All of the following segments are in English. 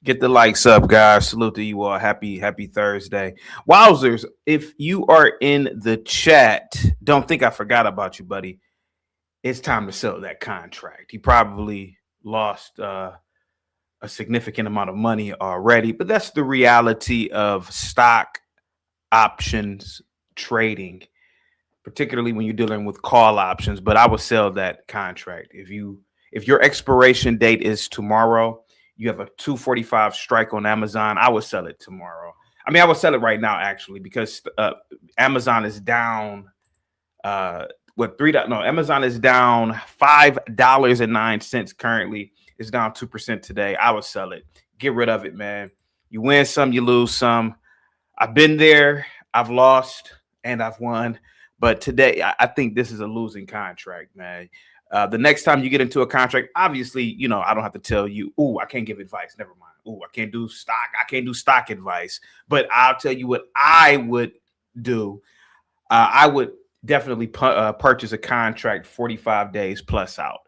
Get the likes up, guys. Salute to you all. Happy Thursday. Wowzers, if you are in the chat, don't think I forgot about you, buddy. It's time to sell that contract. You probably lost a significant amount of money already, but that's the reality of stock options trading, particularly when you're dealing with call options. But I would sell that contract. If your expiration date is tomorrow, you have a 245 strike on Amazon, I would sell it tomorrow. I mean, I would sell it right now actually, because Amazon is down what three no Amazon is down $5.09 currently. It's down 2% today. I would sell it. Get rid of it, man. You win some, you lose some. I've been there, I've lost, and I've won. But today, I think this is a losing contract, man. The next time you get into a contract, obviously, I don't have to tell you, ooh, I can't give advice. Never mind. Ooh, I can't do stock. I can't do stock advice. But I'll tell you what I would do. I would definitely purchase a contract 45 days plus out.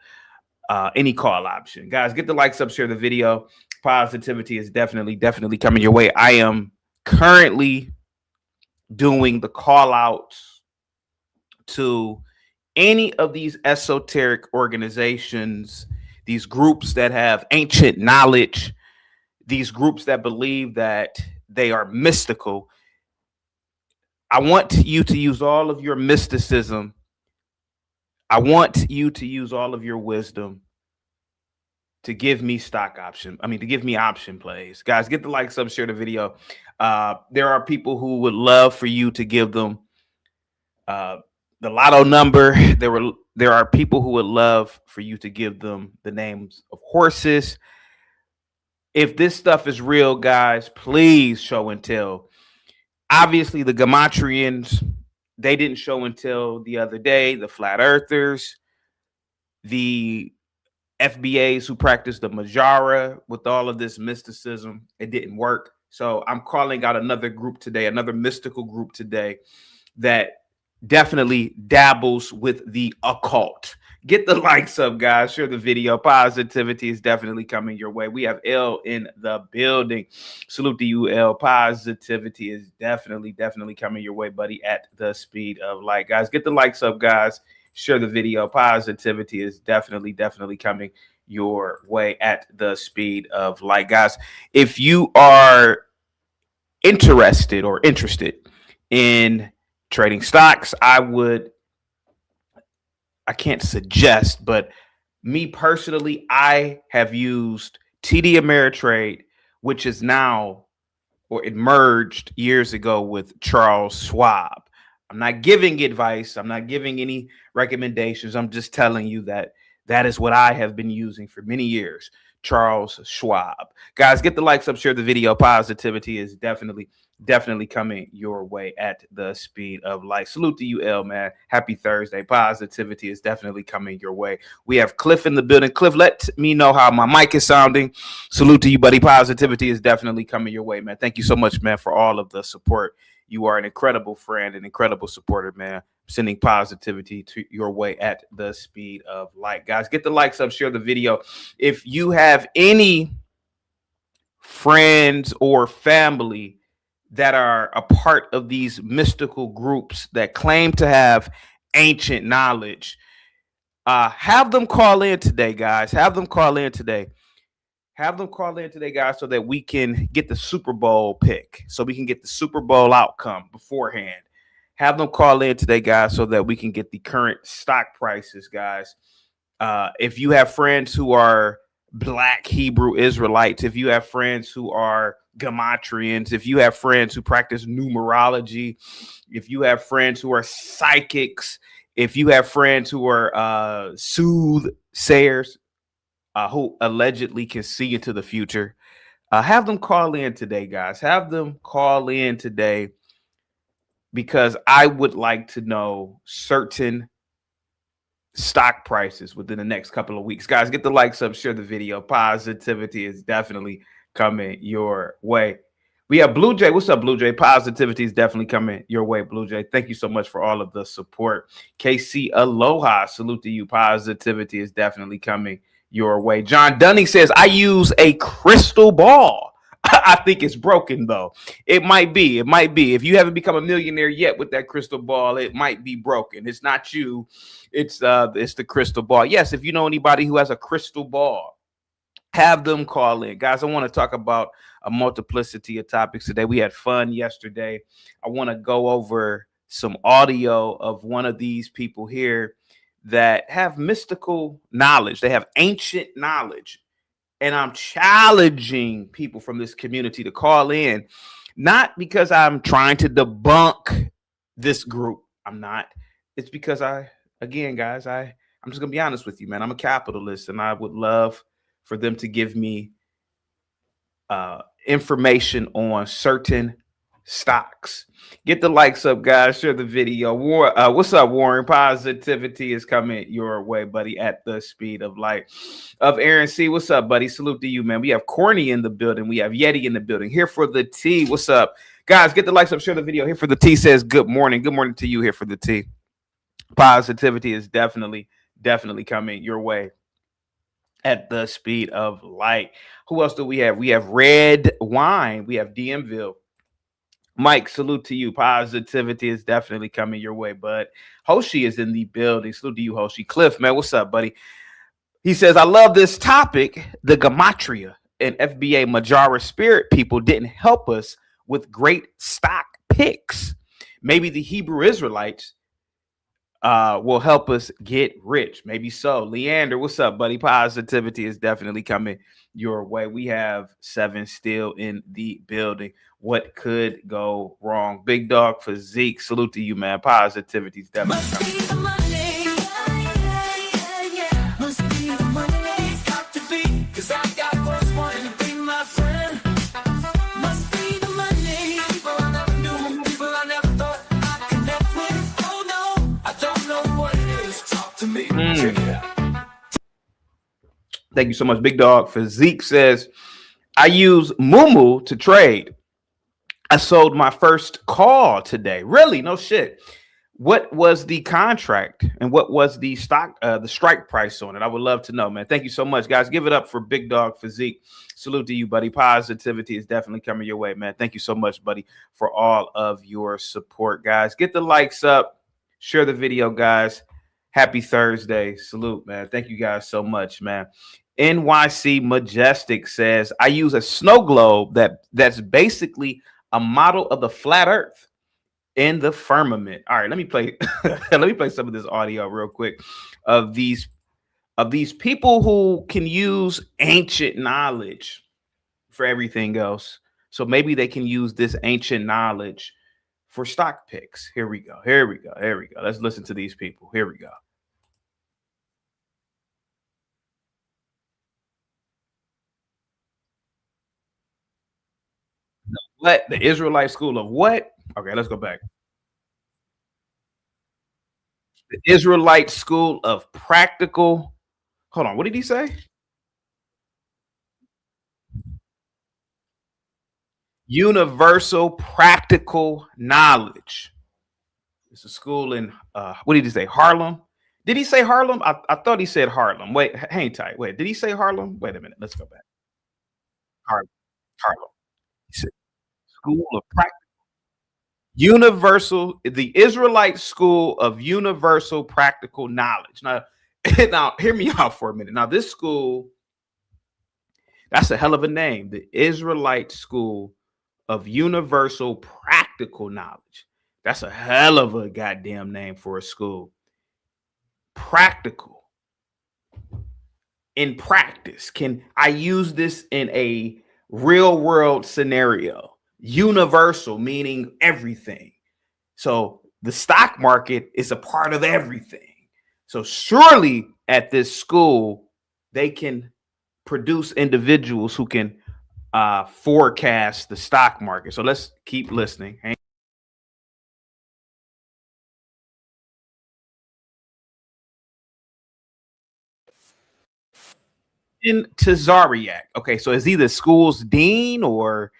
Any call option. Guys, get the likes up, share the video. Positivity is definitely coming your way. I am currently doing the call outs to any of these esoteric organizations, these groups that have ancient knowledge, these groups that believe that they are mystical. I want you to use all of your mysticism. I want you to use all of your wisdom to give me to give me option plays. Guys, get the likes up, share the video. There are people who would love for you to give them the lotto number. There are people who would love for you to give them the names of horses. If this stuff is real, guys, please show and tell. Obviously, the Gematrians, they didn't show and tell the other day. The flat earthers, the FBAs who practice the Majara with all of this mysticism, it didn't work. So I'm calling out another group today, another mystical group today that definitely dabbles with the occult. Get the likes up, guys. Share the video. Positivity is definitely coming your way. We have L in the building. Salute to you, L. Positivity is definitely coming your way, buddy, at the speed of light. Guys, get the likes up, guys. Share the video. Positivity is definitely coming your way at the speed of light. Guys, if you are interested in trading stocks, I can't suggest, but me personally, I have used TD Ameritrade, which is now, or it merged years ago with Charles Schwab. I'm not giving advice. I'm not giving any recommendations. I'm just telling you that is what I have been using for many years. Charles Schwab. Guys, get the likes up, share the video. Positivity is definitely coming your way at the speed of light. Salute to you, L, man. Happy Thursday. Positivity is definitely coming your way. We have Cliff in the building. Cliff, let me know how my mic is sounding. Salute to you, buddy. Positivity is definitely coming your way, man. Thank you so much, man, for all of the support. You are an incredible friend, an incredible supporter, man. Sending positivity to your way at the speed of light. Guys, get the likes up, share the video. If you have any friends or family that are a part of these mystical groups that claim to have ancient knowledge, have them call in today, guys. Have them call in today, guys, so that we can get the Super Bowl pick, so we can get the Super Bowl outcome beforehand. Have them call in today, guys, so that we can get the current stock prices, guys. If you have friends who are Black Hebrew Israelites, if you have friends who are Gematrians, if you have friends who practice numerology, if you have friends who are psychics, if you have friends who are soothsayers, who allegedly can see into the future, have them call in today, guys. Have them call in today, because I would like to know certain stock prices within the next couple of weeks. Guys, get the likes up, share the video. Positivity is definitely coming your way. We have Blue Jay. What's up, Blue Jay? Positivity is definitely coming your way, Blue Jay. Thank you so much for all of the support. KC, aloha. Salute to you. Positivity is definitely coming your way. John Dunning says, I use a crystal ball. I think it's broken though. It might be. It might be. If you haven't become a millionaire yet with that crystal ball, it might be broken. It's not you. It's the crystal ball. Yes, if you know anybody who has a crystal ball, have them call in. Guys, I want to talk about a multiplicity of topics today. We had fun yesterday. I want to go over some audio of one of these people here that have mystical knowledge. They have ancient knowledge. And I'm challenging people from this community to call in, not because I'm trying to debunk this group. I'm not. It's because again, guys, I'm just gonna be honest with you, man. I'm a capitalist, and I would love for them to give me information on certain stocks. Get the likes up, guys. Share the video. What's up, Warren? Positivity is coming your way, buddy, at the speed of light. Of Aaron C. What's up, buddy? Salute to you, man. We have Corny in the building. We have Yeti in the building. Here for the T. What's up? Guys, get the likes up. Share the video. Here for the T says good morning. Good morning to you. Here for the T. Positivity is definitely coming your way at the speed of light. Who else do we have? We have Red Wine. We have DMville. Mike, salute to you. Positivity is definitely coming your way, bud. Hoshi is in the building. Salute to you, Hoshi. Cliff, man, what's up, buddy? He says, I love this topic. The Gematria and FBA Majara Spirit people didn't help us with great stock picks. Maybe the Hebrew Israelites will help us get rich. Maybe so. Leander, what's up, buddy? Positivity is definitely coming your way. We have 7 still in the building. What could go wrong? Big Dog Physique, salute to you, man. Positivity is definitely coming. Thank you so much. Big Dog Physique says, I use Mumu to trade. I sold my first call today. Really? No shit. What was the contract and what was the stock, the strike price on it? I would love to know, man. Thank you so much, guys. Give it up for Big Dog Physique. Salute to you, buddy. Positivity is definitely coming your way, man. Thank you so much, buddy, for all of your support, guys. Get the likes up. Share the video, guys. Happy Thursday. Salute, man. Thank you guys so much, man. NYC Majestic says, I use a snow globe that's basically a model of the flat earth in the firmament. All right, let me play let me play some of this audio real quick of these people who can use ancient knowledge for everything else. So maybe they can use this ancient knowledge for stock picks. Here we go. Here we go. Here we go. Let's listen to these people. Here we go. What? The Israelite school of what? Okay, let's go back. The Israelite school of practical. Hold on. What did he say? Universal practical knowledge. It's a school in what did he say? Harlem. Did he say Harlem? I thought he said Harlem. Wait, hang tight. Wait, did he say Harlem? Wait a minute. Let's go back. Harlem. Harlem. He said school of practical. Universal, the Israelite school of universal practical knowledge. Now, now hear me out for a minute. Now, this school, that's a hell of a name. The Israelite school of universal practical knowledge. That's a hell of a goddamn name for a school. Practical. In practice, can I use this in a real world scenario? Universal, meaning everything. So the stock market is a part of everything. So surely at this school, they can produce individuals who can forecast the stock market. So let's keep listening. In Tazariak. Okay, so is he the school's dean or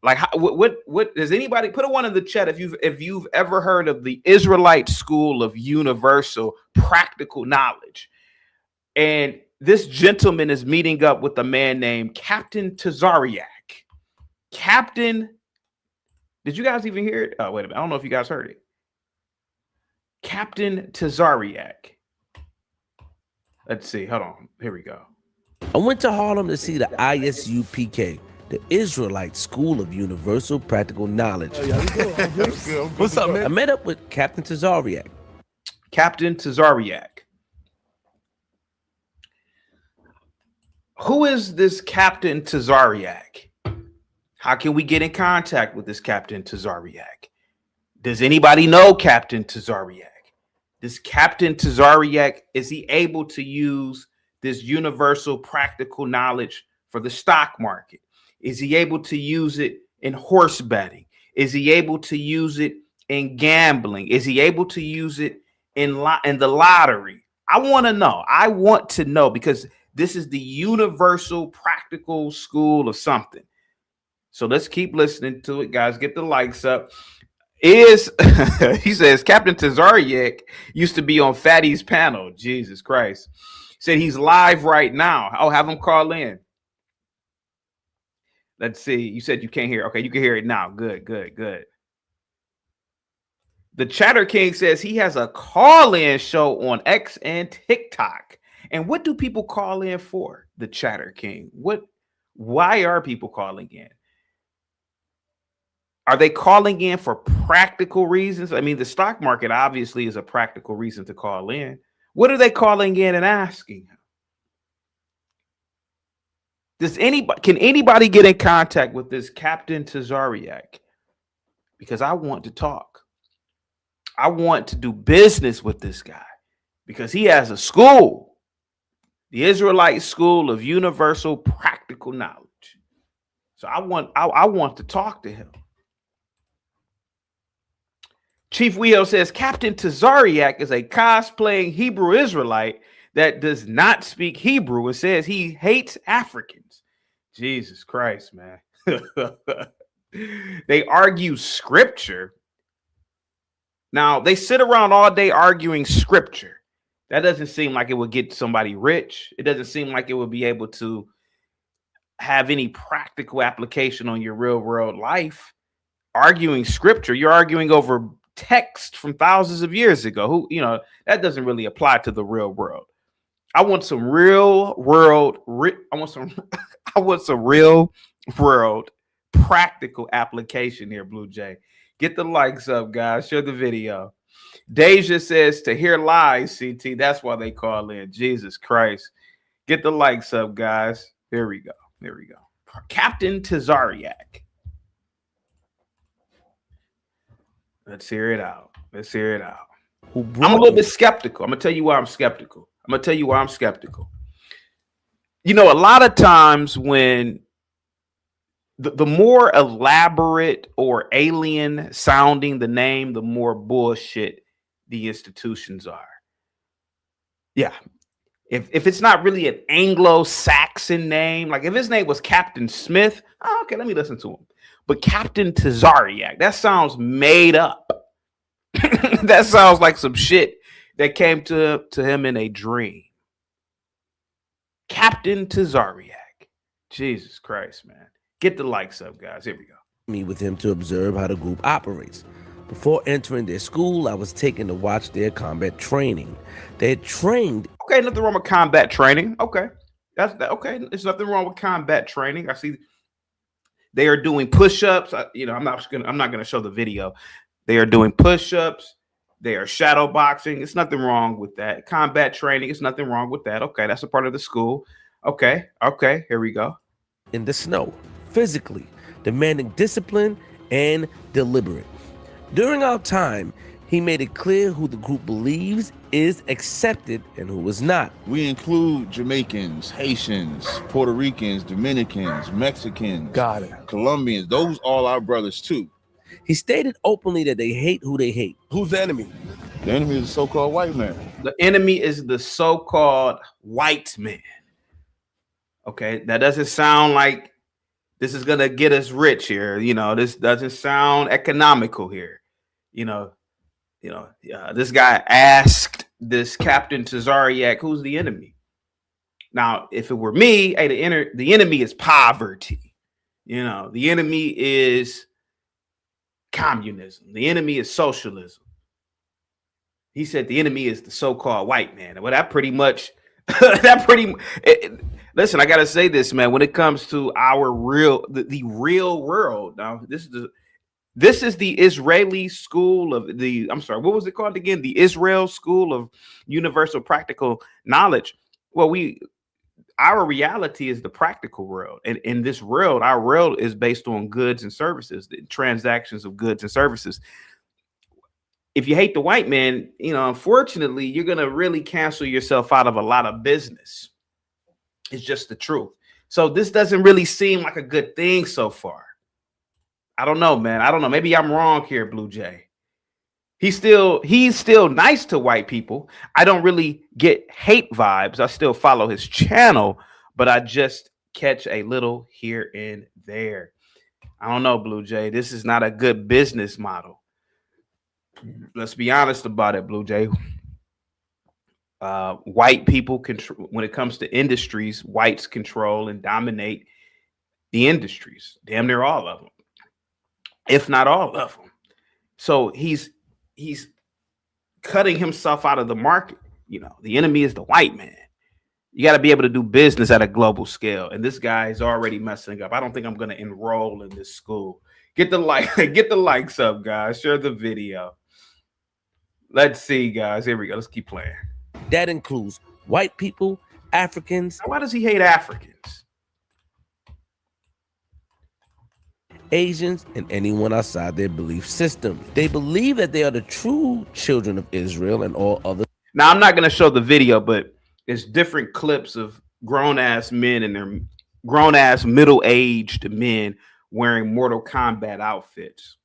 like what does anybody put a one in the chat if you've ever heard of the Israelite school of universal practical knowledge? And this gentleman is meeting up with a man named Captain Tazariak. Captain, did you guys even hear it? Oh, wait a minute. I don't know if you guys heard it. Captain Tazariak. Let's see. Hold on. Here we go. I went to Harlem to see the ISUPK, the Israelite School of Universal Practical Knowledge. What's up, man? I met up with Captain Tazariak. Captain Tazariak. Who is this Captain Tazariak? How can we get in contact with this Captain Tazariak? Does anybody know Captain Tazariak? This Captain Tazariak, is he able to use this universal practical knowledge for the stock market? Is he able to use it in horse betting? Is he able to use it in gambling? Is he able to use it in the lottery? I want to know. I want to know, because this is the universal practical school of something. So let's keep listening to it, guys. Get the likes up. He says Captain Tazariak used to be on Fatty's panel. Jesus Christ. Said he's live right now. I'll have him call in. Let's see. You said you can't hear. Okay, you can hear it now. Good. The Chatter King says he has a call-in show on X and TikTok. And what do people call in for? The Chatter King. Why are people calling in? Are they calling in for practical reasons? I mean, the stock market obviously is a practical reason to call in. What are they calling in and asking? Can anybody get in contact with this Captain Tazariak? Because I want to talk. I want to do business with this guy because he has a school, the Israelite School of Universal Practical Knowledge. So I want to talk to him. Chief Wheel says Captain Tazariak is a cosplaying Hebrew Israelite that does not speak Hebrew and says he hates Africans. Jesus Christ, man. They argue scripture. Now, they sit around all day arguing scripture. That doesn't seem like it would get somebody rich. It doesn't seem like it would be able to have any practical application on your real world life. Arguing scripture, you're arguing over text from thousands of years ago. That doesn't really apply to the real world. I want some real world. I want some real world practical application here, Blue Jay. Get the likes up, guys. Share the video. Deja says to hear lies, CT. That's why they call in. Jesus Christ. Get the likes up, guys. Here we go. Captain Tazariak. Let's hear it out. I'm a little bit skeptical. I'm going to tell you why I'm skeptical. A lot of times when the more elaborate or alien sounding the name, the more bullshit the institutions are. Yeah. If it's not really an Anglo-Saxon name, like if his name was Captain Smith, okay, let me listen to him. But Captain Tazariak, that sounds made up. That sounds like some shit that came to him in a dream. Captain Tazariak. Jesus Christ, man. Get the likes up, guys. Here we go. Me with him to observe how the group operates. Before entering their school, I was taken to watch their combat training. They had trained. Okay, nothing wrong with combat training. Okay. Okay. There's nothing wrong with combat training. I see they are doing push-ups. I'm not gonna show the video. They are doing push-ups. They are shadow boxing. It's nothing wrong with that. Combat training. It's nothing wrong with that. Okay, that's a part of the school. Okay. Here we go. In the snow, physically, demanding discipline and deliberate. During our time, he made it clear who the group believes is accepted and who is not. We include Jamaicans, Haitians, Puerto Ricans, Dominicans, Mexicans, Got it. Colombians. Those all our brothers too. He stated openly that they hate who they hate. Who's the enemy? The enemy is the so-called white man. The enemy is the so-called white man. Okay, that doesn't sound like this is gonna get us rich here. This doesn't sound economical here. This guy asked this Captain Tazariak, who's the enemy? Now, if it were me, hey, the enemy is poverty. The enemy is communism. The enemy is socialism. He said the enemy is the so-called white man. Well, that pretty much, listen, I got to say this, man, when it comes to our the real world. Now, this is the Israeli school of what was it called again? The Israel School of Universal Practical Knowledge. Well, our reality is the practical world. And in this world, our world is based on goods and services, the transactions of goods and services. If you hate the white man, unfortunately, you're going to really cancel yourself out of a lot of business. It's just the truth. So this doesn't really seem like a good thing so far. I don't know, man. I don't know. Maybe I'm wrong here, Blue Jay. He's still nice to white people. I don't really get hate vibes. I still follow his channel, but I just catch a little here and there. I don't know, Blue Jay. This is not a good business model. Let's be honest about it, Blue Jay. White people control, when it comes to industries, whites control and dominate the industries. Damn near all of them, if not all of them. So he's cutting himself out of the market. The enemy is the white man. You got to be able to do business at a global scale. And this guy is already messing up. I don't think I'm going to enroll in this school. Get the likes up, guys. Share the video. Let's see, guys. Here we go. Let's keep playing. That includes white people, Africans. Why does he hate Africans? Asians, and anyone outside their belief system. They believe that they are the true children of Israel and all other. Now, I'm not going to show the video, but it's different clips of grown-ass men and their grown-ass middle-aged men wearing Mortal Kombat outfits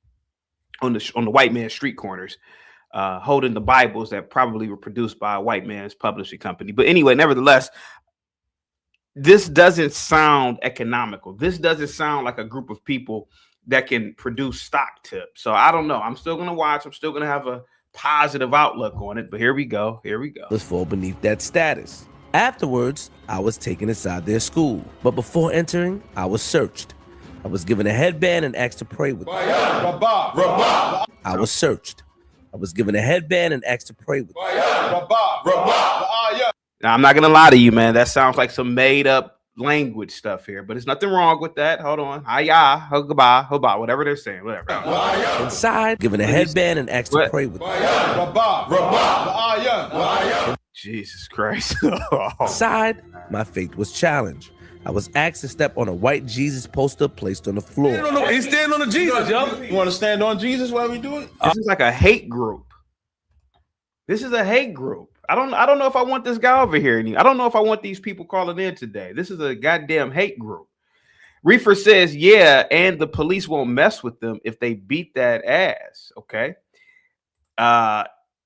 on the white man's street corners, holding the Bibles that probably were produced by a white man's publishing company. But anyway, nevertheless, this doesn't sound economical. This doesn't sound like a group of people that can produce stock tips. So I don't know. I'm still going to watch. I'm still going to have a positive outlook on it. But here we go. Let's fall beneath that status. Afterwards, I was taken inside their school. But before entering, I was searched. I was given a headband and asked to pray with me. I was searched. I was given a headband and asked to pray with me. Now, I'm not going to lie to you, man. That sounds like some made up language stuff here, but there's nothing wrong with that. Hold on. Hiya, goodbye, whatever they're saying, whatever. Inside, given a headband and asked to pray with me. Jesus Christ. Inside, my faith was challenged. I was asked to step on a white Jesus poster placed on the floor. He's standing on the Jesus, yo. You want to stand on Jesus while we do it? This is like a hate group. This is a hate group. I don't know if I want this guy over here. I don't know if I want these people calling in today. This is a goddamn hate group. Reefer says, yeah, and the police won't mess with them if they beat that ass. Okay.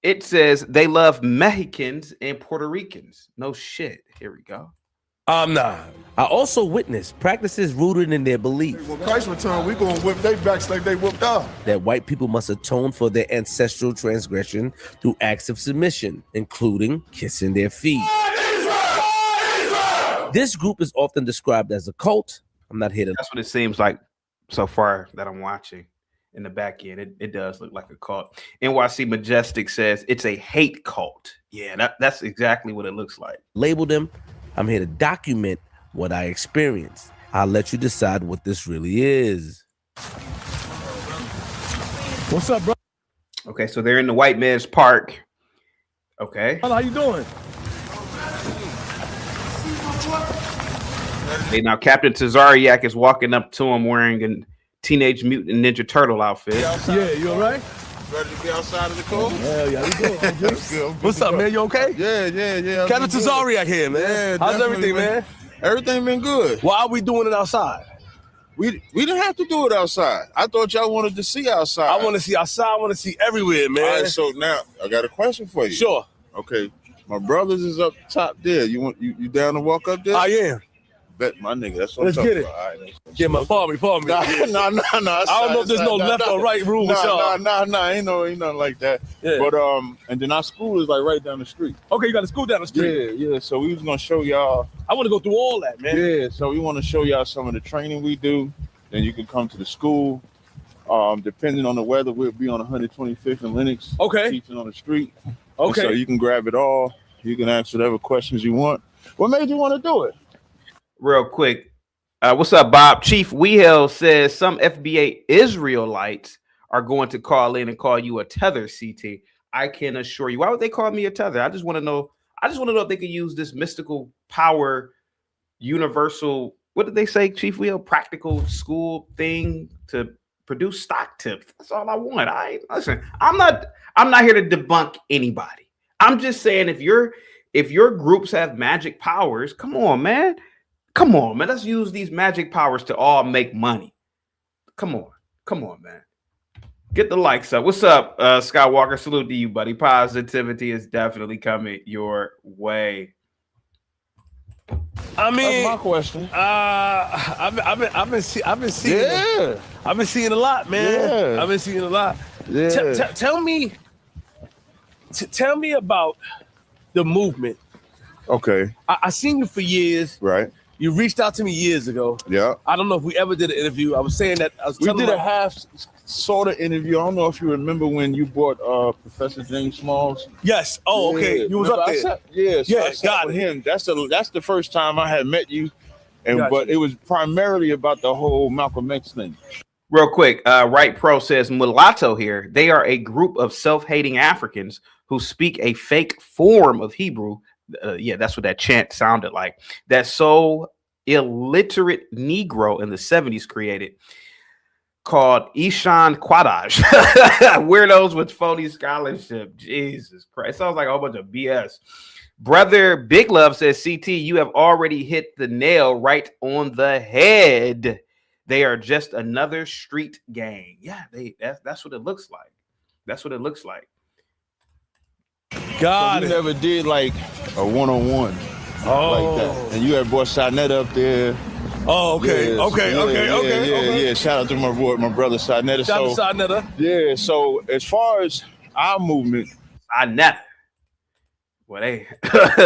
It says they love Mexicans and Puerto Ricans. No shit. Here we go. Nah. I also witnessed practices rooted in their belief. When Christ return, we gonna whip their backs like they whipped ours. That white people must atone for their ancestral transgression through acts of submission, including kissing their feet. This group is often described as a cult. I'm not here to. That's what it seems like so far that I'm watching. In the back end, it does look like a cult. NYC Majestic says it's a hate cult. Yeah, that's exactly what it looks like. Label them. I'm here to document what I experienced. I'll let you decide what this really is. What's up, bro? Okay, so they're in the white man's park. Okay. How you doing? Okay, now Captain Tazariak is walking up to him wearing a Teenage Mutant Ninja Turtle outfit. Yeah, you all right? Ready to be outside of the cold? Yeah, you good. What's up, man? You okay? Yeah. Captain Tazariak here, man. Yeah, how's everything, man? Everything been good. Why are we doing it outside? We didn't have to do it outside. I thought y'all wanted to see outside. I want to see outside. I want to see everywhere, man. All right, so now I got a question for you. Sure. Okay, my brothers is up top there. You down to walk up there? I am. Bet, my nigga. That's what Let's I'm get talking it. about. All right, Yeah, pardon me. Nah, Yeah. nah. I don't know if there's no left or right rule with y'all. Nah. Ain't nothing like that. Yeah. But and then our school is like right down the street. Okay, you got a school down the street. Yeah. So we was gonna show y'all. I want to go through all that, man. Yeah. So we want to show y'all some of the training we do. Then you can come to the school. Depending on the weather, we'll be on 125th and Lenox. Okay. Teaching on the street. Okay. And so you can grab it all. You can ask whatever questions you want. What made you want to do it? Real quick. What's up, Bob? Chief Wehel says some FBA Israelites are going to call in and call you a tether, CT. I can assure you. Why would they call me a tether? I just want to know if they could use this mystical power, universal, what did they say, Chief Wehel? Practical school thing to produce stock tips. That's all I want. I'm not here to debunk anybody. I'm just saying if your groups have magic powers, come on, man. Let's use these magic powers to all make money. Come on, man. Get the likes up. What's up, Skywalker? Salute to you, buddy. Positivity is definitely coming your way. I mean, That's my question. I've been seeing. Yeah. I've been seeing a lot, man. Yeah. I've been seeing a lot. Yeah. Tell me about the movement. Okay. I seen you for years. Right. You reached out to me years ago. Yeah. I don't know if we ever did an interview. I was saying that We did a half sort of interview. I don't know if you remember when you brought Professor James Smalls. Yes. Oh, okay. Yeah. You was Remember up there. I sat got with it. him. That's the first time I had met you, Gotcha. but it was primarily about the whole Malcolm X thing. Real quick, Right Pro says mulatto here. They are a group of self-hating Africans who speak a fake form of Hebrew. Yeah, that's what that chant sounded like. That so illiterate Negro in the 70s created, called Ishan Quadaj. Weirdos with phony scholarship. Jesus Christ. Sounds like a whole bunch of BS. Brother Big Love says, CT, you have already hit the nail right on the head. They are just another street gang. Yeah, that's what it looks like. That's what it looks like. Got We it. never did like a one-on-one like that. And you had brought Sidnet up there. Oh, okay. Yeah, Okay. Yeah. Shout out to my brother Sidnet. Shout out to Sidnetta. Yeah, so as far as our movement, I never. Well,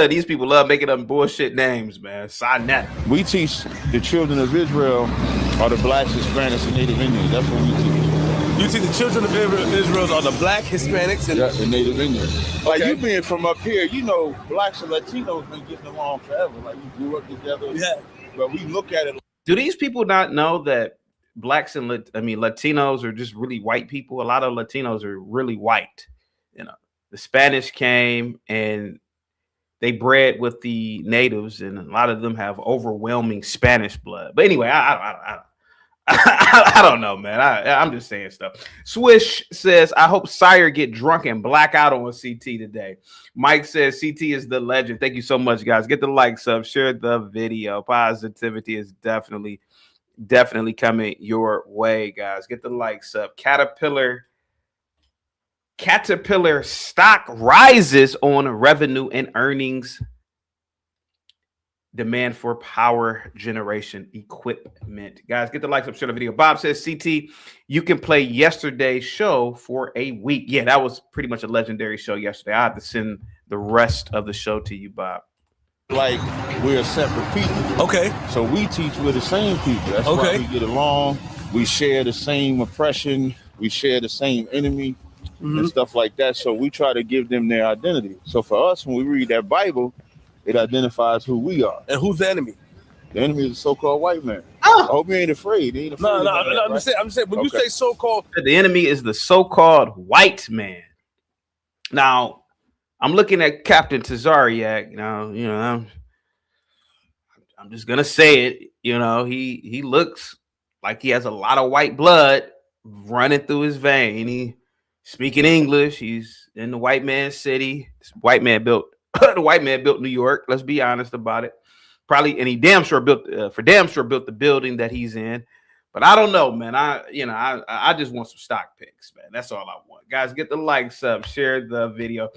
these people love making up bullshit names, man. Sinetta. we teach the children of Israel are the blacks, Hispanics, and Native Indians. That's what we teach. You see, the children of Israel are the black, Hispanics, and The Native Indians. Like Okay. you being from up here, you know, blacks and Latinos been getting along forever. Like we grew up together. Yeah. But we look at it. Do these people not know that blacks and Latinos are just really white people? A lot of Latinos are really white. You know, the Spanish came and they bred with the natives, and a lot of them have overwhelming Spanish blood. But anyway, I don't know, man. I'm just saying stuff. Swish says, I hope Sire get drunk and black out on CT today. Mike says, CT is the legend. Thank you so much, guys. Get the likes up, share the video. Positivity is definitely coming your way, guys. Get the likes up. Caterpillar stock rises on revenue and earnings. Demand for power generation equipment. Guys, get the likes up, share the video. Bob says, CT, you can play yesterday's show for a week. Yeah, that was pretty much a legendary show yesterday. I have to send the rest of the show to you, Bob. Like we're separate people. okay. So we teach we're the same people. That's Okay. why we get along. We share the same oppression. We share the same enemy and stuff like that. So we try to give them their identity. So for us, when we read that Bible, it identifies who we are. And who's the enemy? The enemy is the so-called white man. Oh. I hope you ain't afraid. You ain't afraid No. of that, I'm right? just saying. When you Okay. say so-called, The enemy is the so-called white man. Now, I'm looking at Captain Tazariak. I'm just gonna say it. You know, he looks like he has a lot of white blood running through his vein. He speaking English. He's in the white man's city. This white man built the white man built New York. Let's be honest about it. Probably, and he damn sure built the building that he's in. But I don't know, man. I just want some stock picks, man. That's all I want. Guys, get the likes up, share the video.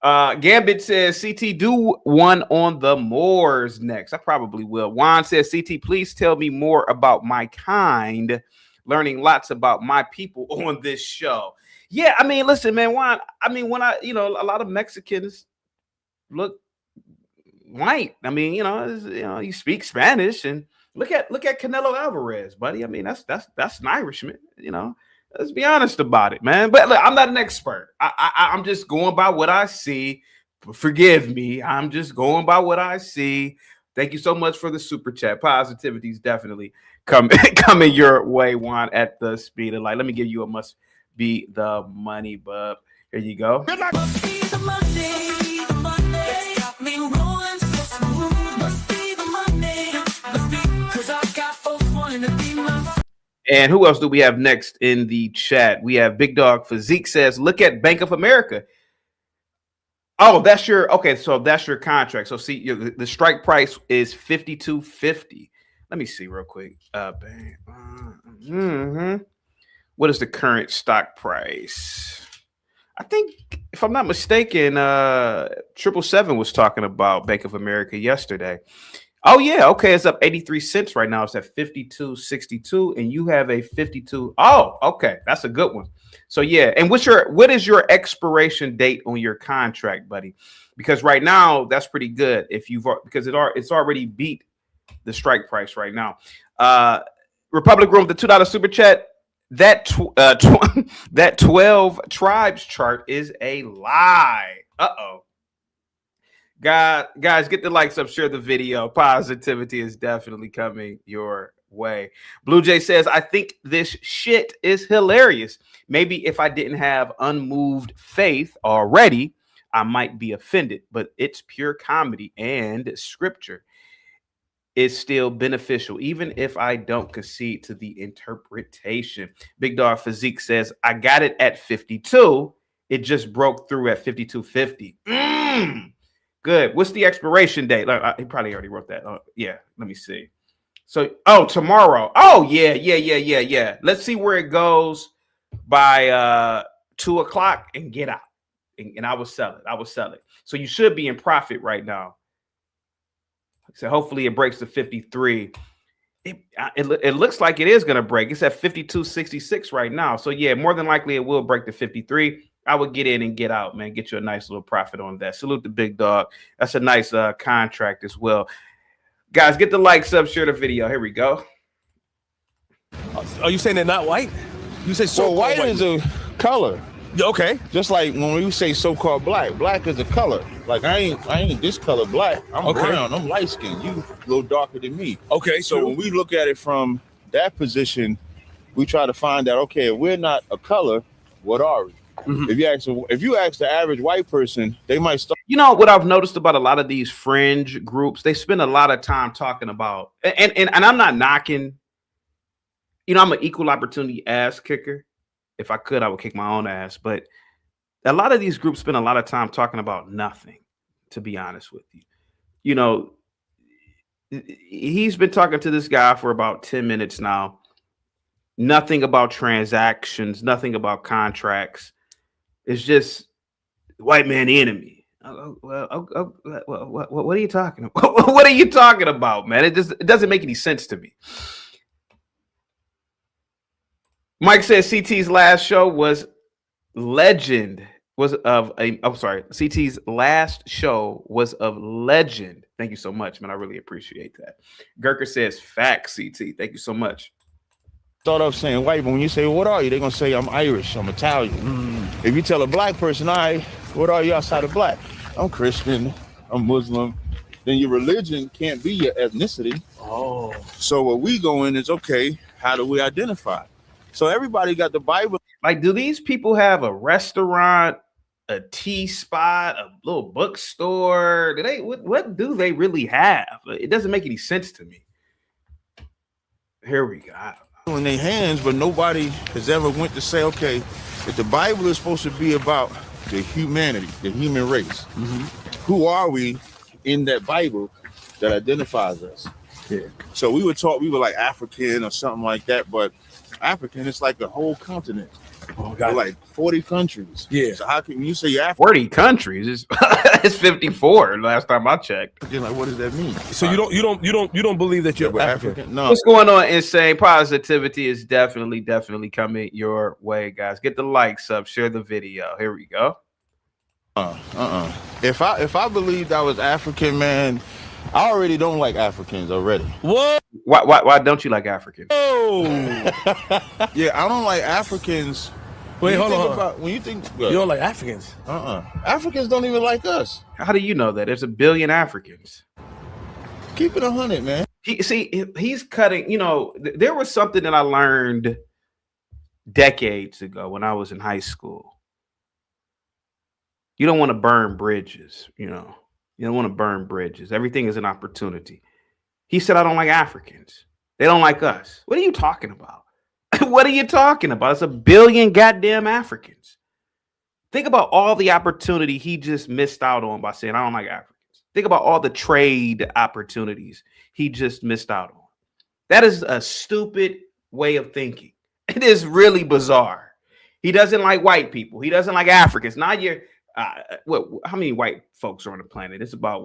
Gambit says CT do one on the Moors next. I probably will. Juan says CT, please tell me more about my kind. Learning lots about my people on this show. Yeah, I mean, listen, man, Juan. I mean, when a lot of Mexicans look white. I mean, you speak Spanish and look at Canelo Alvarez, buddy. I mean, that's an Irishman. Let's be honest about it, man. But look, I'm not an expert. I'm just going by what I see. Forgive me. I'm just going by what I see. Thank you so much for the super chat. Positivity is definitely coming your way, Juan, at the speed of light. Let me give you a must be the money, bub. Here you go. Must be the money, the money. It's got me rolling so smooth. Must be the money, must be, 'cause I got folks wanting to be my. And who else do we have next in the chat? We have Big Dog Physique says, look at Bank of America. Oh, that's your contract. So see, the strike price is $52.50. Let me see real quick. What is the current stock price? I think, if I'm not mistaken, 777 was talking about Bank of America yesterday. Oh, yeah. Okay. It's up 83 cents right now. It's at 52.62, and you have a 52. Oh, okay. That's a good one. So, yeah. And what is your expiration date on your contract, buddy? Because right now, that's pretty good because it's already beat the strike price right now. Republic Room, the $2 super chat. That 12 tribes chart is a lie. Uh-oh. Guys, get the likes up, share the video. Positivity is definitely coming your way. Blue Jay says, I think this shit is hilarious. Maybe if I didn't have unmoved faith already, I might be offended, but it's pure comedy and scripture is still beneficial, even if I don't concede to the interpretation. Big Dog Physique says, I got it at 52. It just broke through at 52.50. Good. What's the expiration date? He probably already wrote that. Yeah, let me see. So, tomorrow. Oh, yeah. Let's see where it goes by 2 o'clock and get out. And I will sell it. So you should be in profit right now. So hopefully it breaks to 53. It looks like it is going to break. It's at 52.66 right now. So, yeah, more than likely it will break to 53. I would get in and get out, man. Get you a nice little profit on that. Salute the Big Dog. That's a nice contract as well. Guys, get the likes up, share the video. Here we go. Are you saying they're not white? You say so. White is a color. Okay. Just like when we say so-called black is a color. Like I ain't this color black. I'm brown. I'm light skinned. You a little darker than me. Okay. So when we look at it from that position, we try to find out, okay, if we're not a color, what are we? Mm-hmm. If you ask the average white person, they might start. You know what I've noticed about a lot of these fringe groups? They spend a lot of time talking about, and I'm not knocking. I'm an equal opportunity ass kicker. If I could, I would kick my own ass. But a lot of these groups spend a lot of time talking about nothing, to be honest with you. He's been talking to this guy for about 10 minutes now. Nothing about transactions, nothing about contracts. It's just white man enemy. What are you talking about? What are you talking about, man? It doesn't make any sense to me. Mike says CT's last show was legend. CT's last show was of legend. Thank you so much, man. I really appreciate that. Gurker says facts, CT. Thank you so much. Start off saying white, but when you say, what are you? They're going to say, I'm Irish, I'm Italian. If you tell a black person, what are you outside of black? I'm Christian, I'm Muslim. Then your religion can't be your ethnicity. Oh. So what we go in is, okay, how do we identify? So everybody got the Bible. Like, do these people have a restaurant, a tea spot, a little bookstore? What do they really have? It doesn't make any sense to me. Here we go. In their hands, but nobody has ever went to say, okay, if the Bible is supposed to be about the humanity, the human race, who are we in that Bible that identifies us? Yeah. So we were like African or something like that, but African is like the whole continent. Oh, We're God. like 40 countries. Yeah. So how can you say you're 40 countries. It's 54 last time I checked. African? Like, what does that mean? So you don't believe that you're We're African? No. What's going on? Insane positivity is definitely coming your way, guys. Get the likes up, share the video. Here we go. If I believed I was African, man, I already don't like Africans already. Whoa! Why don't you like Africans? Yeah, I don't like Africans. Wait, hold on. When you think You don't like Africans? Africans don't even like us. How do you know that? There's 1 billion Africans. Keep it 100, man. He's cutting. You know, there was something that I learned decades ago when I was in high school. You don't want to burn bridges. You know, you don't want to burn bridges. Everything is an opportunity. He said, I don't like Africans. They don't like us. What are you talking about? What are you talking about? It's 1 billion goddamn Africans. Think about all the opportunity he just missed out on by saying, I don't like Africans. Think about all the trade opportunities he just missed out on. That is a stupid way of thinking. It is really bizarre. He doesn't like white people. He doesn't like Africans. Now you're, how many white folks are on the planet? It's about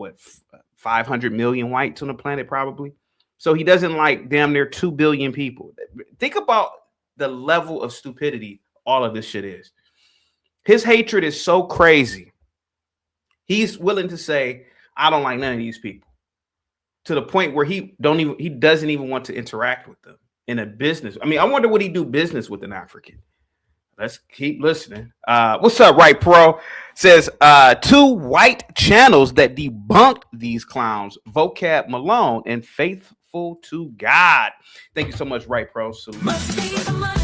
500 million whites on the planet, probably. So he doesn't like damn near 2 billion people. Think about the level of stupidity all of this shit is. His hatred is so crazy. He's willing to say, I don't like none of these people, to the point where he doesn't even want to interact with them in a business. I mean, I wonder would he do business with an African? Let's keep listening. What's up, Right Pro? Says 2 white channels that debunked these clowns, Vocab Malone and Faithful to God. Thank you so much, Right Pro. Salute. Must be the money.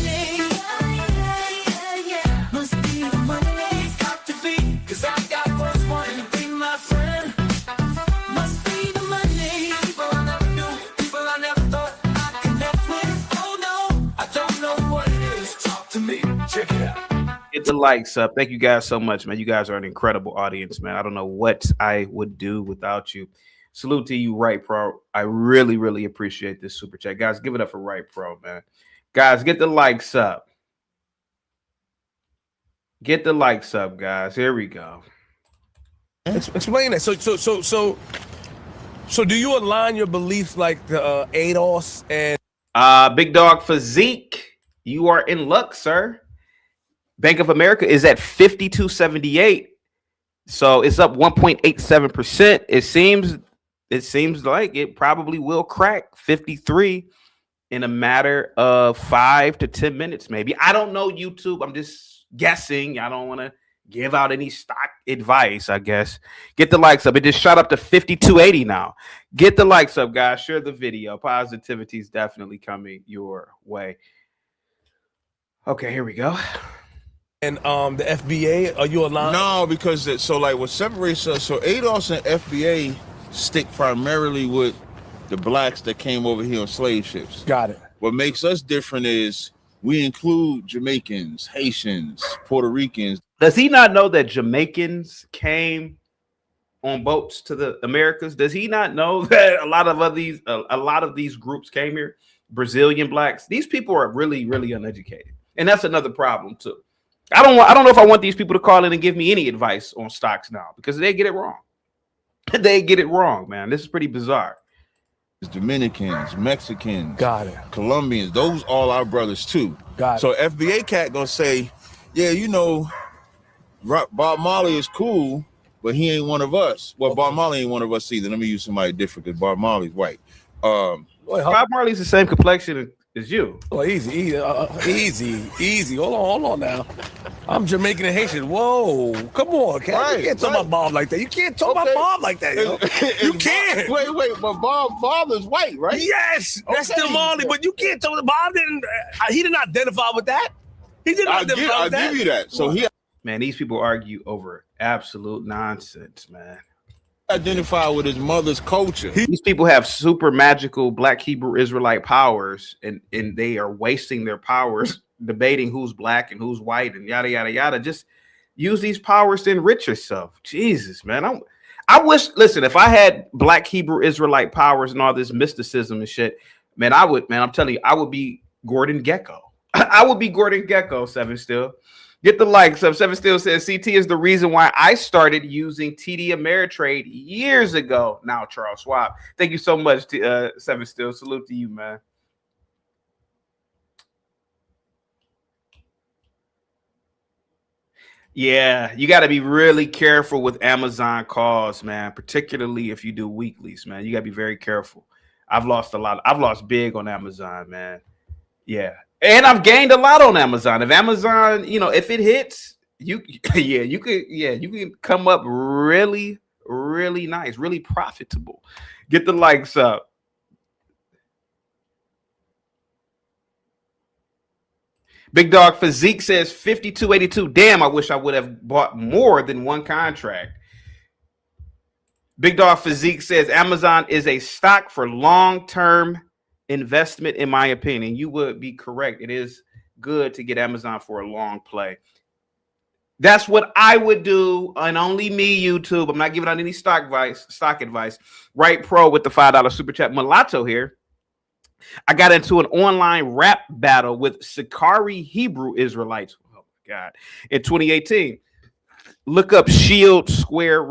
Must be the money. Got to be, 'cause I got what's wanting to be my friend. Must be the money. People I never knew, people I never thought I'd connect with. Oh no, I don't know what it is. Talk to me. Check it out. Get the likes up. Thank you guys so much, man. You guys are an incredible audience, man. I don't know what I would do without you. Salute to you, Right Pro. I really appreciate this super chat. Guys, give it up for Right Pro, man. Guys, get the likes up. Get the likes up, guys. Here we go. Explain that. So do you align your beliefs like the ADOS and Big Dog Physique, you are in luck, sir. Bank of America is at 52.78, so it's up 1.87%. It seems like it probably will crack 53 in a matter of 5 to 10 minutes, maybe. I don't know, YouTube. I'm just guessing. I don't want to give out any stock advice, I guess. Get the likes up. It just shot up to 52.80 now. Get the likes up, guys. Share the video. Positivity is definitely coming your way. Okay, here we go. the FBA? Are you aligned? No, because what separates us, so ADOS and FBA stick primarily with the blacks that came over here on slave ships. Got it. What makes us different is we include Jamaicans, Haitians, Puerto Ricans. Does he not know that Jamaicans came on boats to the Americas? Does he not know that a lot of these groups came here? Brazilian blacks. These people are really uneducated, and that's another problem too. I don't know if I want these people to call in and give me any advice on stocks now, because they get it wrong. They get it wrong, man. This is pretty bizarre. Dominicans, Mexicans, Got it. Colombians, those all our brothers too. Got it. So FBA cat gonna say, yeah, you know, Bob Marley is cool, but he ain't one of us. Well, Bob Marley ain't one of us either. Let me use somebody different because Bob Marley's white. Bob Marley's the same complexion as you. Oh, easy. Hold on now. I'm Jamaican and Haitian. Whoa, come on, Cat. Right, You can't talk about Bob like that. You can't talk about Bob like that. Yo. You can't. Wait, but Bob father's white, right? Yes, that's Okay. still Marley, but you can't talk about Bob. He didn't identify with that. He didn't identify I'll with that. give you that. So he Man, these people argue over absolute nonsense, man. identified with his mother's culture. These people have super magical Black Hebrew Israelite powers, and they are wasting their powers debating who's black and who's white and yada yada yada. Just use these powers to enrich yourself. Jesus, man. I wish, listen, if I had Black Hebrew Israelite powers and all this mysticism and shit, man, I'm telling you, I would be Gordon Gekko. I would be Gordon Gecko, 7 Still. Get the likes up. 7 Still says CT is the reason why I started using TD Ameritrade years ago. Now, Charles Schwab. Thank you so much, 7 Still. Salute to you, man. Yeah, you got to be really careful with Amazon calls, man, particularly if you do weeklies, man. You got to be very careful. I've lost a lot. I've lost big on Amazon, man. Yeah. And I've gained a lot on Amazon. If Amazon, if it hits, you can come up really, really nice, really profitable. Get the likes up. Big Dog Physique says 5282. Damn, I wish I would have bought more than one contract. Big Dog Physique says Amazon is a stock for long-term investment, in my opinion. You would be correct. It is good to get Amazon for a long play. That's what I would do, and only me, YouTube. I'm not giving out any stock advice. Right Pro with the $5 super chat. Mulatto here. I got into an online rap battle with Sakari Hebrew Israelites. Oh my God! In 2018, look up Shield Square.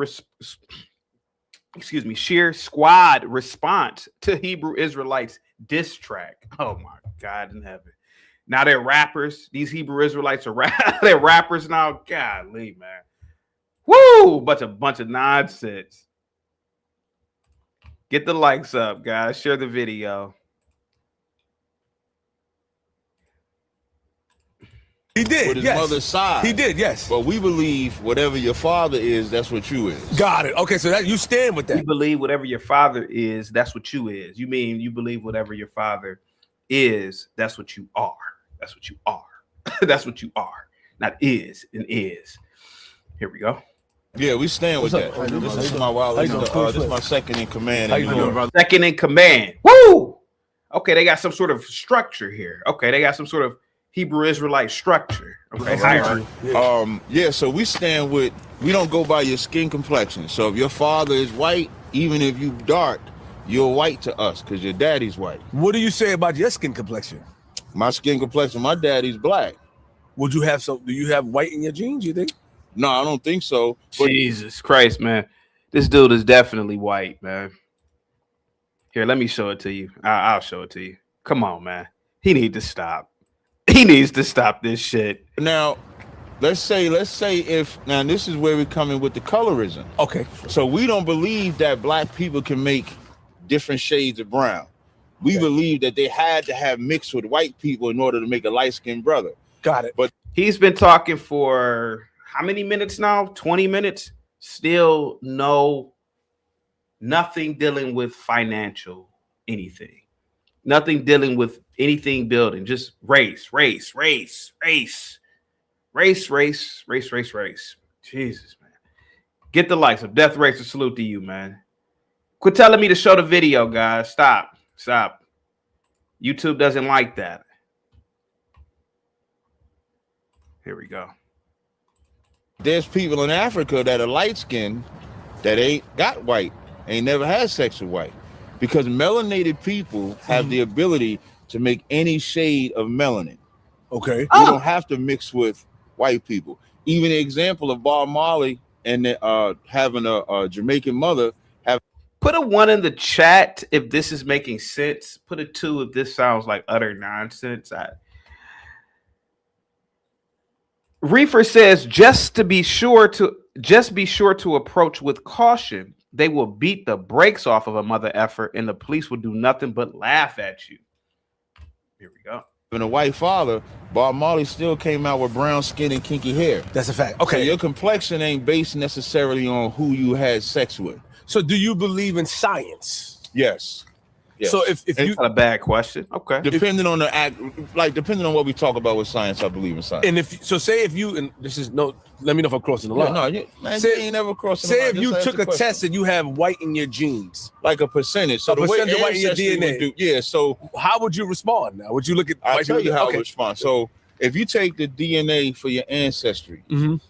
Sheer Squad response to Hebrew Israelites diss track. Oh my God in heaven! Now they're rappers. These Hebrew Israelites are they're rappers now. Golly, man! Woo! Bunch of nonsense. Get the likes up, guys. Share the video. He did. With his yes. mother's side. He did, yes. But we believe whatever your father is, that's what you is. Got it. Okay, so that you stand with that. You believe whatever your father is, that's what you is. You mean you believe whatever your father is, that's what you are. That's what you are. That's what you are. Not is and is. Here we go. Yeah, we stand with that. This is my wild. This is my second in command. How you doing, brother? Second in command. Woo! Okay, they got some sort of structure here. Okay, they got some sort of Hebrew Israelite structure. Okay, hierarchy. Yeah, so we stand with, we don't go by your skin complexion. So if your father is white, even if you dark, you're white to us because your daddy's white. What do you say about your skin complexion? My skin complexion, my daddy's black. Would you have do you have white in your genes, you think? No, I don't think so. But Jesus Christ, man. This dude is definitely white, man. Here, let me show it to you. I'll show it to you. Come on, man. He needs to stop. He needs to stop this shit. Now, let's say if, now this is where we're coming with the colorism. Okay. So we don't believe that black people can make different shades of brown. We believe that they had to have mixed with white people in order to make a light-skinned brother. Got it. But he's been talking for how many minutes now? 20 minutes? Still nothing dealing with financial anything. Nothing dealing with anything building. Just race. Jesus, man. Get the likes of Death Racer. Salute to you, man. Quit telling me to show the video, guys. Stop. YouTube doesn't like that. Here we go. There's people in Africa that are light-skinned that ain't got white, ain't never had sex with white. Because melanated people have the ability to make any shade of melanin. Okay. You don't have to mix with white people. Even the example of Bob Marley and having a Jamaican mother. Put a 1 in the chat if this is making sense. Put a 2 if this sounds like utter nonsense. Reefer says just be sure to approach with caution. They will beat the brakes off of a mother effer, and the police will do nothing but laugh at you. Here we go. And a white father, Bob Marley still came out with brown skin and kinky hair. That's a fact. Okay. So your complexion ain't based necessarily on who you had sex with. So do you believe in science? Yes. So if you, not a bad question. Okay. Depending on the act, depending on what we talk about with science, I believe in science. And say if you, and this is let me know if I'm crossing the line. Man, say, you ain't never crossing the line. Say if you took a test and you have white in your genes, like a percentage. So a percentage of white in your DNA. So how would you respond now? Would you look at? I'll tell you how I would respond. So if you take the DNA for your ancestry,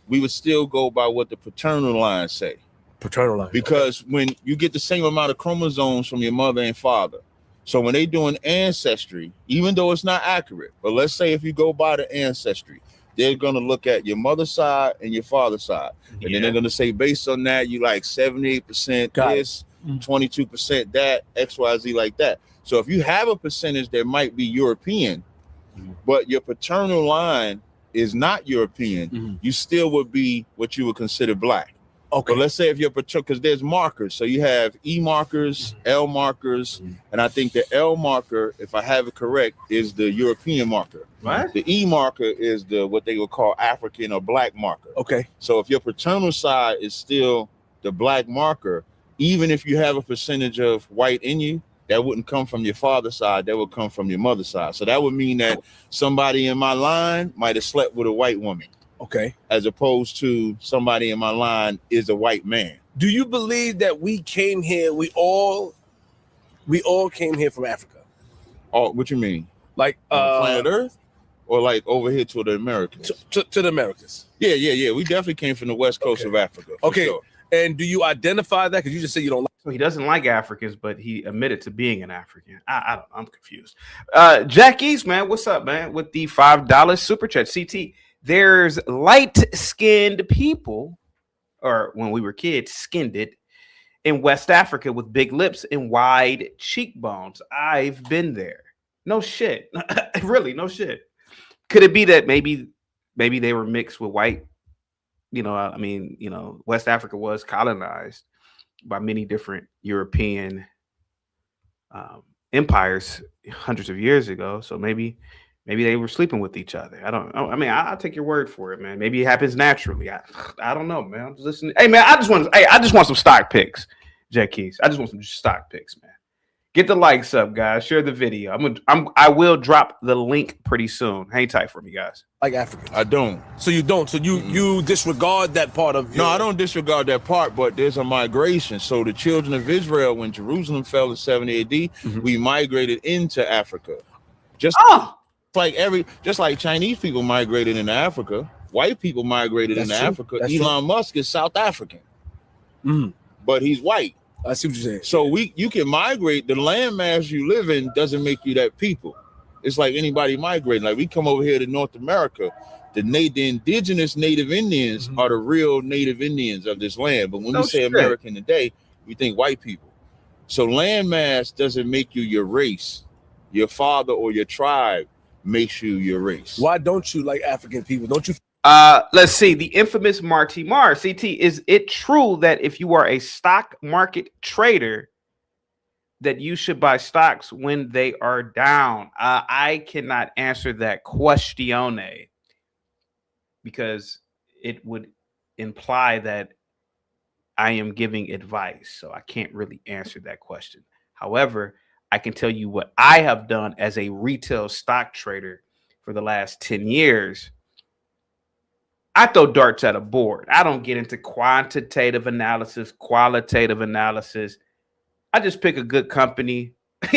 we would still go by what the paternal line say. Paternal line. Because when you get the same amount of chromosomes from your mother and father, So when they doing ancestry, even though it's not accurate, but let's say if you go by the ancestry, they're gonna look at your mother's side and your father's side, and then they're gonna say based on that you like 78% this, 22% that, XYZ like that. So if you have a percentage that might be European, but your paternal line is not European, you still would be what you would consider black. Okay. But let's say if you're because there's markers, so you have E markers, L markers, and I think the L marker, if I have it correct, is the European marker. Right. The E marker is the what they would call African or black marker. Okay. So if your paternal side is still the black marker, even if you have a percentage of white in you, that wouldn't come from your father's side, that would come from your mother's side. So that would mean that somebody in my line might have slept with a white woman. Okay. As opposed to somebody in my line is a white man. Do you believe that we came here, we all came here from Africa? Oh, what you mean? Like planet Earth? Or like over here to the Americas? To the Americas. Yeah. We definitely came from the west coast of Africa. Okay. Sure. And do you identify that? Because you just said you don't like. So he doesn't like Africans, but he admitted to being an African. I don't. I'm confused. Jack East, man, what's up, man? With the $5 super chat. CT, there's light-skinned people, or when we were kids, skinned it, in West Africa with big lips and wide cheekbones. I've been there. No shit. Really, no shit. Could it be that maybe they were mixed with white? West Africa was colonized by many different European empires hundreds of years ago. So maybe they were sleeping with each other. I don't know. I mean, I'll take your word for it, man. Maybe it happens naturally. I don't know, man. I'm just listening. Hey, man, I just want some stock picks, Jack Keys. I just want some stock picks, man. Get the likes up, guys. Share the video. I will drop the link pretty soon. Hang tight for me, guys. Like Africans. I don't. So you don't. So you disregard that part of. No, I don't disregard that part. But there's a migration. So the children of Israel, when Jerusalem fell in 70 AD, we migrated into Africa. Just like Chinese people migrated into Africa. White people migrated into Africa. Elon Musk is South African, but he's white. I see what you're saying. So you can migrate. The landmass you live in doesn't make you that people. It's like anybody migrating. Like we come over here to North America, the indigenous Native Indians are the real Native Indians of this land. But when we say American today, we think white people. So landmass doesn't make you your race. Your father or your tribe makes you your race. Why don't you like African people? Don't you? Let's see. The infamous Marty Marr. CT, is it true that if you are a stock market trader, that you should buy stocks when they are down? I cannot answer that question because it would imply that I am giving advice. So I can't really answer that question. However, I can tell you what I have done as a retail stock trader for the last 10 years. I throw darts at a board. I don't get into quantitative analysis, qualitative analysis. I just pick a good company. I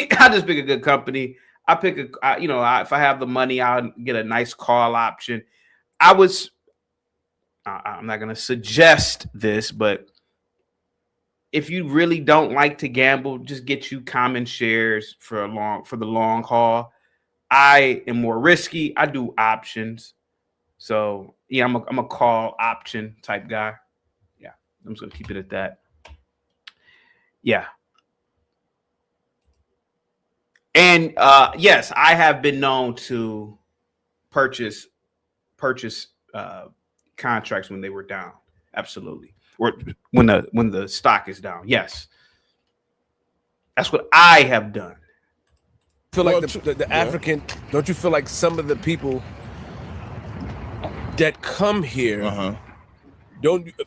pick if I have the money, I'll get a nice call option. I'm not going to suggest this, but if you really don't like to gamble, just get you common shares for the long haul. I am more risky. I do options. So yeah, I'm a call option type guy. Yeah, I'm just gonna keep it at that. Yeah. And yes, I have been known to purchase contracts when they were down. Absolutely. Or when the stock is down. Yes. That's what I have done. Feel like the African, don't you feel like some of the people that come here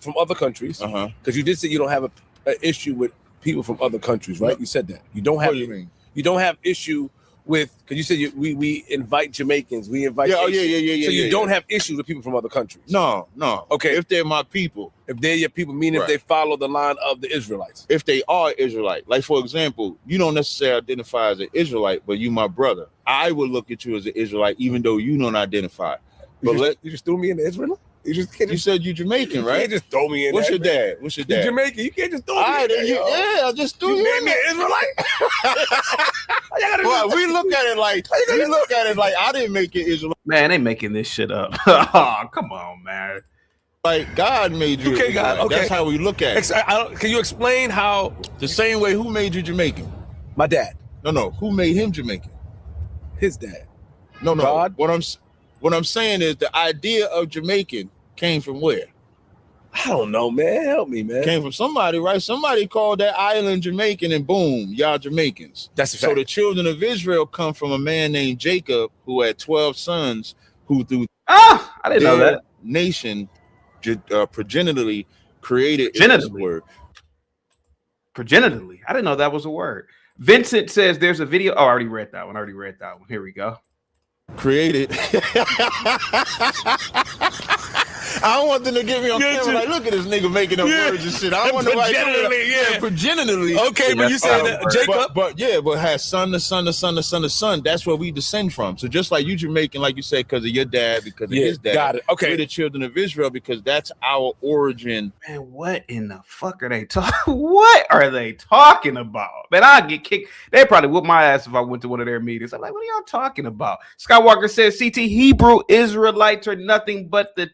from other countries, because you did say you don't have an issue with people from other countries, right? You said that you don't have. What do you mean? You don't have issue with, because you said we invite Jamaicans, we invite. Yeah. So you don't have issues with people from other countries. No. Okay, if they're my people, if they're your people, meaning if they follow the line of the Israelites. If they are Israelite, like for example, you don't necessarily identify as an Israelite, but you my brother. I would look at you as an Israelite, even though you don't identify. But you just threw me in the Israelite? You said you Jamaican, You right? can't just throw me in. What's that, your dad? What's your You dad? Jamaican. You can't just throw All me. right, in there, yo. I just threw You you made in me there. an Israelite. Well, we look at it like I didn't make it Israelite. Man, they making this shit up. Oh, come on, man. Like God made you. Okay, God. Okay. That's how we look at it. Can you explain how The same way, who made you Jamaican? my dad, No. Who made him Jamaican? his dad? No. God? What I'm saying is the idea of Jamaican came from where? I don't know, man. Help me, man. Came from somebody, right? Somebody called that island Jamaican, and boom, y'all Jamaicans. That's a So fact. the children of Israel come from a man named Jacob who had 12 sons who through I didn't know their that. nation progenitally created Progenitally. this word. Progenitally. I didn't know that was a word. Vincent says there's a video. Oh, I already read that one. Here we go. Created. I don't want them to get me on camera like, look at this nigga making up words and shit. I don't want nobody progenitally. Okay, but you said that Jacob. But has son to son to son to son to son. That's where we descend from. So just like you Jamaican, like you said, because of your dad, because of his dad. Got it. Okay. We're the children of Israel because that's our origin. Man, what in the fuck are they talking? What are they talking about? Man, I'd get kicked. They probably whoop my ass if I went to one of their meetings. I'm like, what are y'all talking about? Skywalker says CT Hebrew Israelites are nothing but the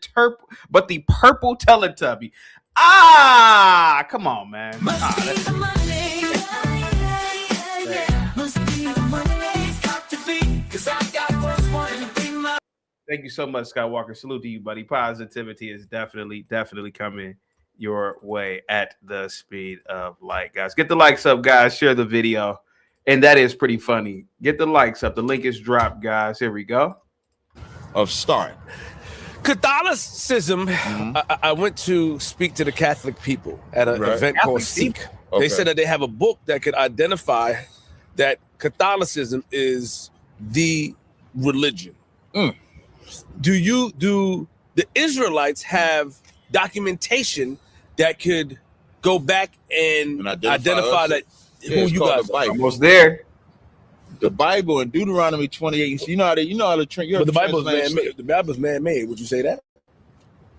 purple Teletubby. Come on, man. Must be the money. Must be the money. Got to be, 'cause I got what's wanting to be my. Thank you so much, Skywalker. Salute to you, buddy. Positivity is definitely coming your way at the speed of light, guys. Get the likes up, guys. Share the video. And that is pretty funny. Get the likes up. The link is dropped, guys. Here we go. Of start. Catholicism. I went to speak to the Catholic people at an event called Seek. Okay. They said that they have a book that could identify that Catholicism is the religion. Do the Israelites have documentation that could go back and identify that who you guys are? Almost there. The Bible in Deuteronomy 28. You know how to But the Bible's man-made. The Bible's man-made. Would you say that?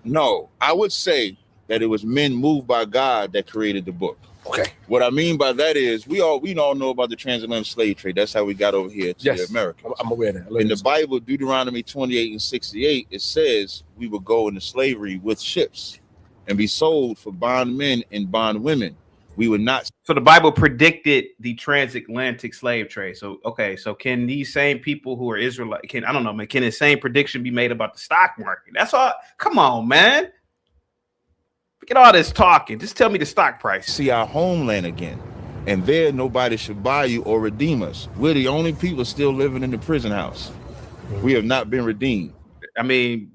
No, I would say that it was men moved by God that created the book. Okay. What I mean by that is we all know about the transatlantic slave trade. That's how we got over here to the Americans. I'm aware of that. In the Bible, Deuteronomy 28 and 68, it says we would go into slavery with ships and be sold for bondmen and bondwomen. We would not. So the Bible predicted the transatlantic slave trade. So can these same people who are Israelite can the same prediction be made about the stock market? That's all. Come on, man. Forget all this talking. Just tell me the stock price. See our homeland again. And there nobody should buy you or redeem us. We're the only people still living in the prison house. We have not been redeemed. I mean,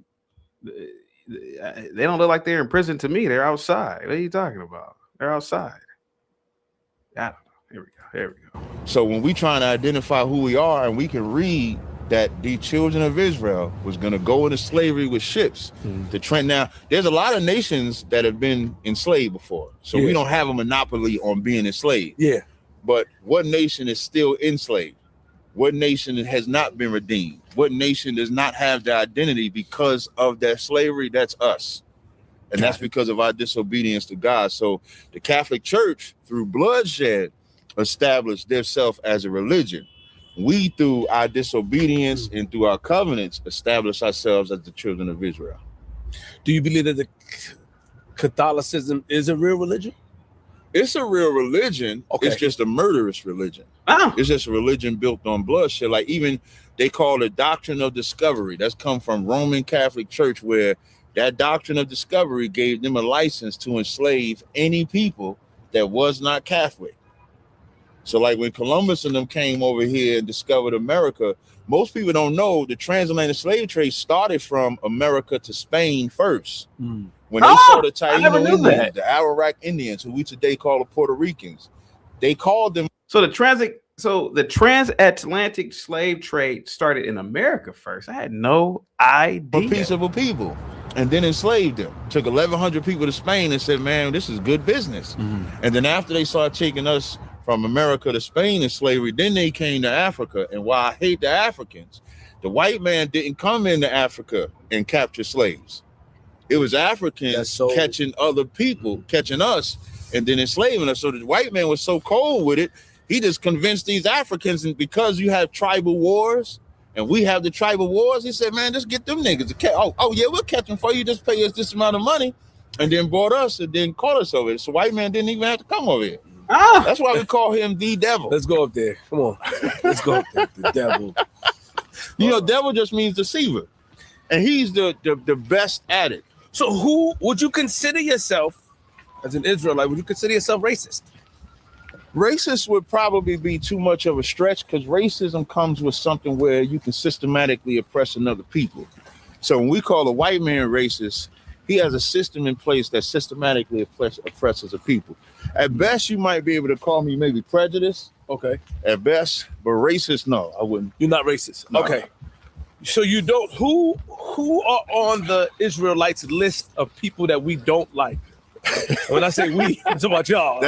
they don't look like they're in prison to me. They're outside. What are you talking about? They're outside. I don't know. Here we go. So when we trying to identify who we are, and we can read that the children of Israel was going to go into slavery with ships to trend. Now, there's a lot of nations that have been enslaved before. So we don't have a monopoly on being enslaved. Yeah. But what nation is still enslaved? What nation has not been redeemed? What nation does not have their identity because of their slavery? That's us. And that's because of our disobedience to God. So the Catholic Church, through bloodshed, established themselves as a religion. We, through our disobedience and through our covenants, establish ourselves as the children of Israel. Do you believe that the Catholicism is a real religion? It's a real religion. Okay. It's just a murderous religion. It's just a religion built on bloodshed. Like even they call it doctrine of discovery. That's come from Roman Catholic Church, where that doctrine of discovery gave them a license to enslave any people that was not Catholic. So like when Columbus and them came over here and discovered America, most people don't know the transatlantic slave trade started from America to Spain first. When they saw the Taino Indians, the Arawak Indians, who we today call the Puerto Ricans, they called them. So the transatlantic slave trade started in America first. I had no idea. A peaceable people, and then enslaved them. Took 1,100 people to Spain and said, "Man, this is good business." And then after they started taking us from America to Spain in slavery, then they came to Africa. And while I hate the Africans, the white man didn't come into Africa and capture slaves. It was Africans That's so- catching other people, catching us, and then enslaving us. So the white man was so cold with it, he just convinced these Africans, and because you have tribal wars, and we have the tribal wars, he said, man, just get them niggas to catch. Oh yeah, we'll catch them for you. Just pay us this amount of money, and then bought us, and then caught us over it. So white man didn't even have to come over here. That's why we call him the devil. Let's go up there. Come on. Let's go up there. The devil. You know, devil just means deceiver, and he's the best at it. So who would you consider yourself as an Israelite? Would you consider yourself racist? Racist would probably be too much of a stretch, because racism comes with something where you can systematically oppress another people. So when we call a white man racist, he has a system in place that systematically oppresses a people. At best, you might be able to call me maybe prejudiced. Okay. At best, but racist, no, I wouldn't. You're not racist. No. Okay. So you don't who are on the Israelites list of people that we don't like? When I say we, I'm talking about y'all.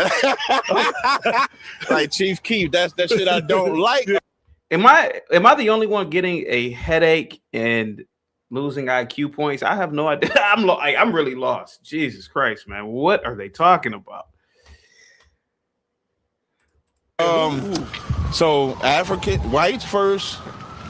Like Chief Keef, that's that shit I don't like. Am I the only one getting a headache and losing IQ points? I have no idea. I'm really lost. Jesus Christ, man. What are they talking about? So African whites first.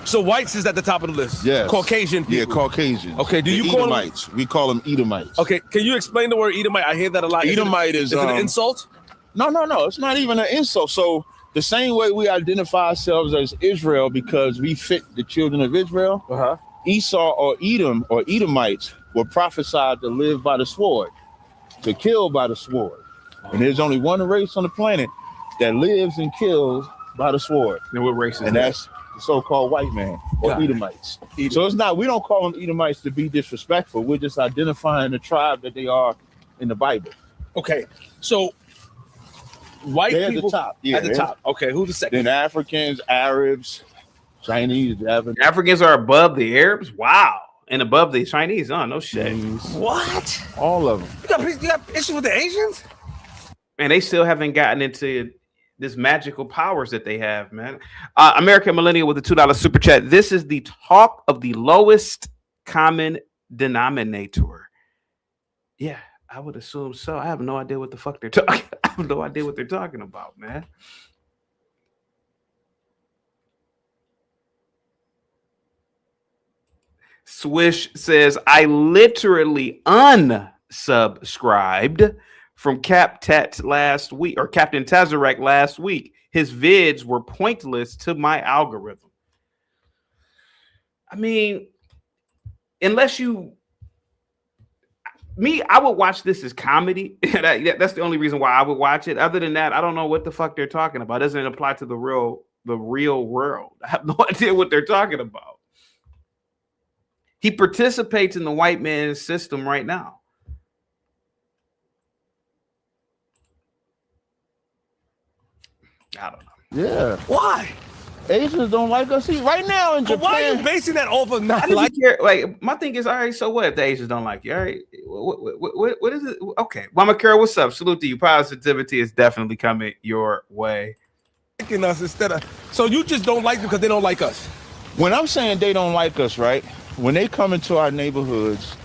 So whites is at the top of the list. Yes. Caucasian people. Yeah, Caucasian. Okay, do The you call them- Edomites? We call them Edomites. Okay, can you explain the word Edomite? I hear that a lot. Edomite is it an insult? No. It's not even an insult. So the same way we identify ourselves as Israel because we fit the children of Israel, Esau or Edom or Edomites were prophesied to live by the sword, to kill by the sword. And there's only one race on the planet that lives and kills by the sword. And what race is And that? that's the so-called white man or Got it. Edomites. So it's not, we don't call them Edomites to be disrespectful. We're just identifying the tribe that they are in the Bible. Okay, so white They're at people the top. Yeah, at the they're- top. Okay, who's the second? Then Africans, Arabs, Chinese, Africans are above the Arabs? Wow. And above the Chinese? Oh, no shit. What? all of them. You got issues with the Asians? And they still haven't gotten into this magical powers that they have, man. American Millennial with a $2 super chat. This is the talk of the lowest common denominator. Yeah, I would assume so. I have no idea what the fuck they're talking. I have no idea what they're talking about, man. Swish says, I literally unsubscribed from Captain Tazarek last week. His vids were pointless to my algorithm. I mean, unless you, I would watch this as comedy. That's the only reason why I would watch it. Other than that, I don't know what the fuck they're talking about. It doesn't apply to the real world. I have no idea what they're talking about. He participates in the white man's system right now. I don't know. Yeah. Why? Asians don't like us. See, right now in But why are you Japan, basing that off of I not didn't like? care. Like, my thing is, all right, so what if the Asians don't like you? All right, what is it? Okay, Mama Carol, what's up? Salute to you. Positivity is definitely coming your way. Liking us instead of, so you just don't like them because they don't like us. when I'm saying they don't like us, right? When they come into our neighborhoods,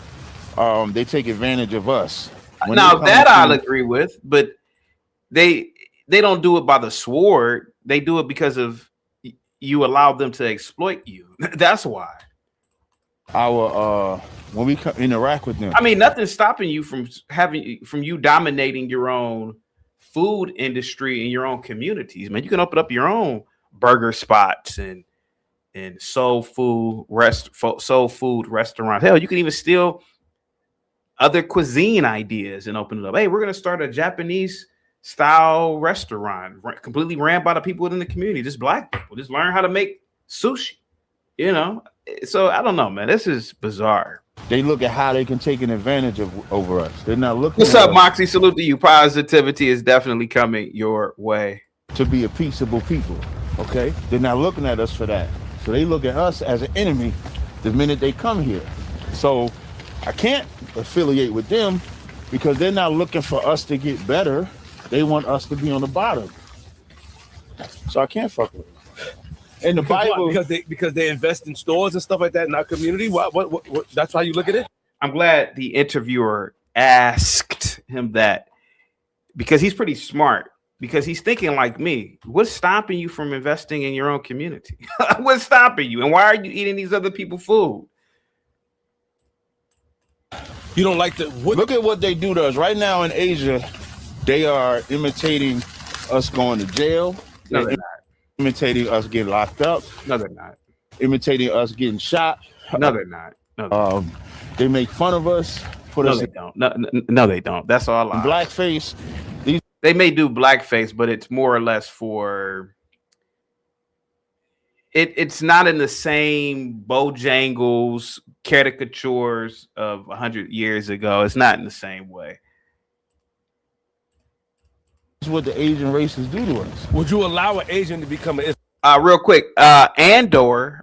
they take advantage of us. When Now they come that to- I'll agree with, but they don't do it by the sword. They do it because of you allowed them to exploit you. That's why. our when we interact with them. I mean, nothing's stopping you from you dominating your own food industry in your own communities, man. You can open up your own burger spots and soul food restaurant. Hell, you can even steal other cuisine ideas and open it up. Hey, we're gonna start a Japanese style restaurant, completely ran by the people within the community, just black people. Just learn how to make sushi. You know, so I don't know, man. This is bizarre. They look at how they can take an advantage over us. They're not looking. What's at up, us Moxie? Salute to you. Positivity is definitely coming your way. to be a peaceable people. Okay, they're not looking at us for that. So they look at us as an enemy the minute they come here. So I can't affiliate with them because they're not looking for us to get better. They want us to be on the bottom. So I can't fuck with them. In the Bible, Because they invest in stores and stuff like that in our community. What that's how you look at it? I'm glad the interviewer asked him that because he's pretty smart. Because he's thinking like me. What's stopping you from investing in your own community? What's stopping you? And why are you eating these other people's food? You don't like the what? Look at what they do to us right now in Asia. They are imitating us going to jail. No, They're they're not. imitating us getting locked up. No, they're not. Imitating us getting shot. No, they're not. No, they're not. They make fun of us. Put No, us they don't. No, they don't. That's all in lies. blackface. These They may do blackface, but it's more or less for it's not in the same Bojangles caricatures of 100 years ago. It's not in the same way. is what the Asian races do to us. Would you allow an Asian to become an? Real quick, Andor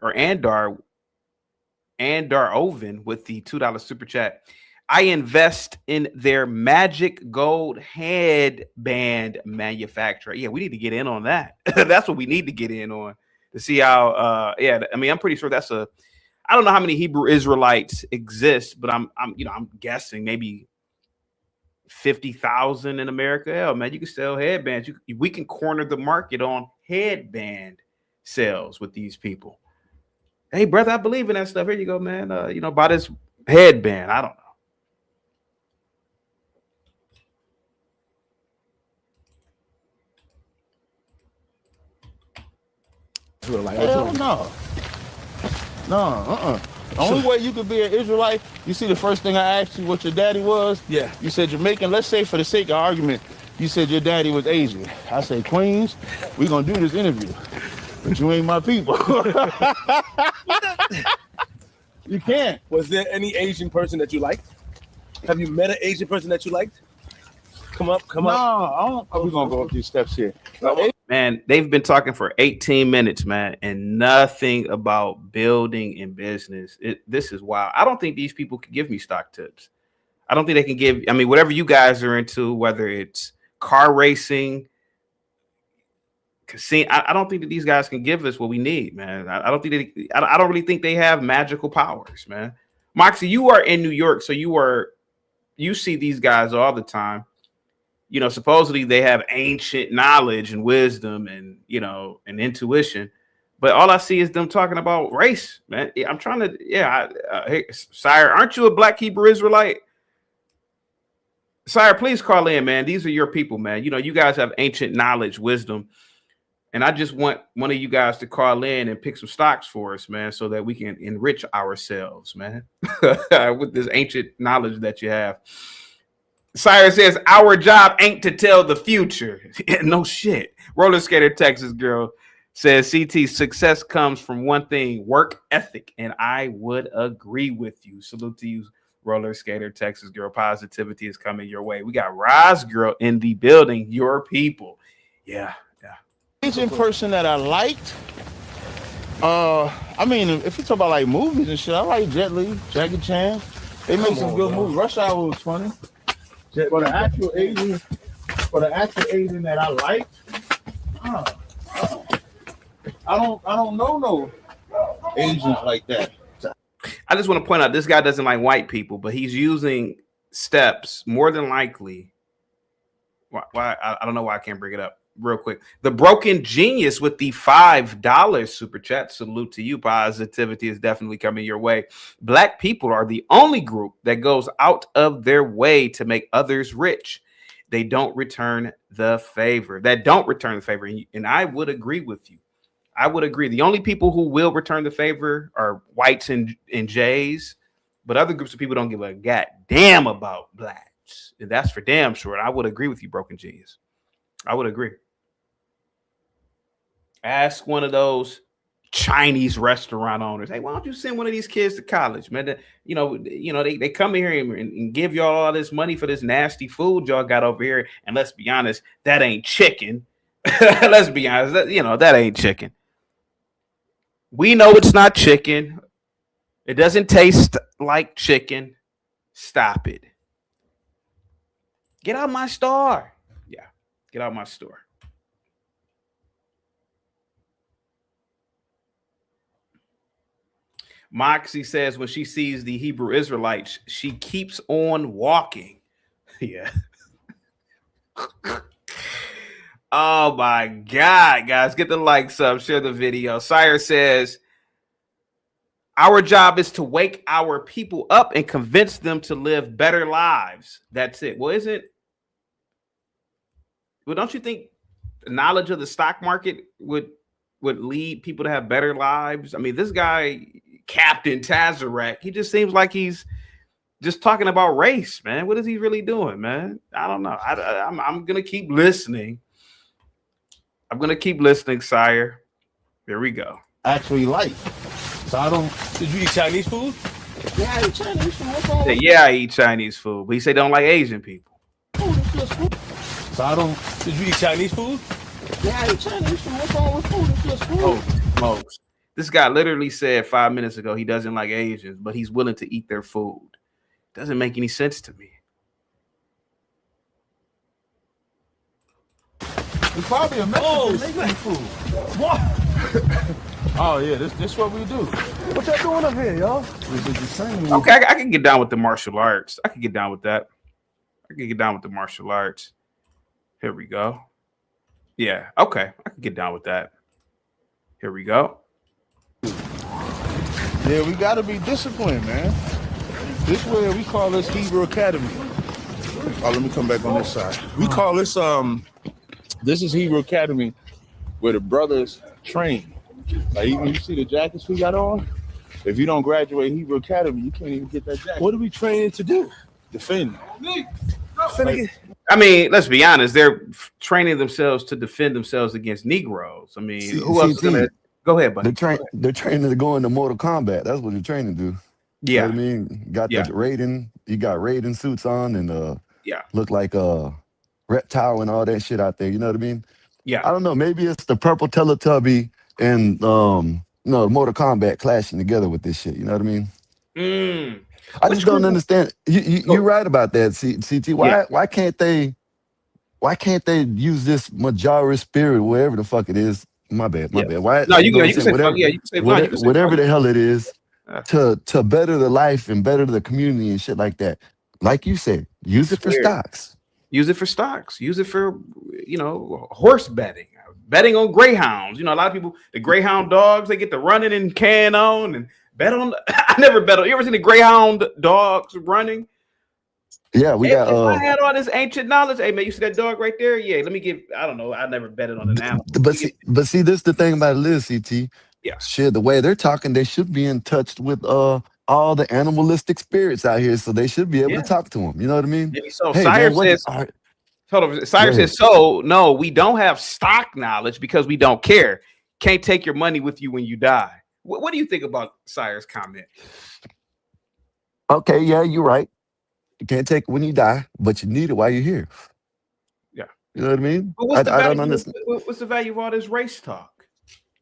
Oven with the $2 super chat. I invest in their magic gold headband manufacturer. Yeah, we need to get in on that. That's what we need to get in on to see how. I mean, I'm pretty sure that's a. I don't know how many Hebrew Israelites exist, but I'm guessing maybe 50,000 in America. Hell, man, you can sell headbands. We can corner the market on headband sales with these people. Hey, brother, I believe in that stuff. Here you go, man. Buy this headband. I don't know. Hell no. No, The only way you could be an Israelite, you see the first thing I asked you what your daddy was? Yeah. You said Jamaican. Let's say for the sake of argument, you said your daddy was Asian. I say, Queens, we're going to do this interview. But you ain't my people. You can't. Was there any Asian person that you liked? Have you met an Asian person that you liked? Come up. No, I don't. We're going to go up these steps here. Man, they've been talking for 18 minutes, man, and nothing about building and business. This is wild. I don't think these people can give me stock tips. I don't think they can give. I mean, whatever you guys are into, whether it's car racing, casino, I don't think that these guys can give us what we need, man. I don't think I don't really think they have magical powers, man. Moxie, you are in New York, so you see these guys all the time. Supposedly they have ancient knowledge and wisdom and, and intuition. But all I see is them talking about race, man. I'm trying to, hey, Sire, aren't you a Black Hebrew Israelite? Sire, please call in, man. These are your people, man. You guys have ancient knowledge, wisdom. And I just want one of you guys to call in and pick some stocks for us, man, so that we can enrich ourselves, man, with this ancient knowledge that you have. Sire says, our job ain't to tell the future. No shit. Roller Skater Texas Girl says, CT, success comes from one thing, work ethic. And I would agree with you. Salute to you, Roller Skater Texas Girl. Positivity is coming your way. We got Roz Girl in the building. Your people. Yeah. Asian person that I liked, I mean, if you talk about like movies and shit, I like Jet Li, Jackie Chan. They make some good movies. Rush Hour was funny. For the actual Asian that I liked, I don't know no Asians like that. I just want to point out this guy doesn't like white people, but he's using steps more than likely. Why I don't know why I can't bring it up real quick. The Broken Genius with the $5 super chat. Salute to you. Positivity is definitely coming your way. Black people are the only group that goes out of their way to make others rich. They don't return the favor. And I would agree with you. I would agree. The only people who will return the favor are whites and Jays, but other groups of people don't give a goddamn about blacks. And that's for damn sure. And I would agree with you, Broken Genius. I would agree. Ask one of those Chinese restaurant owners, hey, why don't you send one of these kids to college, man? They come here and give y'all all this money for this nasty food y'all got over here. And let's be honest, that ain't chicken. Let's be honest, that ain't chicken. We know it's not chicken. It doesn't taste like chicken. Stop it. Get out my store. Yeah, get out my store. Moxie says when she sees the Hebrew Israelites, she keeps on walking. Yeah. Oh my God, guys. Get the likes up. Share the video. Sire says, our job is to wake our people up and convince them to live better lives. That's it. Well, don't you think knowledge of the stock market would lead people to have better lives? I mean, this guy, Captain Tazarek, he just seems like he's just talking about race, man. What is he really doing, man? I don't know. I'm going to keep listening. I'm going to keep listening, Sire. Here we go. Actually like. So I don't. Did you eat Chinese food? Yeah, I eat Chinese food. What's wrong with Yeah, I eat Chinese food, but he say don't like Asian people. food? It's just food. So I don't. Did you eat Chinese food? Yeah, I eat Chinese food. What's wrong with food? It's just food. Most. This guy literally said 5 minutes ago he doesn't like Asians, but he's willing to eat their food. Doesn't make any sense to me. It's probably a Mexican food. What? Oh yeah, this what we do. What y'all doing up here, y'all? We did the same. Okay, I can get down with the martial arts. I can get down with that. I can get down with the martial arts. Here we go. Yeah, okay. I can get down with that. Here we go. Yeah, we gotta be disciplined, man. This way we call this Hebrew Academy. Oh, let me come back on this side. We call this this is Hebrew Academy where the brothers train. Like even you see the jackets we got on. If you don't graduate Hebrew Academy, you can't even get that jacket. What are we training to do? Defend. I mean, let's be honest. They're training themselves to defend themselves against Negroes. I mean, who else is gonna go ahead, buddy? They're training to go into Mortal Kombat. That's what they're training to do. Yeah. You know what I mean? Got the Raiden, you got Raiden suits on and look like a reptile and all that shit out there. You know what I mean? Yeah. I don't know. Maybe it's the purple Teletubby and Mortal Kombat clashing together with this shit. You know what I mean? I just don't understand. You're right about that, CT. Why can't they use this Majara spirit, wherever the fuck it is? My bad. Why? No, you can say whatever, you can say whatever the hell it is to better the life and better the community and shit like that. Like you said, use it for stocks. Use it for stocks. Use it for horse betting. Betting on greyhounds. You know, a lot of people, the greyhound dogs, they get to running and can on and bet on. I never bet on. You ever seen the greyhound dogs running? Yeah, we got. If I had all this ancient knowledge, hey man, you see that dog right there? Yeah, let me give. I don't know. I never betted on an animal. But see, this the thing about it is, CT. Yeah. Shit, the way they're talking, they should be in touch with all the animalistic spirits out here, so they should be able to talk to them. You know what I mean? So Sire says. Sire says, so no, we don't have stock knowledge because we don't care. Can't take your money with you when you die. What do you think about Sire's comment? Okay, yeah, you're right. You can't take it when you die, but you need it while you're here. Yeah. You know what I mean? I don't understand. What's the value of all this race talk?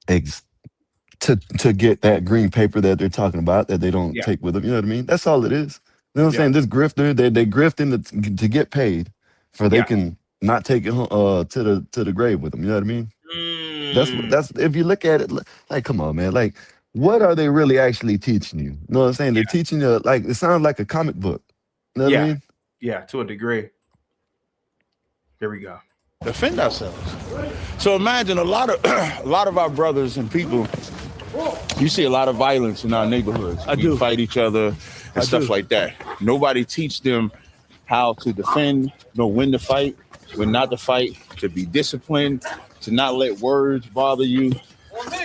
To get that green paper that they're talking about that they don't take with them. You know what I mean? That's all it is. You know what I'm saying? This grifter, they grifting to get paid for they can not take it to the grave with them. You know what I mean? That's if you look at it like, come on, man. Like, what are they really actually teaching you? You know what I'm saying? They're teaching you, like, it sounds like a comic book. You know what I mean? Yeah, to a degree. Here we go. Defend ourselves. So imagine a lot of our brothers and people. You see a lot of violence in our neighborhoods. We fight each other and stuff like that. Nobody teach them how to defend, know when to fight, when not to fight, to be disciplined, to not let words bother you.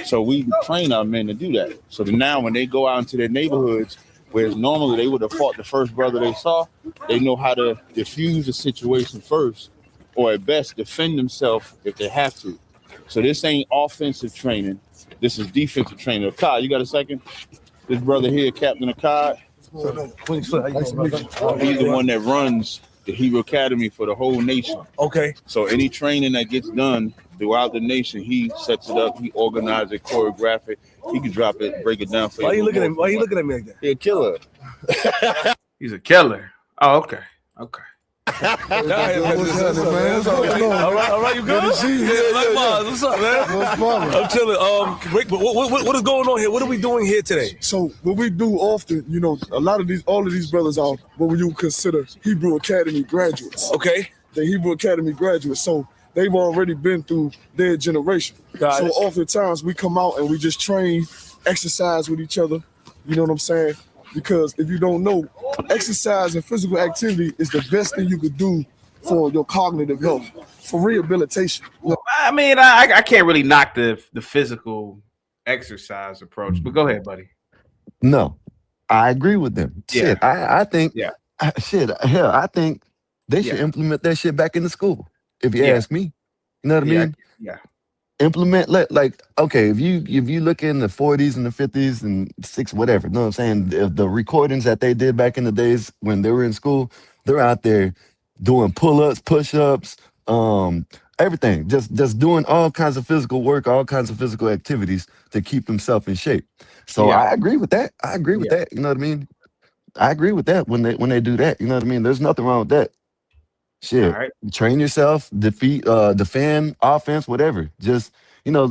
So we train our men to do that. So that now when they go out into their neighborhoods, whereas normally they would have fought the first brother they saw, they know how to diffuse the situation first, or at best defend themselves if they have to. So this ain't offensive training. This is defensive training. Akkad, you got a second? This brother here, Captain Akkad, he's the one that runs the Hebrew Academy for the whole nation. Okay. So any training that gets done throughout the nation, he sets it up, he organizes it, choreograph it. He can drop it, break it down for you. Why are you looking at me like that? He's a killer. He's a killer. Oh, okay. All right, you good? What's up, man? I'm chilling. Rick, what is going on here? What are we doing here today? So what we do often, you know, all of these brothers are what you consider Hebrew Academy graduates. Okay. They're Hebrew Academy graduates, so they've already been through their generation. So oftentimes we come out and we just train, exercise with each other. You know what I'm saying? Because if you don't know, exercise and physical activity is the best thing you could do for your cognitive health, for rehabilitation. I mean, I can't really knock the physical exercise approach, but go ahead, buddy. No, I agree with them. Yeah. Shit, I think, Yeah. I think they should implement that shit back into school. If you ask me, you know what I mean? Yeah. Implement, okay, if you look in the 40s and the 50s and 60s, whatever, you know what I'm saying? The recordings that they did back in the days when they were in school, they're out there doing pull-ups, push-ups, everything, just doing all kinds of physical work, all kinds of physical activities to keep themselves in shape. So I agree with that. I agree with that. You know what I mean? I agree with that when they do that. You know what I mean? There's nothing wrong with that. Shit, train yourself, defend, offense, whatever. Just you know,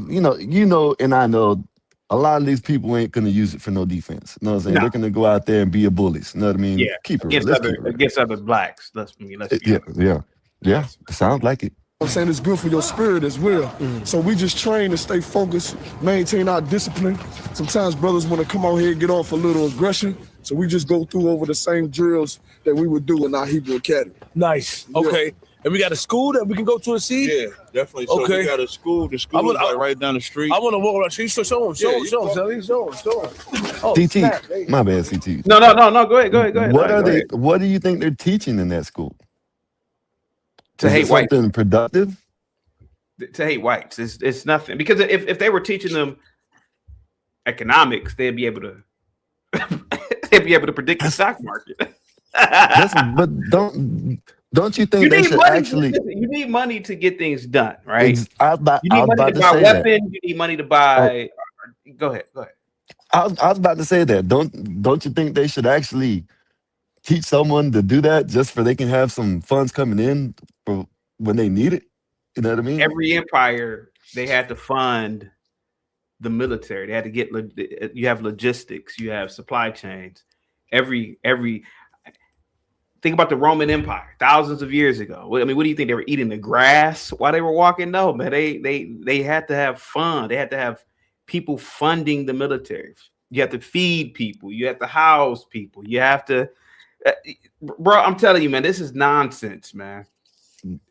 and I know a lot of these people ain't gonna use it for no defense. You know what I'm saying? No. They're gonna go out there and be a bullies. You know what I mean? Yeah, Keep it real. against other blacks. Let's be Yeah. It sounds like it. I'm saying it's good for your spirit as well. So we just train to stay focused, maintain our discipline. Sometimes brothers want to come out here and get off a little aggression. So we just go through over the same drills that we would do in our Hebrew Academy. Nice. Okay. And we got a school that we can go to and see? Yeah, definitely. So we got a school. The school is like right down the street. I want to walk around the street. Show them. Show them. Oh, CT. My bad, CT. No. Go ahead. What do you think they're teaching in that school? To hate whites. Something productive? To hate whites. It's nothing. Because if they were teaching them economics, they'd be able to predict the stock market. Listen, but don't you think they should actually? You need money to get things done, right? You need money to buy weapons. You need money to buy. Go ahead. I was about to say that. Don't you think they should actually teach someone to do that just for they can have some funds coming in for when they need it? You know what I mean? Every empire, they had to fund the military. They had to get. You have logistics. You have supply chains. Every think about the Roman Empire thousands of years ago. I mean, what do you think they were eating the grass while they were walking? No, man. They had to have fun. They had to have people funding the military. You have to feed people. You have to house people. You have to, bro. I'm telling you, man, this is nonsense, man.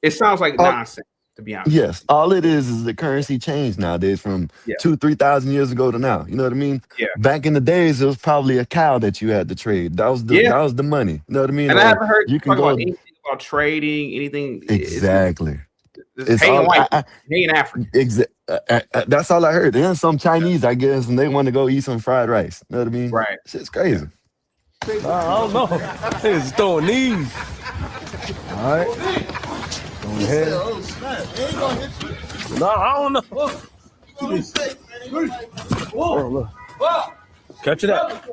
It sounds like nonsense, to be honest. Yes, all it is the currency changed nowadays from 2,000-3,000 years ago to now. You know what I mean? Yeah. Back in the days, it was probably a cow that you had to trade. That was the money. You know what I mean? And I haven't heard you talk about anything about trading, anything. Exactly. It's hating white, hating African. That's all I heard. And some Chinese, I guess, and they want to go eat some fried rice. You know what I mean? Right. Shit's crazy. I don't know. He's throwing these. All right. Go ahead. No, I don't know. Oh, look. Catch it up.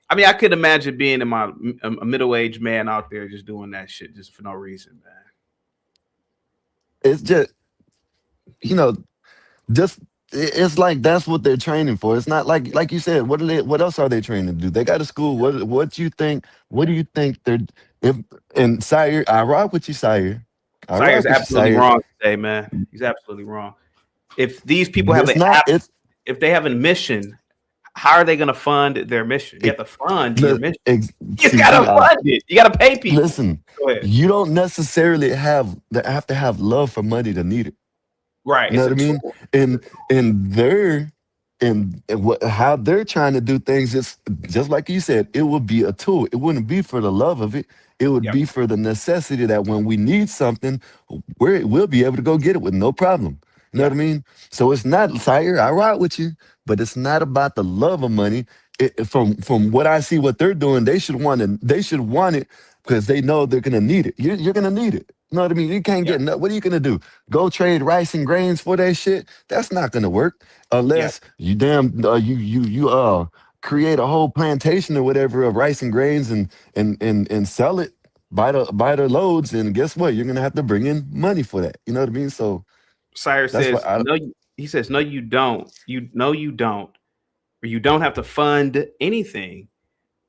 I mean, I could imagine being a middle-aged man out there just doing that shit just for no reason, man. It's just, it's like that's what they're training for. It's not like you said. What else are they training to do? They got a school. What do you think they're? And Sire, I rock with you, Sire. Sire's absolutely wrong today, man. He's absolutely wrong. If these people if they have a mission, how are they going to fund their mission? You have to fund your mission. You got to fund it. You got to pay people. Listen, you don't necessarily have to have love for money to need it. Right. You know what I mean? And how they're trying to do things is just like you said, it would be a tool. It wouldn't be for the love of it. It would be for the necessity that when we need something, we'll be able to go get it with no problem. You know what I mean? So it's not, Sire, I ride with you, but it's not about the love of money. From what I see, what they're doing, they should want it because they know they're gonna need it. You're gonna need it. You know what I mean? You can't get what are you gonna do? Go trade rice and grains for that shit? That's not gonna work unless you create a whole plantation or whatever of rice and grains and sell it by the loads, and guess what? You're gonna have to bring in money for that. You know what I mean? So Sire that's says, what I no, he says, no, you don't. You don't. Or you don't have to fund anything.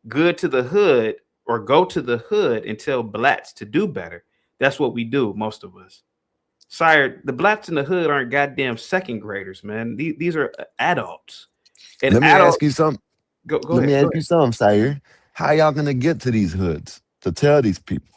Good to the hood or go to the hood and tell blacks to do better. That's what we do, most of us. Sire, the blacks in the hood aren't goddamn second graders, man. These are adults. And let me adult, ask you something. go Let me ahead. Go ask you ahead. something, Sire. How y'all gonna get to these hoods to tell these people?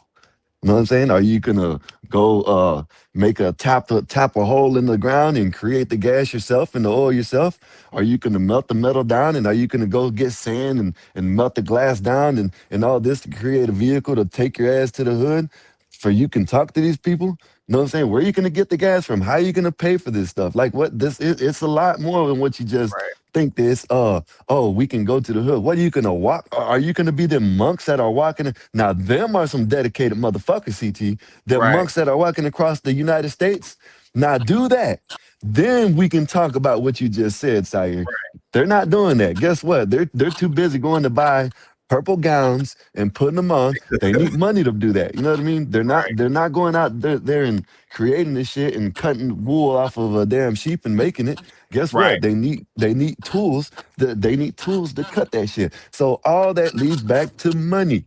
You know what I'm saying? Are you gonna go make a tap a hole in the ground and create the gas yourself and the oil yourself? Are you gonna melt the metal down, and are you gonna go get sand and melt the glass down and all this to create a vehicle to take your ass to the hood for you can talk to these people? You know what I'm saying? Where are you gonna get the gas from? How are you gonna pay for this stuff? Like what this is, it's a lot more than what you just Right, think this oh, we can go to the hood. What are you gonna walk? Are you gonna be the monks that are walking? Now, them are some dedicated motherfuckers, CT. The right, monks that are walking across the United States. Now, do that. Then we can talk about what you just said, Sire. They're not doing that. Guess what? They're too busy going to buy purple gowns and putting them on. They need money to do that. You know what I mean? right, They're not going out there and creating this shit and cutting wool off of a damn sheep and making it. Guess right. what? They need tools. They need tools to cut that shit. So all that leads back to money.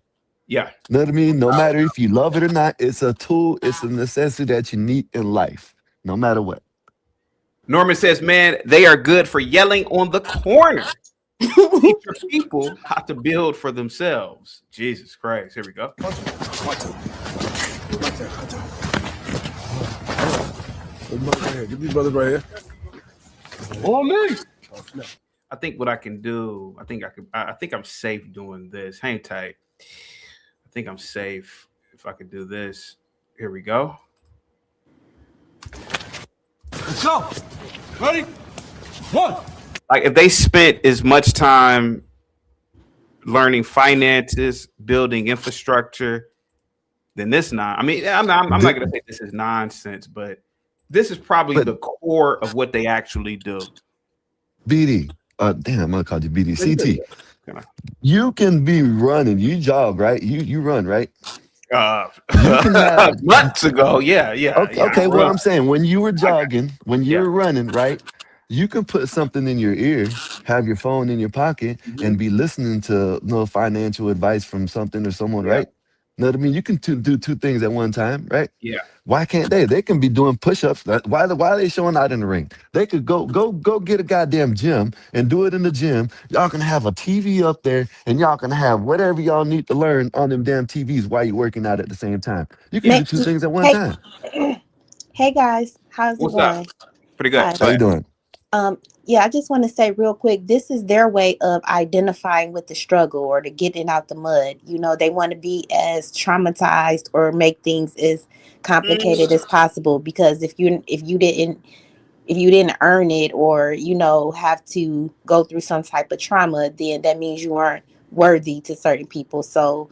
Yeah. You know what I mean? No matter if you love it or not, it's a tool. It's a necessity that you need in life, no matter what. Norman says, man, they are good for yelling on the corner. Teach your people how to build for themselves. Jesus Christ. Here we go. Give me brother right here. On me. I think what I can do, I think I'm safe doing this. Hang tight. I think I'm safe if I could do this. Here we go. Let's go. Ready? One. Like if they spent as much time learning finances, building infrastructure, then this I mean, I'm not going to say this is nonsense, but this is probably But the core of what they actually do. BD, damn, I'm gonna call you BD. CT, Can I- you can be running. You jog, right? You run, right? Uh, You can have months ago, yeah. okay. I Well, run. I'm saying when you were I got jogging, when you yeah. were running, right? You can put something in your ear, have your phone in your pocket, Mhm. and be listening to financial advice from something or someone, Yeah, right? You know what I mean? You can do two things at one time, right? yeah, Why can't they? They can be doing push-ups. Why are they showing out in the ring? They could go get a goddamn gym and do it in the gym. Y'all can have a TV up there and y'all can have whatever y'all need to learn on them damn TVs while you're working out at the same time. You can yeah. do two things at one Hey, time. hey guys, how's it What's up? going? Pretty good. Hi. Go How you ahead. doing? Yeah, I just want to say real quick, this is their way of identifying with the struggle or to getting out the mud. You know, they want to be as traumatized or make things as complicated as possible because if you didn't earn it or have to go through some type of trauma, then that means you aren't worthy to certain people. So,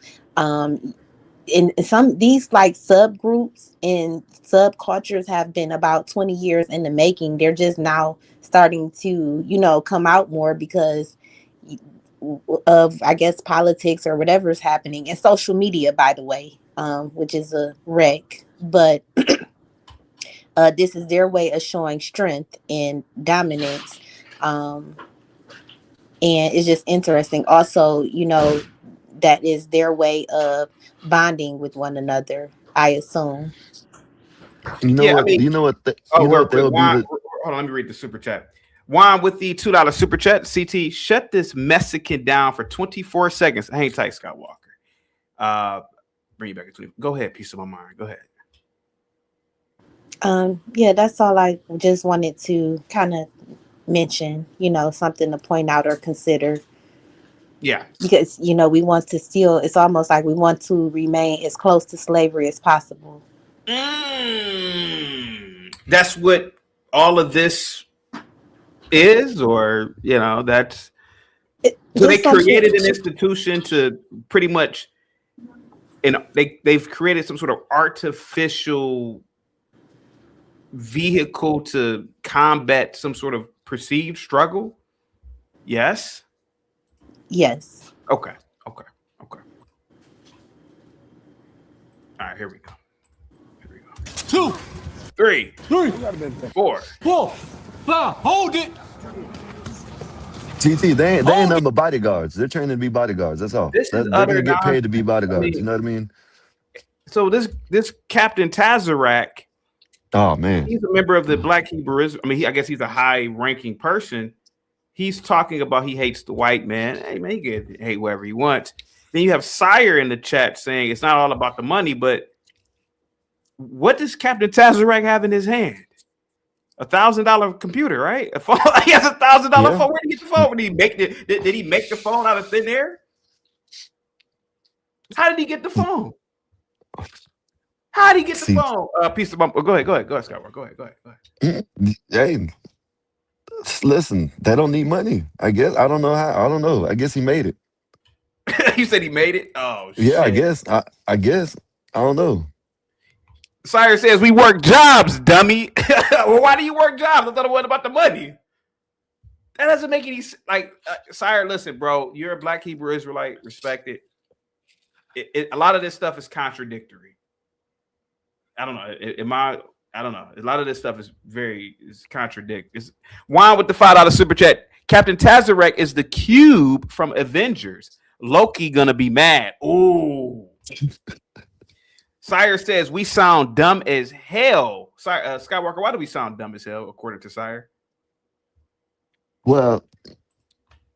in some these like subgroups and subcultures have been about 20 years in the making. They're just now starting to come out more because of, I guess, politics or whatever is happening, and social media, by the way, which is a wreck. But this is their way of showing strength and dominance. um, and it's just interesting also, that is their way of bonding with one another, I assume. You know Yeah, I what? mean, oh, You know real what? quick, They'll be Juan. the Hold on, let me read the super chat. Juan with the $2 super chat. CT, shut this Mexican down for 24 seconds. Hang tight, Scott Walker. Bring you back to 20. Go ahead, piece of my mind. Go ahead. Yeah, that's all. I just wanted to kind of mention, something to point out or consider, Yeah, because we want to still, it's almost like we want to remain as close to slavery as possible. that's what all of this is, or that's so they Just some shit. created an institution to pretty much, and they've created some sort of artificial vehicle to combat some sort of perceived struggle. Yes. Yes. Okay. All right, here we go. 2, 3, 3, 4. 4, 5. Hold it. TT, they ain't nothing but bodyguards. They're trained to be bodyguards. That's all. This is They're utter gonna get paid to be nonsense. bodyguards. You know what I mean? So this Captain Tazerac, Oh man. he's a member of the Black Hebrew Israel. I mean, I guess he's a high-ranking person. He's talking about he hates the white man. Hey man, he can hate whoever he wants. Then you have Sire in the chat saying it's not all about the money, but what does Captain Tazerac have in his hand? $1,000 computer, right? A phone. He has $1,000 phone. Where did he get the phone? Did he make did he make the phone out of thin air? How did he get the phone? How did he get the phone? Piece of bump. Go ahead, Scott. Go ahead. Hey, listen, they don't need money. I guess I don't know how. I don't know. I guess he made it. You said he made it? Oh shit. Yeah, I guess. I guess. I don't know. Sire says we work jobs, dummy. Well, why do you work jobs? I thought it wasn't about the money. That doesn't make any like Sire. Listen, bro, you're a Black Hebrew Israelite. Respect it. A lot of this stuff is contradictory. I don't know. I don't know. A lot of this stuff is contradictory. Wine with the $5 super chat. Captain Tazerac is the Cube from Avengers. Loki gonna be mad. Ooh. Sire says we sound dumb as hell. Skywalker, why do we sound dumb as hell, according to Sire? Well,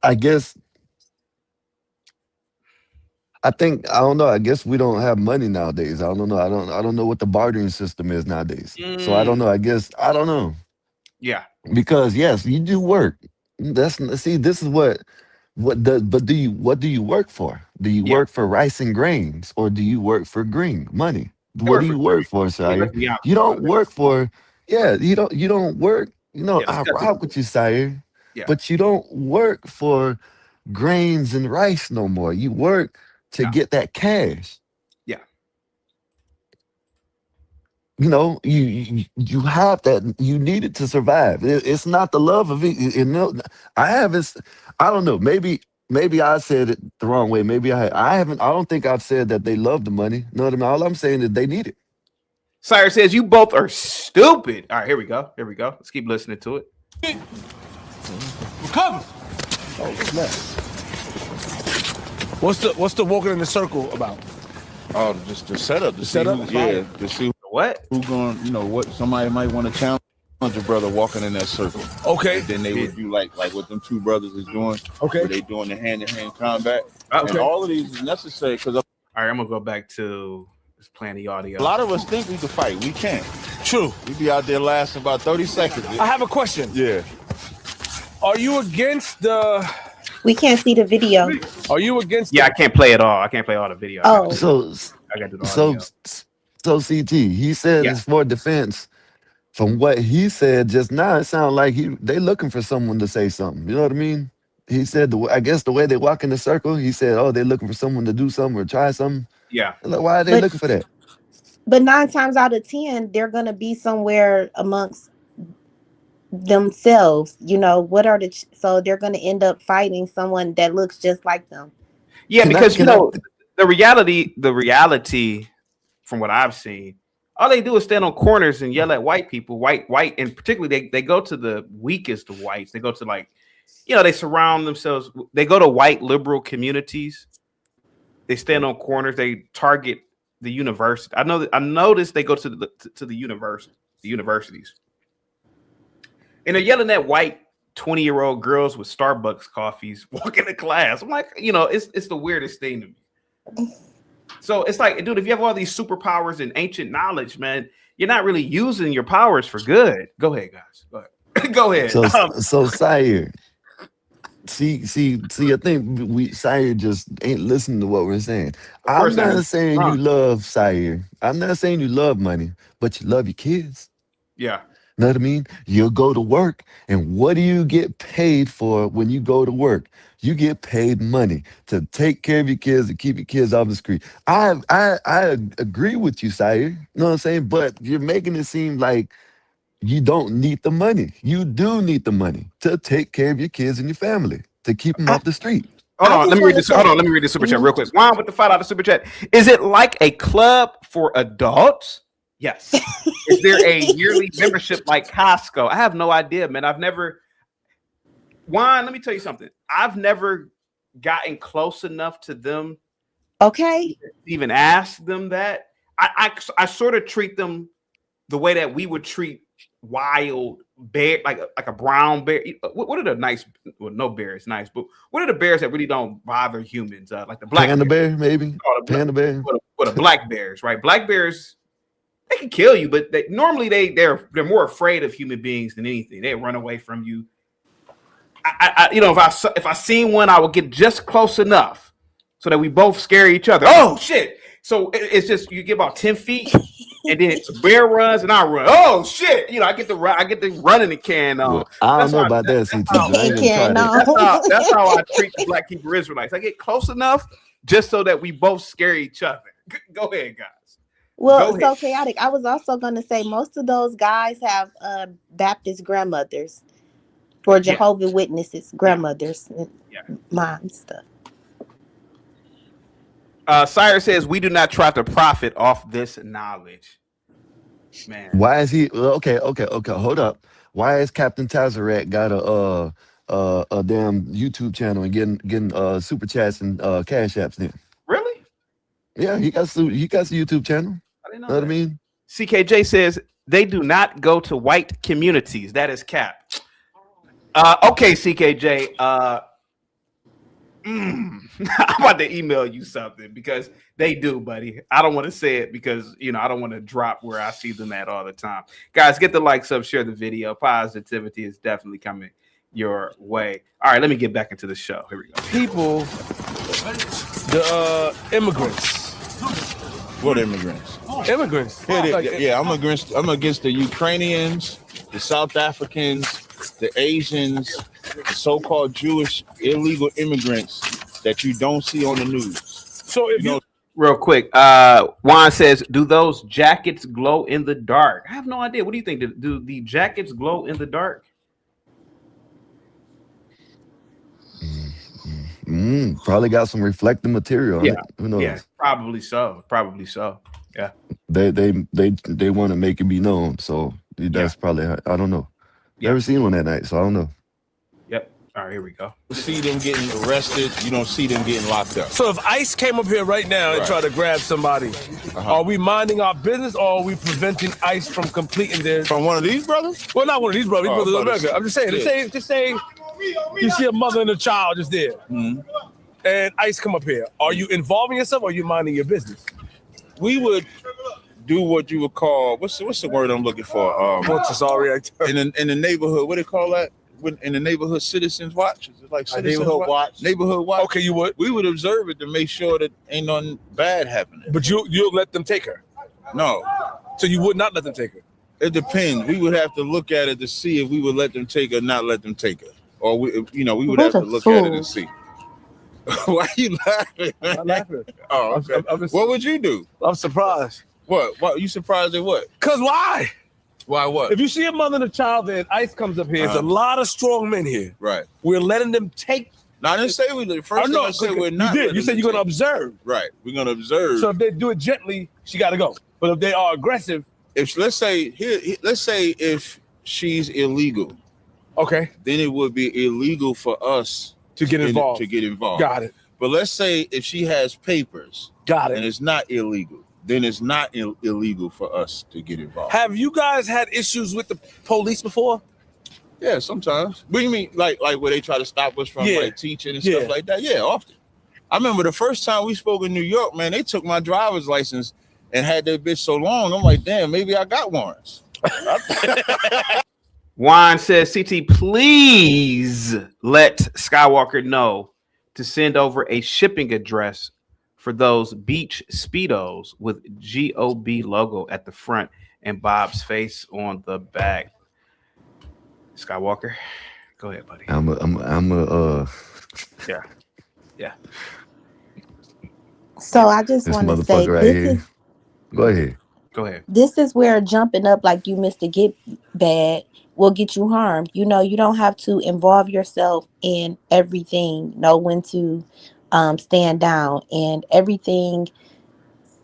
I guess. I don't know. I guess we don't have money nowadays. I don't know. I don't know what the bartering system is nowadays. So I don't know. I guess I don't know. Yeah. Because yes, you do work. This is what do you work for? Do you work for rice and grains, or do you work for green money? What do you work for, Sire? You don't work for you don't work. I rock with you, Sire. Yeah. But you don't work for grains and rice no more. You work to get that cash. Yeah. You have that. You need it to survive. It's not the love of it. I don't know. Maybe I said it the wrong way. Maybe I haven't. I don't think I've said that they love the money. You know what I mean? All I'm saying is they need it. Sire says you both are stupid. All right, here we go. Let's keep listening to it. We're coming. Oh snap! What's the walking in the circle about? Oh, just the setup. The setup. To see what who going. What somebody might want to challenge a brother walking in that circle. Okay. And then they would do like what them two brothers is doing. Okay. Where they doing the hand-to-hand combat. Okay. And all of these is necessary because. All right, I'm gonna go back to just playing the audio. A lot of us think we can fight. We can't. True. We be out there lasting about 30 seconds. I have a question. Yeah. Are you against the? We can't see the video. Are you against? Yeah, I can't play it all. I can't play all the video. Oh. I got to do the audio. So CT, he said it's for defense. From what he said just now, it sounded like they looking for someone to say something. You know what I mean? He said, I guess the way they walk in the circle, he said, oh, they're looking for someone to do something or try something. Yeah. Like, why are they looking for that? But 9 times out of 10, they're going to be somewhere amongst themselves. So they're going to end up fighting someone that looks just like them. Yeah, because the reality from what I've seen, all they do is stand on corners and yell at white people, white, and particularly they go to the weakest of whites. They go to they surround themselves. They go to white liberal communities. They stand on corners. They target the university. I noticed they go to the universities, and they're yelling at white 20-year-old girls with Starbucks coffees walking to class. I'm like, it's the weirdest thing to me. So it's like, dude, if you have all these superpowers and ancient knowledge, man, you're not really using your powers for good. Go ahead, guys. Go ahead. Go ahead. So Sire, see, I think Sire just ain't listening to what we're saying. I'm not saying you love Sire. I'm not saying you love money, but you love your kids. Yeah. Know what I mean? You'll go to work, and what do you get paid for when you go to work? You get paid money to take care of your kids and keep your kids off the street. I agree with you, Sire. You know what I'm saying? But you're making it seem like you don't need the money. You do need the money to take care of your kids and your family, to keep them off the street. Hold I on, just let me read wanna this. say- Hold on, let me read this super chat real quick. Juan with the $5 super chat. Is it like a club for adults? Yes. Is there a yearly membership like Costco? I have no idea, man. I've never. Juan, let me tell you something. I've never gotten close enough to them. Okay. To even ask them that. I sort of treat them the way that we would treat wild bear, like a brown bear. What are the nice? Well, no bear is nice, but what are the bears that really don't bother humans? Like the black panda bear, maybe. Panda bear. What are black bears, right? Black bears, they can kill you, but normally they're more afraid of human beings than anything. They run away from you. If I seen one, I would get just close enough so that we both scare each other. Oh shit! So it's just you get about 10 feet. And then the bear runs and I run. Oh shit! I get the running the can on. Well, I don't know about that, CT. I ain't gonna try that. That's how I treat the Black Hebrew Israelites. I get close enough just so that we both scare each other. Go ahead, guys. Well, so chaotic. I was also going to say most of those guys have Baptist grandmothers or Jehovah Witnesses grandmothers, moms stuff. Sire says we do not try to profit off this knowledge. Man, why is he okay? Hold up. Why is Captain Tazarat got a damn YouTube channel and getting super chats and cash apps then? Really? Yeah, he got a YouTube channel. I didn't know what I mean. CKJ says they do not go to white communities. That is cap. Okay, CKJ. I'm about to email you something because they do, buddy. I don't want to say it because I don't want to drop where I see them at all the time. Guys, get the likes up, share the video. Positivity is definitely coming your way. All right, let me get back into the show. Here we go. People, the immigrants. What immigrants? Immigrants. I'm against the Ukrainians, the South Africans, the Asians, the so-called Jewish illegal immigrants that you don't see on the news. So if real quick, Juan says, do those jackets glow in the dark? I have no idea. What do you think? Do the jackets glow in the dark? Probably got some reflective material on it. Who knows? Yeah, probably so. Yeah. They want to make it be known. So that's probably, I don't know. Never seen one that night, so I don't know. Yep. All right, here we go. You see them getting arrested. You don't see them getting locked up. So if ICE came up here right now and tried to grab somebody, are we minding our business or are we preventing ICE from completing their... From one of these brothers? Well, not one of these brothers. These brothers are America. I'm just saying. Just say you see a mother and a child just there. Mm-hmm. And ICE come up here. Are you involving yourself or are you minding your business? We would do what you would call, what's the word I'm looking for? In the neighborhood, what do they call that? In the neighborhood citizens watch? Is it like neighborhood watch? Neighborhood watch. Okay, you would? We would observe it to make sure that ain't nothing bad happening. But you'll let them take her? No. So you would not let them take her? It depends. We would have to look at it to see if we would let them take her or not let them take her. Or we would have to look at it and see. Why are you laughing? I'm not laughing. Oh, okay. What would you do? I'm surprised. What? You surprised at what? Because why? Why what? If you see a mother and a child there and ICE comes up here, there's a lot of strong men here. Right. We're letting them take. No, I didn't say we did. First thing I said we're not. You said you're going to observe. Right. We're going to observe. So if they do it gently, she got to go. But if they are aggressive. Let's say if she's illegal. Okay. Then it would be illegal for us to get involved. Got it. But let's say if she has papers. Got it. And it's not illegal. Then it's not illegal for us to get involved. Have you guys had issues with the police before? Yeah, sometimes. What do you mean, like where they try to stop us from like teaching and stuff like that? Yeah, often. I remember the first time we spoke in New York, man, they took my driver's license and had that bitch so long. I'm like, damn, maybe I got warrants. Juan says, CT, please let Skywalker know to send over a shipping address for those beach Speedos with GOB logo at the front and Bob's face on the back. Skywalker, go ahead, buddy. Yeah. So I just want to say Go ahead. Go ahead. This is where jumping up like you Mr. Get Bad will get you harmed. You know, you don't have to involve yourself in everything. Know when to stand down, and everything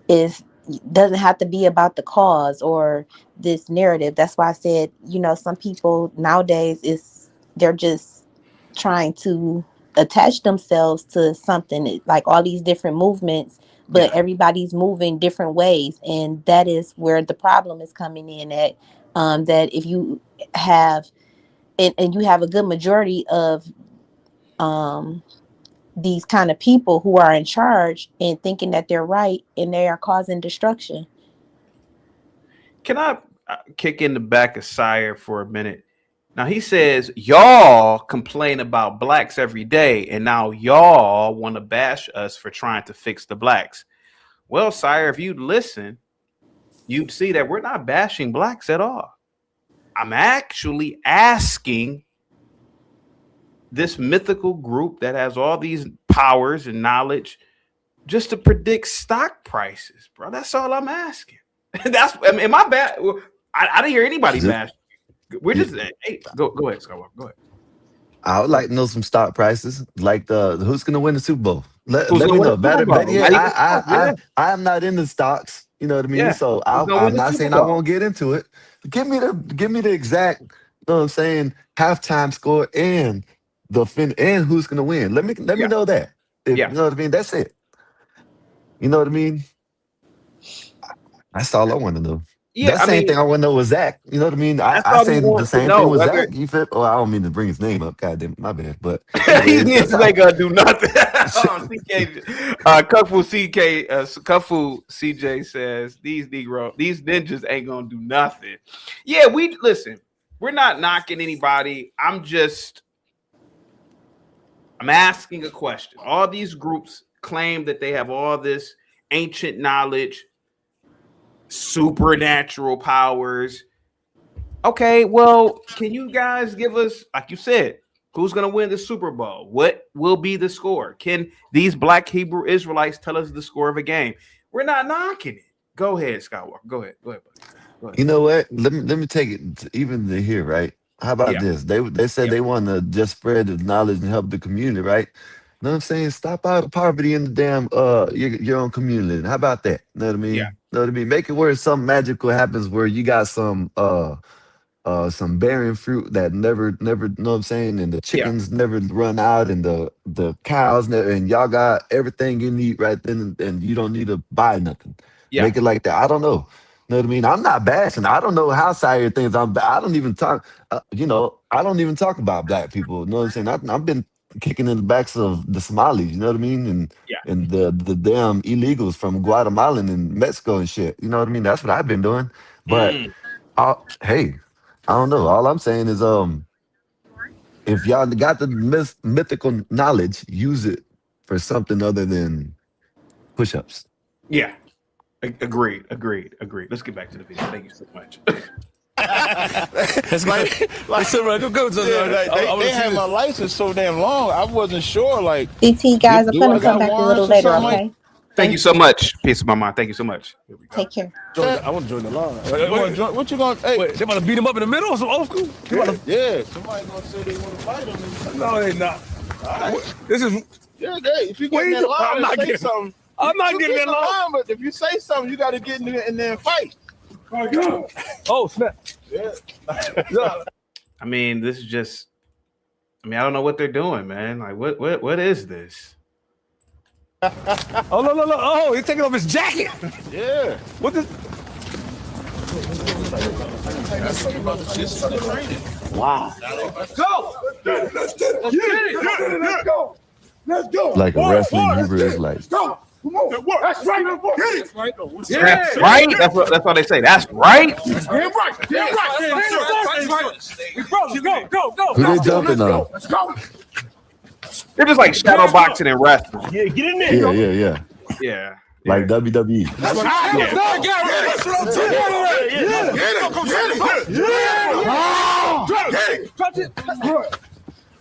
is doesn't have to be about the cause or this narrative. That's why I said, you know, some people nowadays is they're just trying to attach themselves to something, like all these different movements, but everybody's moving different ways, and that is where the problem is coming in at. That if you have and you have a good majority of um these kind of people who are in charge and thinking that they're right, and they are causing destruction. Can I kick in the back of Sire for a minute? Now he says y'all complain about blacks every day, and now y'all want to bash us for trying to fix the blacks. Well, Sire, if you'd listen, you'd see that we're not bashing blacks at all. I'm actually asking this mythical group that has all these powers and knowledge just to predict stock prices, bro. That's all I'm asking. That's, I mean, am I bad? I didn't hear anybody bash. We're just hey, go ahead, Skywalker. Go ahead. I would like to know some stock prices, like the who's going to win the Super Bowl. Let Who's me gonna win know. the Super Bowl? I am not in the stocks. You know what I mean. Yeah. So Who's gonna win I'm the not Super saying I Bowl? won't get into it. Give me the exact. You know what I'm saying? Halftime score and the fin and who's going to win. Let me know that. You know what I mean. That's it. You know what I mean. That's all I want to know. Yeah, That I same mean, thing I want to know with Zach. You know what I mean? that's I all we say the want to same know. thing with Whether Zach. You feel? Oh, I don't mean to bring his name up. God damn, my bad. But these anyways, niggas ain't gonna do nothing. Hold on, CK, Kung CJ says these ninjas ain't gonna do nothing. Yeah, we listen. We're not knocking anybody. I'm asking a question. All these groups claim that they have all this ancient knowledge, supernatural powers. Okay, well, can you guys give us, like you said, who's going to win the Super Bowl? What will be the score? Can these Black Hebrew Israelites tell us the score of a game? We're not knocking it. Go ahead, Skywalker. Go ahead, buddy. Go ahead. you know what? Let me take it even to here, right? How about this? They said they want to just spread the knowledge and help the community, right? You know what I'm saying? Stop out poverty in the damn your own community. How about that? You know what I mean? Yeah. You know what I mean? Make it where something magical happens where you got some bearing fruit that never know what I'm saying, and the chickens never run out, and the cows never, and y'all got everything you need right then, and you don't need to buy nothing. Make it like that. I don't know. Know what I mean? I'm not bashing. I don't know how Sire thinks. I don't even talk. I don't even talk about black people. You know what I'm saying? I've been kicking in the backs of the Somalis. You know what I mean? And the damn illegals from Guatemala and Mexico and shit. You know what I mean? That's what I've been doing. But hey, I don't know. All I'm saying is, if y'all got the mythical knowledge, use it for something other than push-ups. Yeah. Agreed. Let's get back to the video. Thank you so much. That's like they had my license so damn long. I wasn't sure. Like, CT guys, I'm gonna come back a little later. Okay. Thank you so much. Peace of my mind. Thank you so much. Take care. I want to join the line. What you gonna? Hey, wait, they about to beat him up in the middle or some old school? Yeah, somebody gonna say they want to fight him. No, they not. Right. This is. Yeah, if you get in that line, I'm not getting something. I'm not getting in line. But if you say something, you got to get in there and fight. Oh snap! Yeah. I mean, this is just. I mean, I don't know what they're doing, man. Like, what is this? Oh no! Oh, he's taking off his jacket. Yeah. What the? Wow. Let's go. Let's get it. Let's go. Like a wrestling Hebrew Israelite. Go. Come on. That's right. Get it. That's right. That's what they say. That's right. Damn right. Go. Who they jumping on? Let's go. They're just like shadow boxing and wrestling. Yeah, get in there. Yeah. Like WWE. That's right.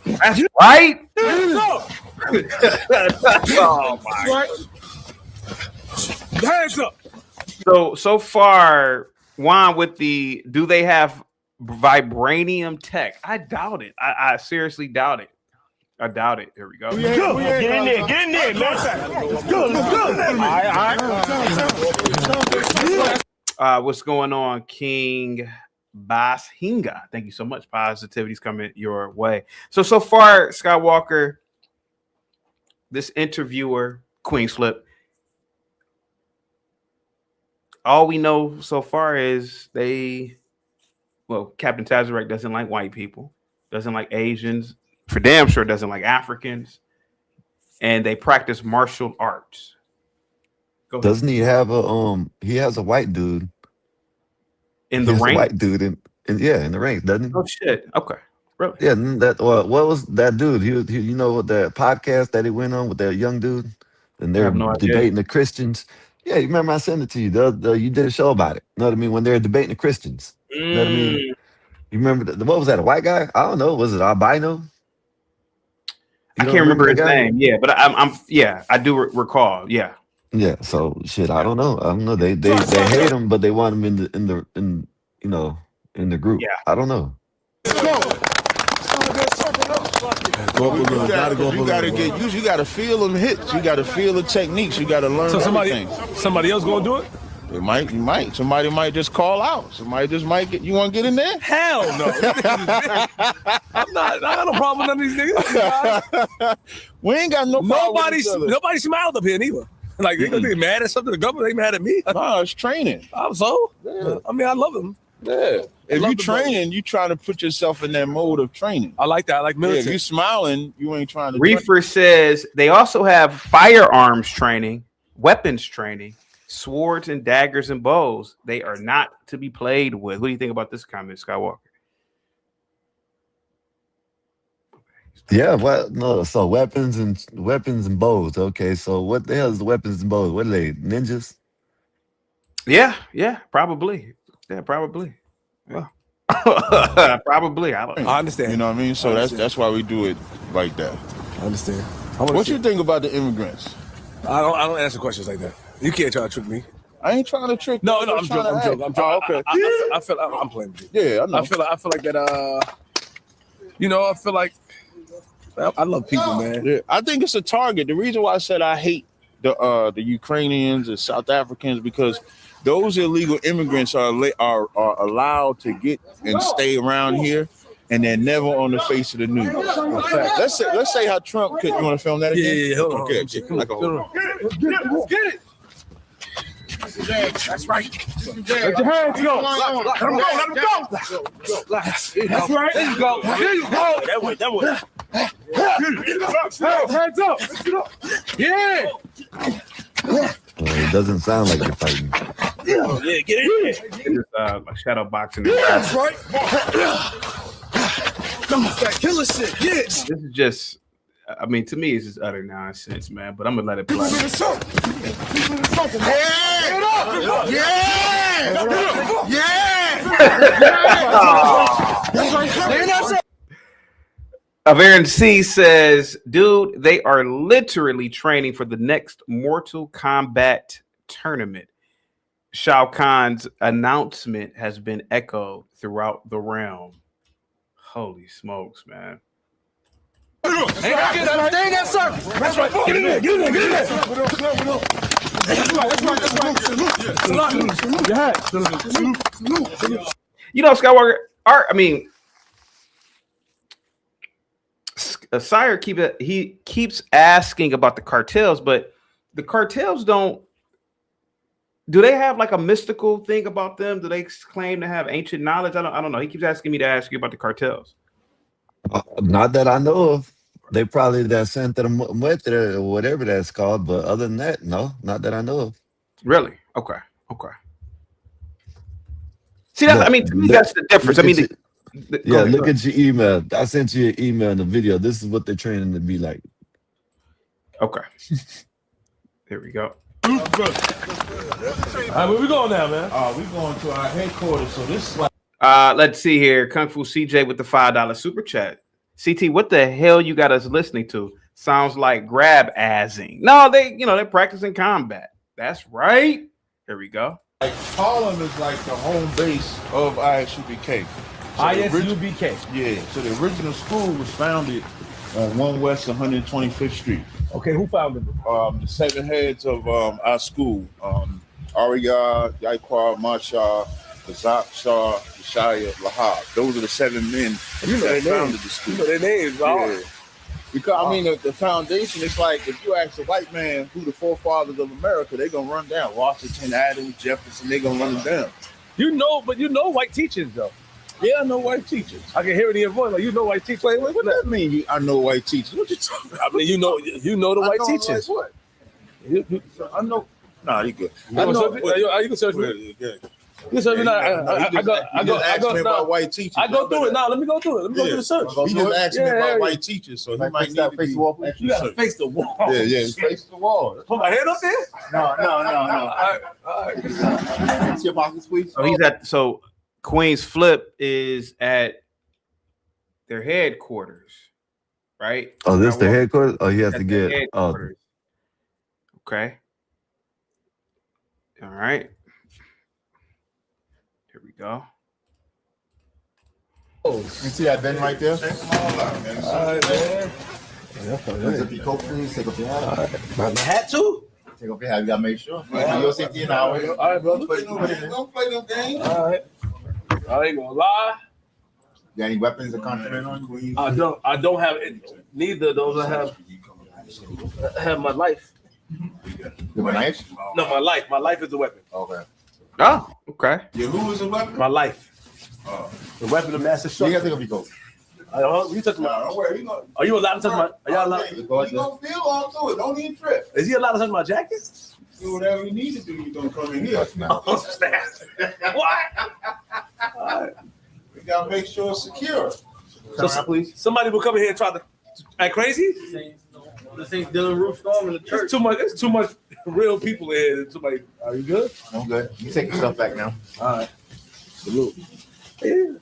That's right. Oh my. Hands up. So far, Juan, with the do they have Vibranium tech. I doubt it. I seriously doubt it. I doubt it. Here we go. Get in there, man. Let's go. All right. What's going on, King Bass Hinga? Thank you so much. Positivity's coming your way. So far, Skywalker, this interviewer, Queen Slip, all we know so far is Captain Tazarek doesn't like white people, doesn't like Asians, for damn sure doesn't like Africans, and they practice martial arts. Doesn't he have he has a white dude in the ring? White dude in the ring, doesn't he? Oh shit. Okay. Really? Yeah, what was that dude? He you know what that podcast that he went on with that young dude? And they're debating the Christians. Yeah, you remember I sent it to you. You did a show about it. You know what I mean? When they're debating the Christians. You know what I mean? You remember what was that? A white guy? I don't know. Was it albino? I can't remember his name. Yeah, but I do recall. Yeah. Yeah. So shit, I don't know. They hate him, but they want him in the group. Yeah. I don't know. You gotta feel them hits. You gotta feel the techniques. You gotta learn. So somebody else gonna do it? You might. Somebody might just call out. Somebody just might get. You want to get in there? Hell no. I'm not. I got no problem with none of these niggas. We ain't got no problem. Nobody smiled up here neither. Like they mad at something. The government, they mad at me. No, it's training. I mean, I love them. Yeah. If you training, you trying to put yourself in that mode of training. I like that. I like military. Yeah, if you smiling, you ain't trying to. Reefer says they also have firearms training, weapons training, swords and daggers and bows. They are not to be played with. What do you think about this comment, Skywalker? Yeah, so weapons and bows. Okay, so what the hell is the weapons and bows? What are they, ninjas? Yeah, probably. Yeah, probably. Yeah. Probably. I understand. You know what I mean? So that's why we do it like that. I understand. What you think about the immigrants? I don't answer questions like that. You can't try to trick me. I ain't trying to trick. No, I'm joking. Oh, okay. I feel I'm playing with you. Yeah, I know. I feel like that. I feel like I love people, man. Yeah, I think it's a target. The reason why I said I hate the Ukrainians and South Africans because those illegal immigrants are allowed to get and stay around here, and they're never on the face of the news. Let's say how Trump could. You want to film that again? Yeah. Hold on. Okay. Let's get it. That's right. Let your hands go. Let him go. That's right. There you go. That way. Hands up. Yeah. It doesn't sound like you're fighting. Yeah, get in there. Just shadow boxing. That's right. Come on, that killer shit. Yeah. This is just. I mean, to me, it's just utter nonsense, man. But I'm gonna let it play. Avern C says, dude, they are literally training for the next Mortal Kombat tournament. Shao Kahn's announcement has been echoed throughout the realm. Holy smokes, man. That's right. Get in there. You know, Skywalker, Sire keeps asking about the cartels, but the cartels do they have like a mystical thing about them? Do they claim to have ancient knowledge? I don't know. He keeps asking me to ask you about the cartels. Not that I know of. They probably that Santa Muerte or whatever that's called, but other than that, no, not that I know of. Really? Okay. See, to me, that's the difference. Look at your email. I sent you an email and a video. This is what they're training to be like. Okay. There we go. All right, where we going now, man? We're going to our headquarters. So this is like. Let's see here. Kung Fu CJ with the $5 super chat. CT, what the hell you got us listening to? Sounds like grab assing. No, they're practicing combat. That's right. Here we go. Like Harlem is like the home base of ISUBK. ISUBK. Yeah. So the original school was founded on 1 West 125th Street. Okay, who founded it? The 7 heads of our school: Arya, Yaiqua, Masha, Kazak, Shah, Shaya, Lahab. Those are the 7 men that founded the school. You know their names, bro. Yeah. Because I mean, the foundation. It's like if you ask a white man who the forefathers of America, they're gonna run down Washington, Adams, Jefferson. They're gonna run them down. You know white teachers though. Yeah, I know white teachers. I can hear it in your voice. Like you know white teachers. Wait, what that mean? I know white teachers. What you talking about? I mean, you know the white teachers. Like what? I know. Nah, you good. You can search me. You search me now. I go about white teachers. I go through it now. Let me go through it. Let me go through the search. He just asked me about white teachers, so he might need to face the wall. You gotta face the wall. Yeah, face the wall. Put my head up there. No. All right. See your pockets, please. So he's at Queen's Flip is at their headquarters, right? Oh, this the headquarters? Oh, he has to get headquarters. Okay. All right. Here we go. Oh, you see that Ben right there? All right, man. Take off your coat, please. Take off your hat. My hat too? Take off your hat. You gotta make sure. Your safety and ours. All right, brother. Don't play no games. All right. I ain't gonna lie. You got any weapons or contraband on you? I don't have neither of those. I have my life. You have a knife? No, my life. My life is the weapon. Okay. Oh, okay. Yeah, who is a weapon? My life. The weapon of mass You destruction. gotta take off your coat. You touch my. Don't worry. Are you allowed to touch my? Are y'all allowed? You gonna feel on to it. Don't even trip. Is he allowed to touch my jacket? Do whatever you need to do. You don't come in here. Oh, snap. What? We gotta make sure it's secure. Please. Somebody will come in here and try to act crazy. This ain't Dylan Roof Storm in the church. It's too much real people in here. Somebody, are you good? I'm good. You take your stuff back now. All right. Salute. Yeah.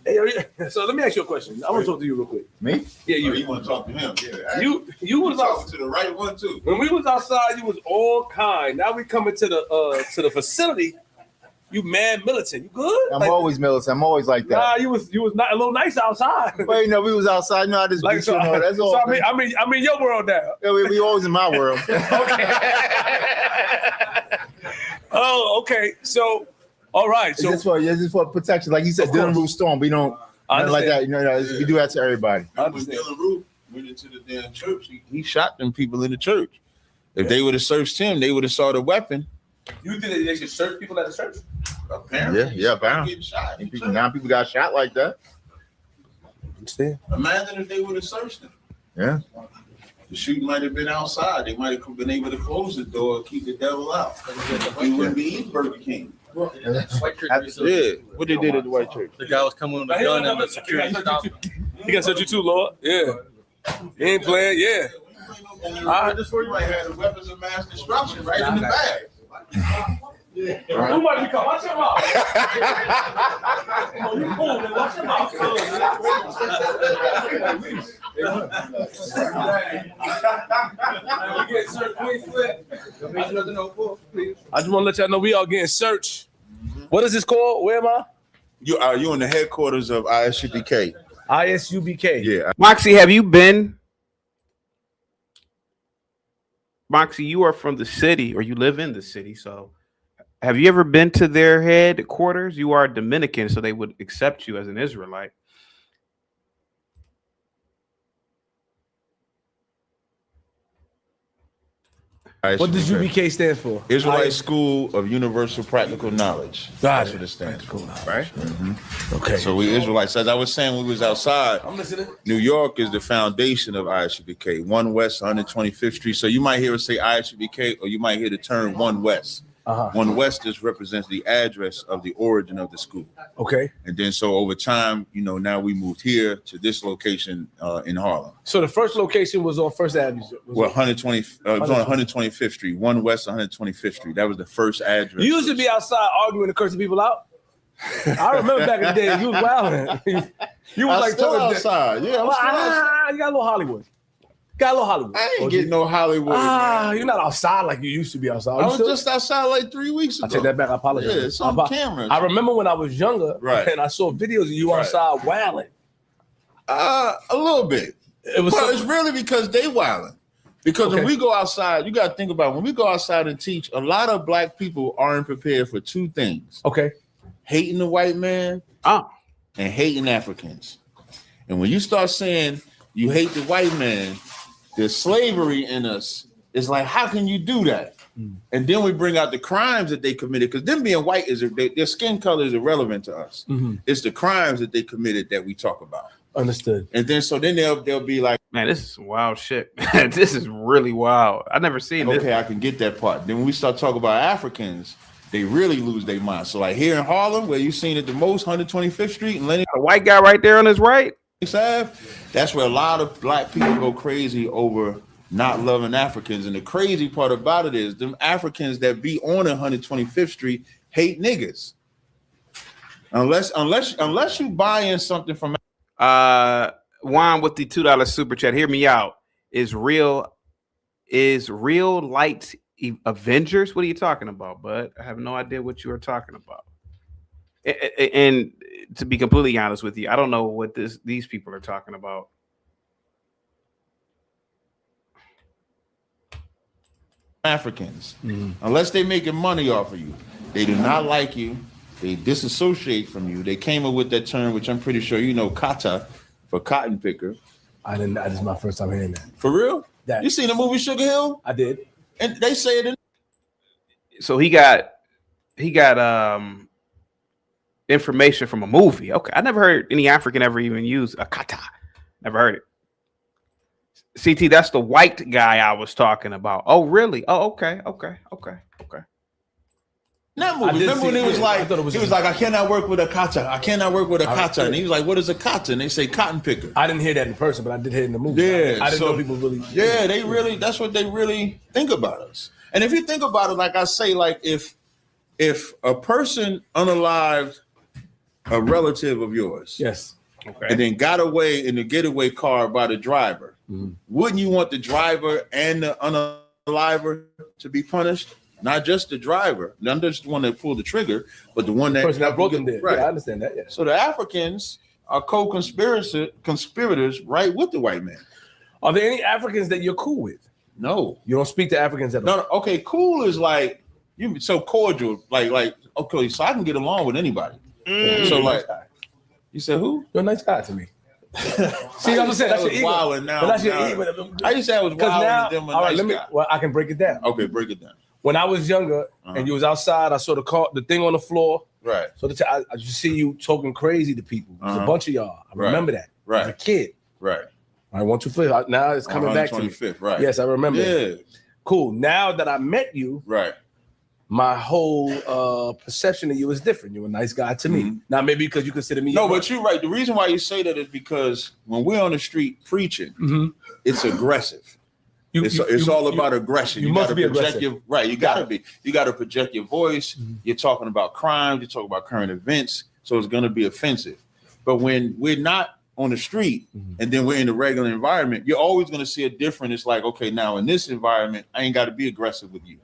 Hey, so let me ask you a question. I want to talk to you real quick. Me? Yeah, You want to talk to him? Yeah. You was talking to the right one too. when we was outside. You was all kind. Now we coming to the facility. You mad militant. You good? I'm always militant. I'm always like that. Nah, you was not a little nice outside. Wait, no, we was outside. No, I just Like, so, that's all. so I mean your world now. Yeah, we always in my world. Oh, okay. So, all right. So This is for protection. Like you said, Dylan Roof Storm. We don't nothing like that. You know, we do that to everybody. When Dylan Roof went into the damn church, he shot them people in the church. If they would have searched him, they would have saw the weapon. you think they should search people at the church? Apparently, Yeah, apparently. getting shot. Now people got shot like that. Understand? Imagine if they would have searched him. Yeah. The shooting might have been outside. They might have been able to close the door and keep the devil out. We wouldn't be eating Burger King. White church. Yeah, what they did at the white church. The guy was coming with a gun and the security stopped. He can search you too, Lord. Yeah. He ain't playing. Yeah. This for you might have the weapons of mass destruction right in the bag. Who might be coming? Watch your mouth. Oh, you cool, man. Watch your mouth. We get searched. Queen Flip. I just want to let y'all know we all getting searched. What is this called? Where am I? You in the headquarters of ISUBK. ISUBK. Yeah. Moxie, have you been? Moxie, you are from the city, or you live in the city, so have you ever been to their headquarters? You are Dominican, so they would accept you as an Israelite. What does UBK stand for? Israelite School of Universal Practical Knowledge. That's what it stands for, right? Okay. So we Israelites. As I was saying, when we was outside, I'm listening. New York is the foundation of ISUBK. 1 West 125th Street. So you might hear us say ISUBK, or you might hear the term 1 West. 1 West just represents the address of the origin of the school. Okay. And then so over time, now we moved here to this location in Harlem. So the first location was on First Avenue. Well, 120. It was on 125th Street, 1 West 125th Street. That was the first address. You used to be outside arguing and cursing people out. I remember back in the day, you was wilding. You was I'm like still talking outside. Yeah, I'm still outside. You got a little Hollywood. Got a little Hollywood. I ain't getting no Hollywood. You're not outside like you used to be outside. I was just outside like 3 weeks ago. I take that back. I apologize. Yeah, it's on camera. I remember when I was younger, right, and I saw videos of you outside wilding. A little bit. It's really because they wilding. Because when we go outside, you got to think about when we go outside and teach, a lot of black people aren't prepared for two things. Okay. Hating the white man and hating Africans. And when you start saying you hate the white man, there's slavery in us. It's like, how can you do that? And then we bring out the crimes that they committed, because them being white their skin color is irrelevant to us. It's the crimes that they committed that we talk about. Understood. And then they'll be like, man, this is some wild shit. This is really wild. I never seen this. Okay, I can get that part. Then when we start talking about Africans, they really lose their mind. So like here in Harlem, where you seen it the most, 125th Street and Lenny, a white guy right there on his right. That's where a lot of black people go crazy over not loving Africans. And the crazy part about it is them Africans that be on 125th Street hate niggas. Unless you buy in something from Juan with the $2 super chat. Hear me out. Is real light Avengers? What are you talking about, bud? I have no idea what you are talking about. And to be completely honest with you, I don't know what these people are talking about. Africans, unless they making money off of you, they do not like you. They disassociate from you. They came up with that term, which I'm pretty sure you know, kata, for cotton picker. I didn't. That is my first time hearing that. For real? You seen the movie Sugar Hill? I did. And they say it. So he got information from a movie. Okay, I never heard any African ever even use a kata. Never heard it. CT, that's the white guy I was talking about. Oh, really? Oh, okay. That movie. Remember when he was like, I cannot work with a kata. I cannot work with a kata. And he was like, what is a kata? And they say cotton picker. I didn't hear that in person, but I did hear it in the movie. Yeah. I didn't know people really. Yeah, they really, that's what they really think about us. And if you think about it, like I say, like if a person unalived a relative of yours, yes, okay, and then got away in the getaway car by the driver, wouldn't you want the driver and the unaliver to be punished? Not just the driver, not just the one that pulled the trigger, but the one that person that broke them did. Right. Yeah, I understand that. Yeah. So the Africans are conspirators, right, with the white man. Are there any Africans that you're cool with? No, you don't speak to Africans at all. No. Okay, cool is like you so cordial, like okay, so I can get along with anybody. So like, you said who? You're a nice guy to me. See, I'm saying that's your ego. Now, that's your ego. I used to say I was wild. All right, well, I can break it down. Okay, break it down. When I was younger and you was outside, I saw the thing on the floor. Right. So I just see you talking crazy to people. There's a bunch of y'all. I remember that. Right. As a kid. Right. I want to flip. Now it's coming back to me. Right. Yes, I remember. Yeah. Cool. Now that I met you, right, my whole perception of you is different. You're a nice guy to me. Now maybe because you consider me. No, but you're right. The reason why you say that is because when we're on the street preaching, it's aggressive. It's all about aggression. You must be aggressive. You got to be. You got to project your voice. You're talking about crime. You're talking about current events. So it's going to be offensive. But when we're not on the street and then we're in the regular environment, you're always going to see a difference. It's like, okay, now in this environment, I ain't got to be aggressive with you.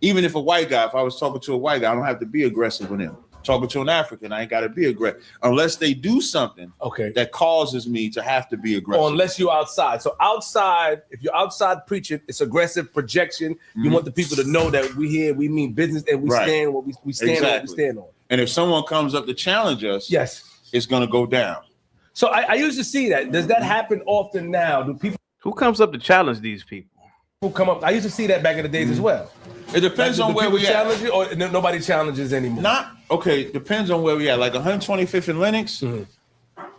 Even if a white guy, if I was talking to a white guy, I don't have to be aggressive with him. Talking to an African, I ain't got to be aggressive unless they do something that causes me to have to be aggressive. Or unless you're outside. So outside, if you're outside preaching, it's aggressive projection. You want the people to know that we here, we mean business, and we stand what we stand on. What we stand on. And if someone comes up to challenge us, it's going to go down. So I used to see that. Does that happen often now? Do people who comes up to challenge these people? Who come up? I used to see that back in the days as well. It depends on where we challenge it, or nobody challenges anymore. Depends on where we at. Like 125th and Lenox,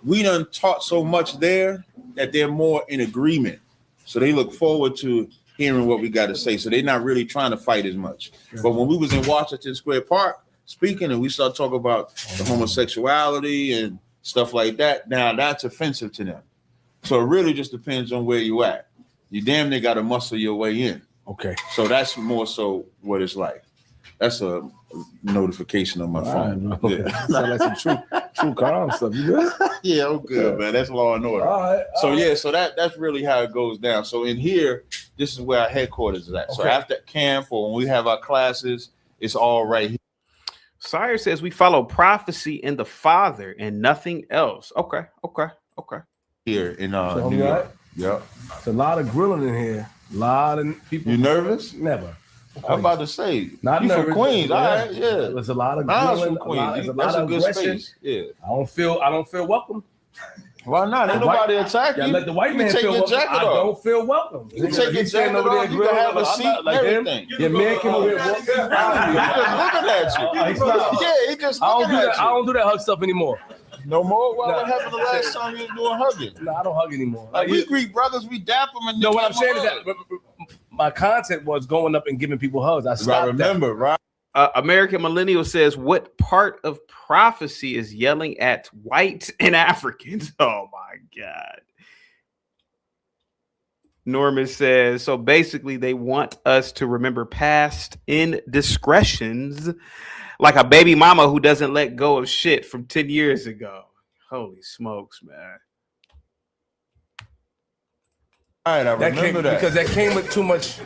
we done taught so much there that they're more in agreement. So they look forward to hearing what we got to say. So they're not really trying to fight as much. But when we was in Washington Square Park speaking, and we start talking about the homosexuality and stuff like that, now that's offensive to them. So it really just depends on where you at. You damn near got to muscle your way in. Okay. So that's more so what it's like. That's a notification on my phone. Right, yeah. Sound like some true crime stuff. You good? Yeah, I'm good, man. That's law and order. All right. So that's really how it goes down. So in here, this is where our headquarters is at. Okay. So after camp or when we have our classes, it's all right here. Sire says we follow prophecy in the Father and nothing else. Okay. Here in so New York. Right? Yep. It's a lot of grilling in here. A lot of people. You nervous? Never. I'm about to say, not you nervous. From Queens, Yeah. all right, yeah. There's a lot of grilling. Queens. A That's lot a of good aggression. space. Yeah. I don't feel welcome. Why not? Ain't nobody attacking you. Let the white man take feel your welcome. jacket I off. don't feel welcome. You can take your jacket off. You can have a seat and everything. Your man came over here. He's just looking at you. Yeah, he just looking at you. I don't do that hug stuff anymore. No more? Well, what happened the last time you was doing hugging? No, I don't hug anymore. Like we greet brothers, we dap them. And no, what I'm saying is that my content was going up and giving people hugs. I stopped. Remember, right? American Millennial says, what part of prophecy is yelling at whites and Africans? Oh my God. Norman says, so basically they want us to remember past indiscretions like a baby mama who doesn't let go of shit from 10 years ago. Holy smokes, man. All right, I remember that. Because that came with too much.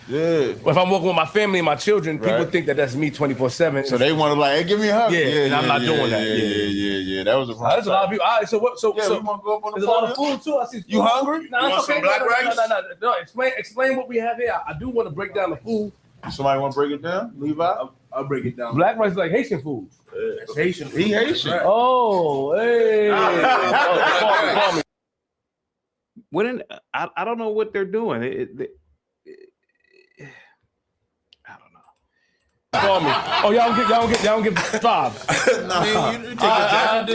Yeah. If I'm working with my family and my children, people think that that's me 24/7. So they want to like, hey, give me a hug. Yeah, and I'm not doing that. Yeah. That was a problem. There's a lot of people. All right, so what? So we want to go up on the there's a lot of food too. I see. You hungry? No, you want okay. some black rice? No. Explain what we have here. I do want to break down the food. Somebody want to break it down? Levi? I'll break it down. Black rice is like Haitian food. It's Haitian. He Haitian. Right. Oh, hey. Call me. I don't know what they're doing. I don't know. Call me. Oh, y'all don't get five. No, you take that.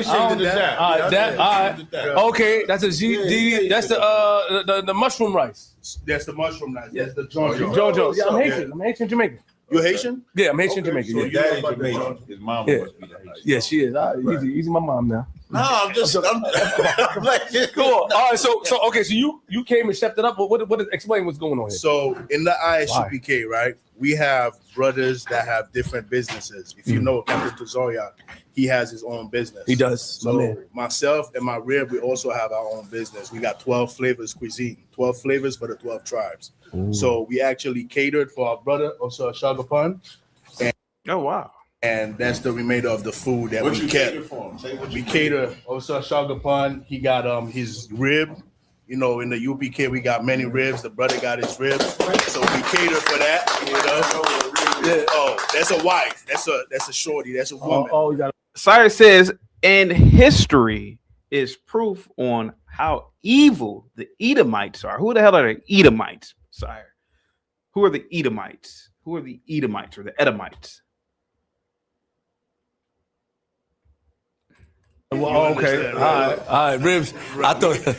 Okay, that's a GD. That's the mushroom rice. That's the mushroom rice. That's the Jojo. Jojo. Yeah, I'm Haitian. I'm Haitian Jamaican. You Haitian? Yeah, I'm Haitian Jamaican. So Yeah. daddy Jamaican. His mom must be the Haitian. Yeah, she is. Easy my mom now. No, I'm like, Cool. All right, so okay, so you came and stepped it up. What explain what's going on here? So in the ISUPK, right, we have brothers that have different businesses. If you know Captain Zoya, he has his own business. He does. So myself and my rib, we also have our own business. We got 12 flavors cuisine, 12 flavors for the 12 tribes. Ooh. So we actually catered for our brother, also Shagapan. Oh wow. And that's the remainder of the food that we kept. We cater also Shagapan. He got his rib. You know, in the UPK we got many ribs. The brother got his rib, so we cater for that. You know, yeah. Oh, that's a wife. That's a shorty. That's a woman. You got. Sire says, and history is proof on how evil the Edomites are. Who the hell are the Edomites, Sire? Who are the Edomites? Who are the Edomites or the Edomites? Well, okay. All right. Ribs. I thought y'all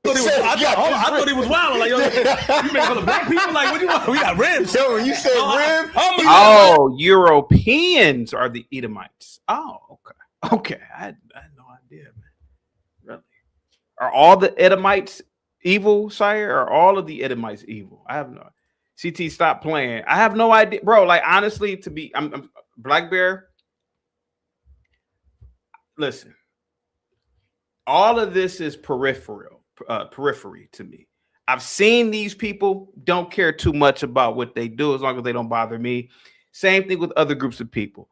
I thought he was wild. Like, yo, you make for the black people? Like, what do you want? We got ribs. Yo, when you said rib. Europeans are the Edomites. Oh, okay. Okay. I had no idea, man. Really? Are all the Edomites evil, Sire? Are all of the Edomites evil? I have no idea. CT, stop playing. I have no idea. Bro, like, honestly, I'm Black Bear. Listen, all of this is periphery to me. I've seen these people, don't care too much about what they do as long as they don't bother me. Same thing with other groups of people.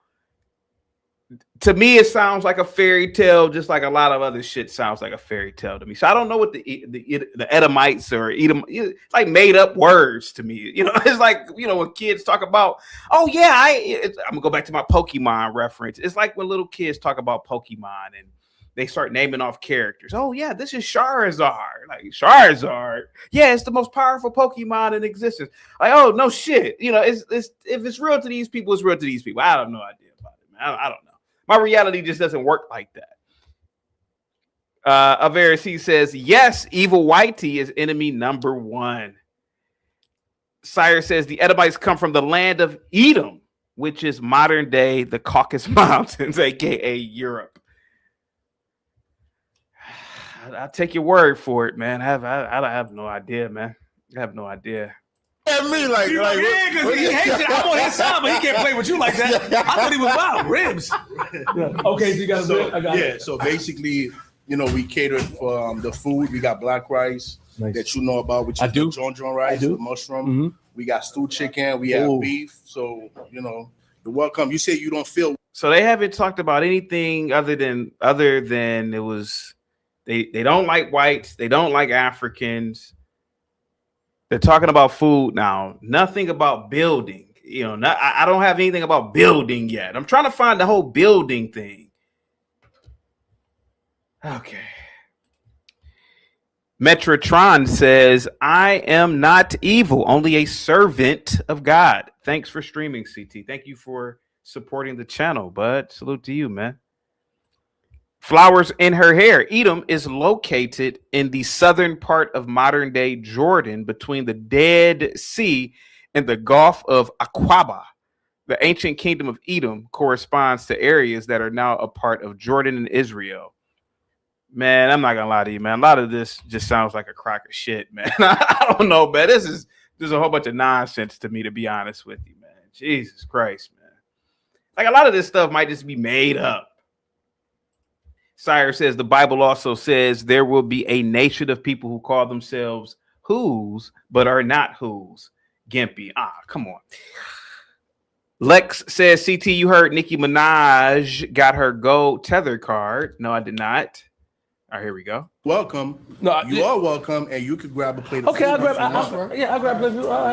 To me, it sounds like a fairy tale, just like a lot of other shit sounds like a fairy tale to me. So I don't know what the Edomites or Edom, it's like made up words to me. You know, it's like, you know, when kids talk about, oh yeah, I'm gonna go back to my Pokemon reference. It's like when little kids talk about Pokemon and they start naming off characters. Oh yeah, this is Charizard. Like Charizard. Yeah, it's the most powerful Pokemon in existence. Like, oh no shit. You know, it's if it's real to these people, it's real to these people. I have no idea about it, man. I don't know. My reality just doesn't work like that. Avaris, he says, yes, evil Whitey is enemy number one. Sire says the Edomites come from the land of Edom, which is modern day the Caucasus Mountains, aka Europe. I'll take your word for it, man. I have no idea, man. I have no idea. at me like yeah, because he hates it. I'm on his side, but he can't play with you like that. I thought he was wild. Ribs. Okay, so you got So, I got it. so basically, we catered for the food. We got black rice that you know about, which is the John rice, the mushroom. Mm-hmm. We got stewed chicken. We have beef. So, you're welcome. You say you don't feel. So they haven't talked about anything other than it was they don't like whites. They don't like Africans. They're talking about food now. Nothing about building. I don't have anything about building yet. I'm trying to find the whole building thing. Okay. Metrotron says, I am not evil, only a servant of God. Thanks for streaming, CT. Thank you for supporting the channel, bud. Salute to you, man. Flowers in her hair. Edom is located in the southern part of modern day Jordan between the Dead Sea and the Gulf of Aqaba. The ancient kingdom of Edom corresponds to areas that are now a part of Jordan and Israel. Man, I'm not gonna lie to you, man. A lot of this just sounds like a crock of shit, man. I don't know, man. This is a whole bunch of nonsense to me, to be honest with you, man. Jesus Christ, man. Like, a lot of this stuff might just be made up. Satire says the Bible also says there will be a nation of people who call themselves whose, but are not whose. Gimpy. Come on. Lex says, CT, you heard Nicki Minaj got her gold tether card. No, I did not. All right, here we go. Welcome. No, you are welcome, and you could grab a plate of food. Okay, I'll grab a plate of food. All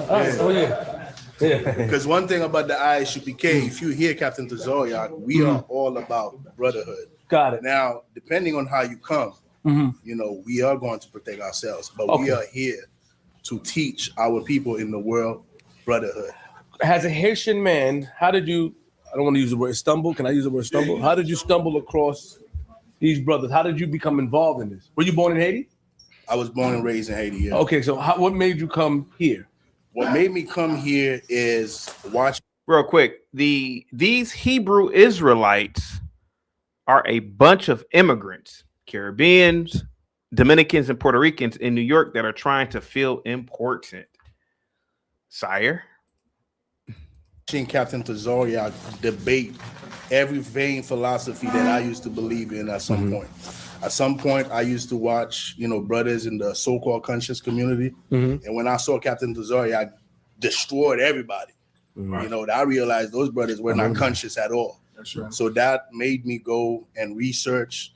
right. Oh, yeah. Because one thing about the ISUPK, if you hear Captain Tazoriak, we are all about brotherhood. Got it. Now, depending on how you come, we are going to protect ourselves, but we are here to teach our people in the world brotherhood. As a Haitian man, how did you? I don't want to use the word stumble. Can I use the word stumble? How did you stumble across these brothers? How did you become involved in this? Were you born in Haiti? I was born and raised in Haiti. Yeah. Okay, so what made you come here? What made me come here is watch. Real quick, these Hebrew Israelites are a bunch of immigrants, Caribbeans, Dominicans, and Puerto Ricans in New York that are trying to feel important. Sire? Watching Captain Tazoriak debate every vain philosophy that I used to believe in at some point. At some point, I used to watch, brothers in the so-called conscious community. And when I saw Captain Tazoriak destroyed everybody, I realized those brothers were not conscious at all. That's right. So that made me go and research.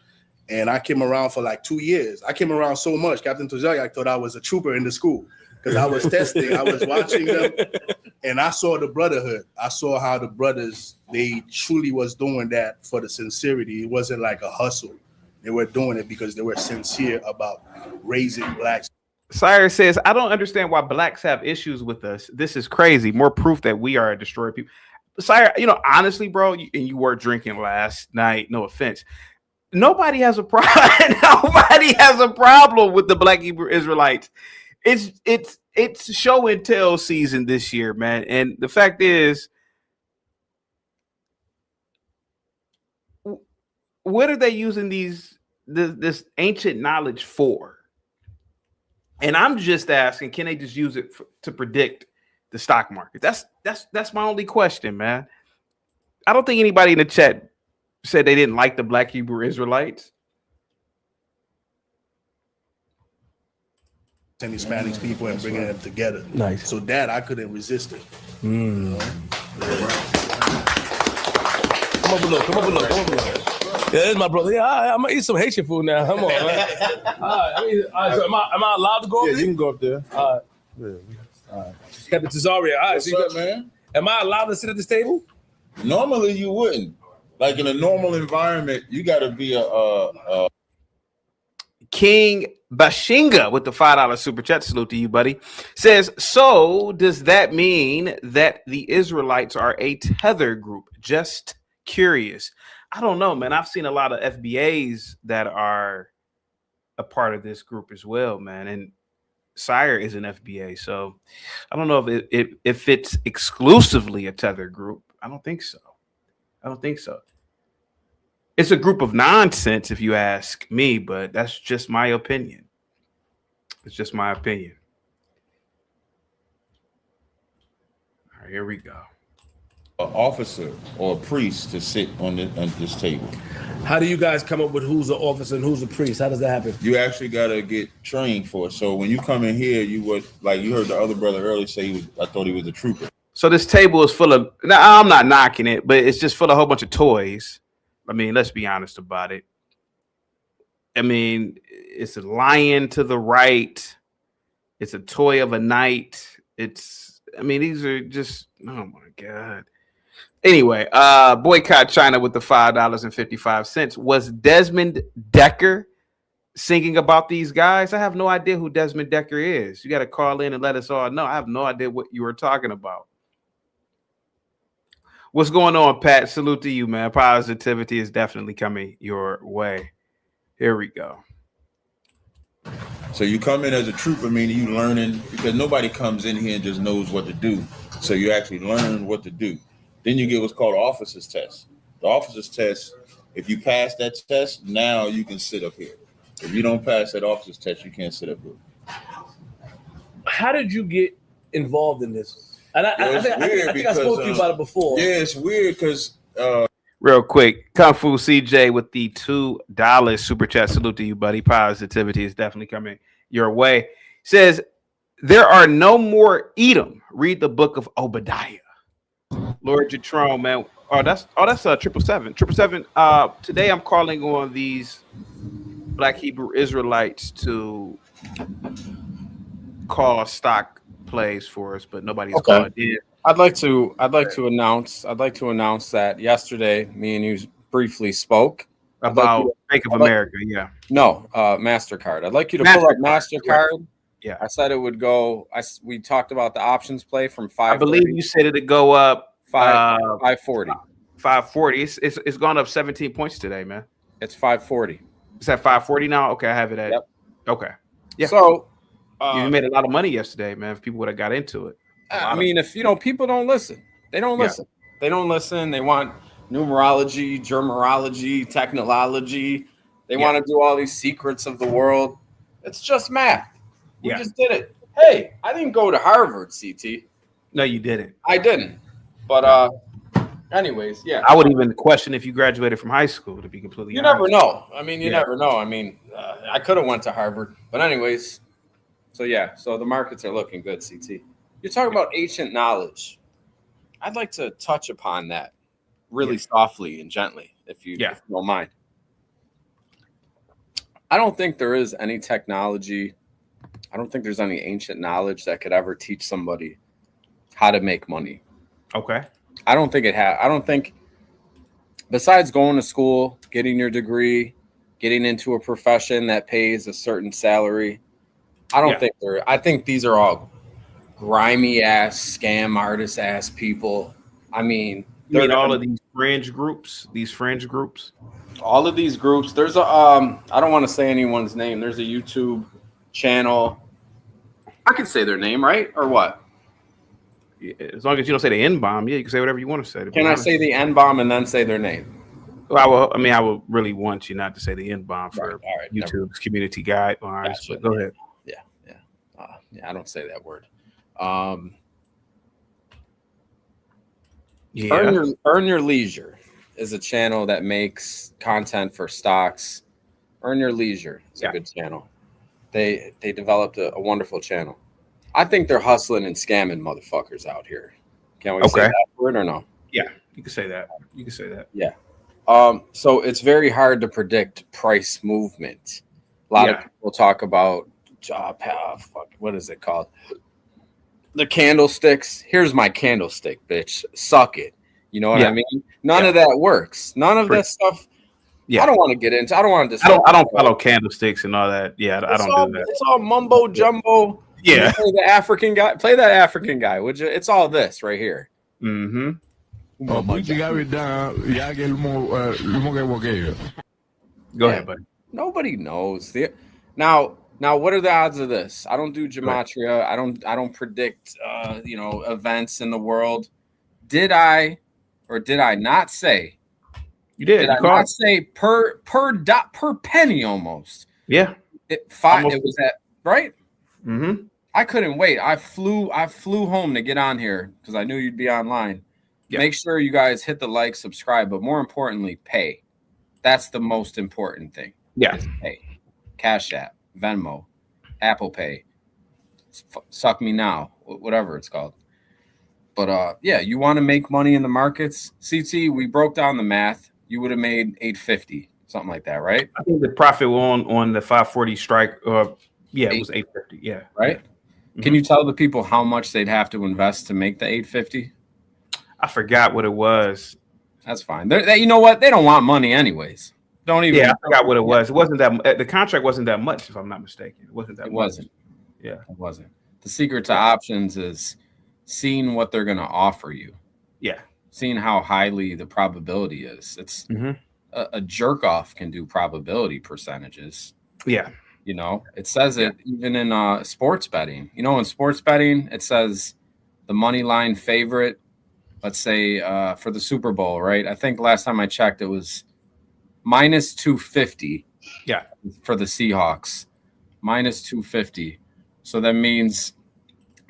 And I came around for like 2 years. I came around so much, Captain Tazoriak thought I was a trooper in the school because I was testing. I was watching them. And I saw the brotherhood. I saw how the brothers, they truly was doing that for the sincerity. It wasn't like a hustle. They were doing it because they were sincere about raising blacks. Sire says, I don't understand why blacks have issues with us. This is crazy. More proof that we are a destroyed people. Sire, honestly, bro, and you were drinking last night. No offense. Nobody has a problem. Nobody has a problem with the Black Hebrew Israelites. It's show and tell season this year, man. And the fact is, what are they using this ancient knowledge for? And I'm just asking, can they just use it to predict the stock market? That's my only question, man. I don't think anybody in the chat said they didn't like the Black Hebrew Israelites. And Hispanic people and bringing them together. Nice. So that I couldn't resist it. Come up a little. Yeah, that's my brother. Yeah, I'm gonna eat some Haitian food now. Come on, man. All right, so am I allowed to go up there? Yeah, you can go up there. All right. Captain Tazoriak. All right, What's up, man? Am I allowed to sit at this table? Normally you wouldn't. Like in a normal environment, you got to be a King Bashinga with the $5 super chat. Salute to you, buddy. Says, so does that mean that the Israelites are a tether group? Just curious. I don't know, man. I've seen a lot of FBAs that are a part of this group as well, man. And Sire is an FBA, so I don't know if it's exclusively a tether group. I don't think so. It's a group of nonsense, if you ask me, but that's just my opinion. It's just my opinion. right, here we go. An officer or a priest to sit on this table. How do you guys come up with who's an officer and who's a priest? How does that happen? You actually got to get trained for it. So when you come in here, you would, like you heard the other brother earlier say, I thought he was a trooper. So this table is full of, now I'm not knocking it, but it's just full of a whole bunch of toys. I mean, let's be honest about it. I mean, it's a lion to the right. It's a toy of a knight. I mean, these are just, oh my God. Anyway, boycott China with the $5.55. Was Desmond Decker singing about these guys? I have no idea who Desmond Decker is. You got to call in and let us all know. I have no idea what you were talking about. What's going on, Pat? Salute to you, man. Positivity is definitely coming your way. Here we go. So you come in as a trooper, meaning you learning, because nobody comes in here and just knows what to do. So you actually learn what to do. Then you get what's called an officer's test. The officer's test, if you pass that test, now you can sit up here. If you don't pass that officer's test, you can't sit up here. How did you get involved in this? And I think I spoke to you about it before. Yeah, it's weird because real quick, Kung Fu CJ with the $2 super chat. Salute to you, buddy. Positivity is definitely coming your way. Says there are no more Edom. Read the book of Obadiah. Lord Jatrone, man. Oh, that's 777. Today I'm calling on these Black Hebrew Israelites to call stock plays for us, but nobody's called in. I'd like to announce that yesterday me and you briefly spoke about Bank of America. Yeah. No, MasterCard. I'd like you to pull up MasterCard. Right. Yeah. I said it would go. We talked about the options play from 5. I believe you said it'd go up 540. 540. It's gone up 17 points today, man. It's 540. It's at 540 now. Okay, I have it at. Yep. Okay. Yeah. So you made a lot of money yesterday, man. If people would have got into it. I mean, if people don't listen, they don't listen. Yeah. They don't listen. They want numerology, germerology, technology. They want to do all these secrets of the world. It's just math. We just did it. Hey, I didn't go to Harvard, CT. No, you didn't. I didn't. But anyways, yeah. I would even question if you graduated from high school, to be completely honest. You never know. I mean, you never know. I mean, I could have went to Harvard. But anyways, so the markets are looking good, CT. You're talking about ancient knowledge. I'd like to touch upon that really softly and gently, if you don't mind. I don't think there is any technology. I don't think there's any ancient knowledge that could ever teach somebody how to make money. Okay. I don't think besides going to school, getting your degree, getting into a profession that pays a certain salary, I think these are all grimy ass scam artist ass people. I mean, all of these fringe groups, all of these groups. There's I don't want to say anyone's name. There's a YouTube channel. I can say their name, right? Or what? As long as you don't say the N-bomb, you can say whatever you want to say. Can I say the N-bomb and then say their name? Well, I would really want you not to say the N-bomb for YouTube's community guidelines. Gotcha. But go ahead. I don't say that word. Earn Your Leisure is a channel that makes content for stocks. Earn Your Leisure is a good channel. They developed a wonderful channel. I think they're hustling and scamming motherfuckers out here. Can we say that word or no? Yeah, you can say that. Yeah. So it's very hard to predict price movement. A lot of people talk about what is it called? The candlesticks. Here's my candlestick, bitch. Suck it. You know what I mean? None of that works. None of that stuff. Yeah. I don't want to get into. I don't want to. I don't follow candlesticks and all that. Yeah, I don't do that. It's all mumbo jumbo. Yeah. Play the African guy. Play that African guy, would you? It's all this right here. Mm-hmm. Go ahead, buddy. Nobody knows. Now, what are the odds of this? I don't do gematria. I don't predict events in the world. Did I or did I not say? You did. Did I not say per penny almost? Yeah. It was at right. Mm-hmm. I couldn't wait. I flew home to get on here because I knew you'd be online. Yeah. Make sure you guys hit the like, subscribe, but more importantly, pay. That's the most important thing. Yeah. Pay. Cash App, Venmo, Apple Pay, Suck Me Now, whatever it's called. But yeah, you want to make money in the markets. CT, we broke down the math. You would have made $850, something like that, right? I think the profit on the 540 strike. Yeah, it was $850. Yeah, right. Yeah. Can you tell the people how much they'd have to invest to make the $850? I forgot what it was. That's fine. You know what? They don't want money anyways. Don't even. Yeah, I forgot what it was. It wasn't that. The contract wasn't that much, if I'm not mistaken. It wasn't that. It wasn't. Yeah, it wasn't. The secret to options is seeing what they're going to offer you. Yeah, seeing how highly the probability is. It's a jerk off can do probability percentages. Yeah. You know, it says it even in sports betting. You know, in sports betting, it says the money line favorite, let's say for the Super Bowl, right? I think last time I checked, it was minus 250. Yeah. For the Seahawks, minus 250. So that means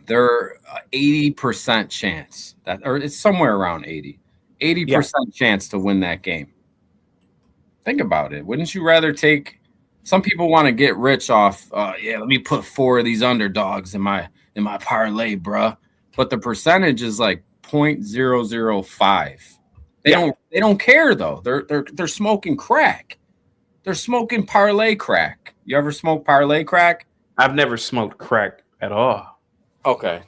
they're 80% chance that, or it's somewhere around 80% chance to win that game. Think about it. Wouldn't you rather take? Some people want to get rich off. Let me put 4 of these underdogs in my parlay, bruh. But the percentage is like 0.005. They don't care though. They're smoking crack. They're smoking parlay crack. You ever smoke parlay crack? I've never smoked crack at all. Okay.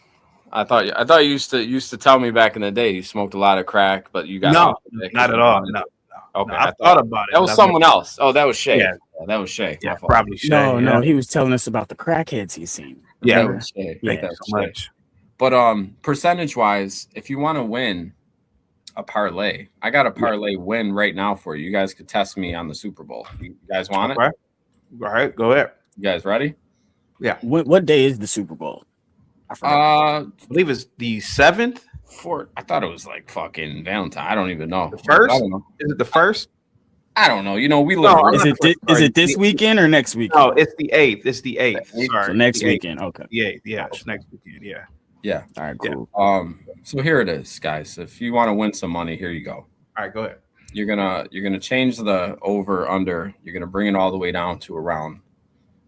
I thought you used to tell me back in the day you smoked a lot of crack, but you got not at all. No. Okay, no, I thought about it. That was someone else. Oh, that was Shay. Yeah. That was Shay. Yeah, probably Shay. No, he was telling us about the crackheads he's seen. Yeah, that was Shay. Thank you so much. But percentage wise, if you want to win a parlay, I got a parlay win right now for you. You guys could test me on the Super Bowl. You guys want it? All right, go ahead. You guys ready? Yeah. What day is the Super Bowl? I believe it's the 7th. I thought it was like fucking Valentine. I don't even know. The first? I don't know. Is it the first? I don't know. You know, we live. Is it this weekend or next weekend? No, it's the 8th. It's the 8th. Sorry. So next weekend. Okay. The 8th. Yeah, it's next weekend. Yeah. Yeah. All right, cool. So here it is, guys. If you want to win some money, here you go. All right, go ahead. You're gonna change the over under. You're gonna bring it all the way down to around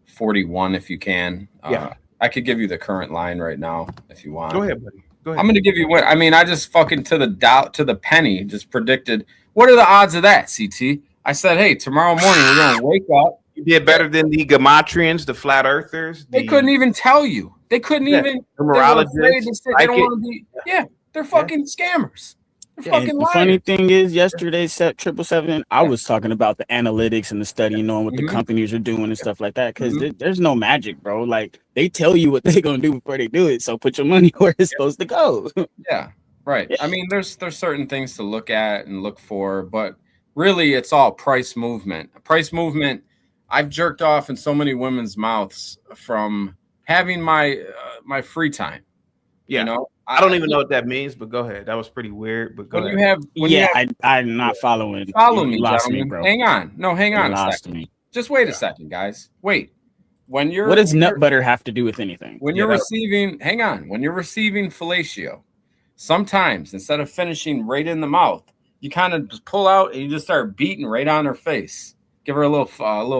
41 if you can. I could give you the current line right now if you want. Go ahead, buddy. Go ahead. I'm gonna give you what I mean. I just fucking to the penny just predicted. What are the odds of that, CT? I said, hey, tomorrow morning we're gonna wake up. You did better than the Gematrians, the flat earthers. They couldn't even tell you. They couldn't even. Numerologists. They don't want to be. Yeah, they're fucking scammers. The funny thing is, yesterday, 777, I was talking about the analytics and the study, knowing what the companies are doing and stuff like that. Because there's no magic, bro. Like they tell you what they're gonna do before they do it. So put your money where it's supposed to go. Yeah, right. Yeah. I mean, there's certain things to look at and look for, but really, it's all price movement. Price movement. I've jerked off in so many women's mouths from having my free time. Yeah. You know, I don't even know what that means, but go ahead. That was pretty weird. But go ahead. I'm not following. Follow me, lost gentlemen. me, bro. Hang on. No, hang on a second. Me. Just wait a second, guys. Wait. What does nut butter have to do with anything? When you're receiving, hang on. When you're receiving fellatio, sometimes instead of finishing right in the mouth, you kind of just pull out and you just start beating right on her face. Give her a little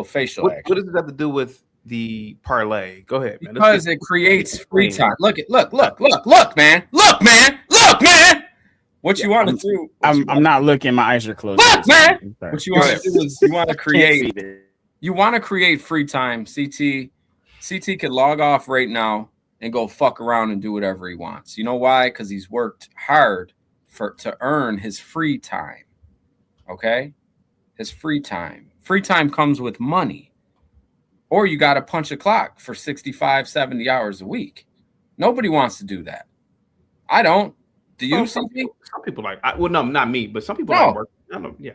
facial action. What does it have to do with the parlay? Go ahead, man. Because it creates free time. Look, man. What you want to do? I'm not looking. My eyes are closed. Look, man. What you want to do is you want to create. You want to create free time. CT could log off right now and go fuck around and do whatever he wants. You know why? Because he's worked hard to earn his free time. Okay, his free time. Free time comes with money. Or you got to punch a clock for 65, 70 hours a week. Nobody wants to do that. I don't. Do you? Some people like. Well, no, not me, but some people like work. I don't know. Yeah.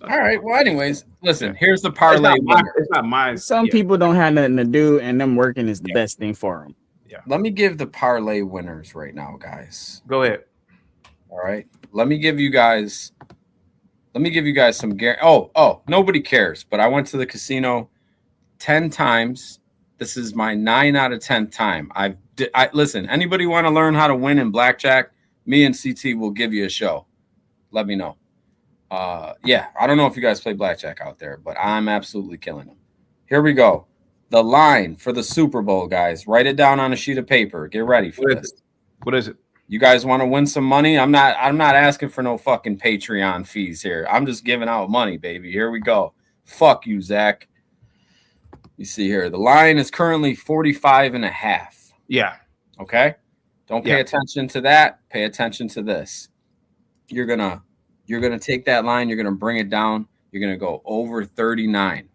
All right. Well, anyways, listen. Here's the parlay. It's not mine. Some people don't have nothing to do, and them working is the best thing for them. Yeah. Let me give the parlay winners right now, guys. Go ahead. All right. Let me give you guys some. Nobody cares. But I went to the casino 10 times This is my 9 out of 10 time. Listen, anybody want to learn how to win in blackjack? Me and CT will give you a show. Let me know. Yeah, I don't know if you guys play blackjack out there, but I'm absolutely killing them. Here we go. The line for the Super Bowl, guys. Write it down on a sheet of paper. Get ready for this. What is it? You guys want to win some money? I'm not asking for no fucking Patreon fees here. I'm just giving out money, baby. Here we go. Fuck you, Zach. You see here, the line is currently 45.5. Yeah. Okay. Don't pay attention to that. Pay attention to this. You're gonna take that line. You're gonna bring it down. You're gonna go over 39.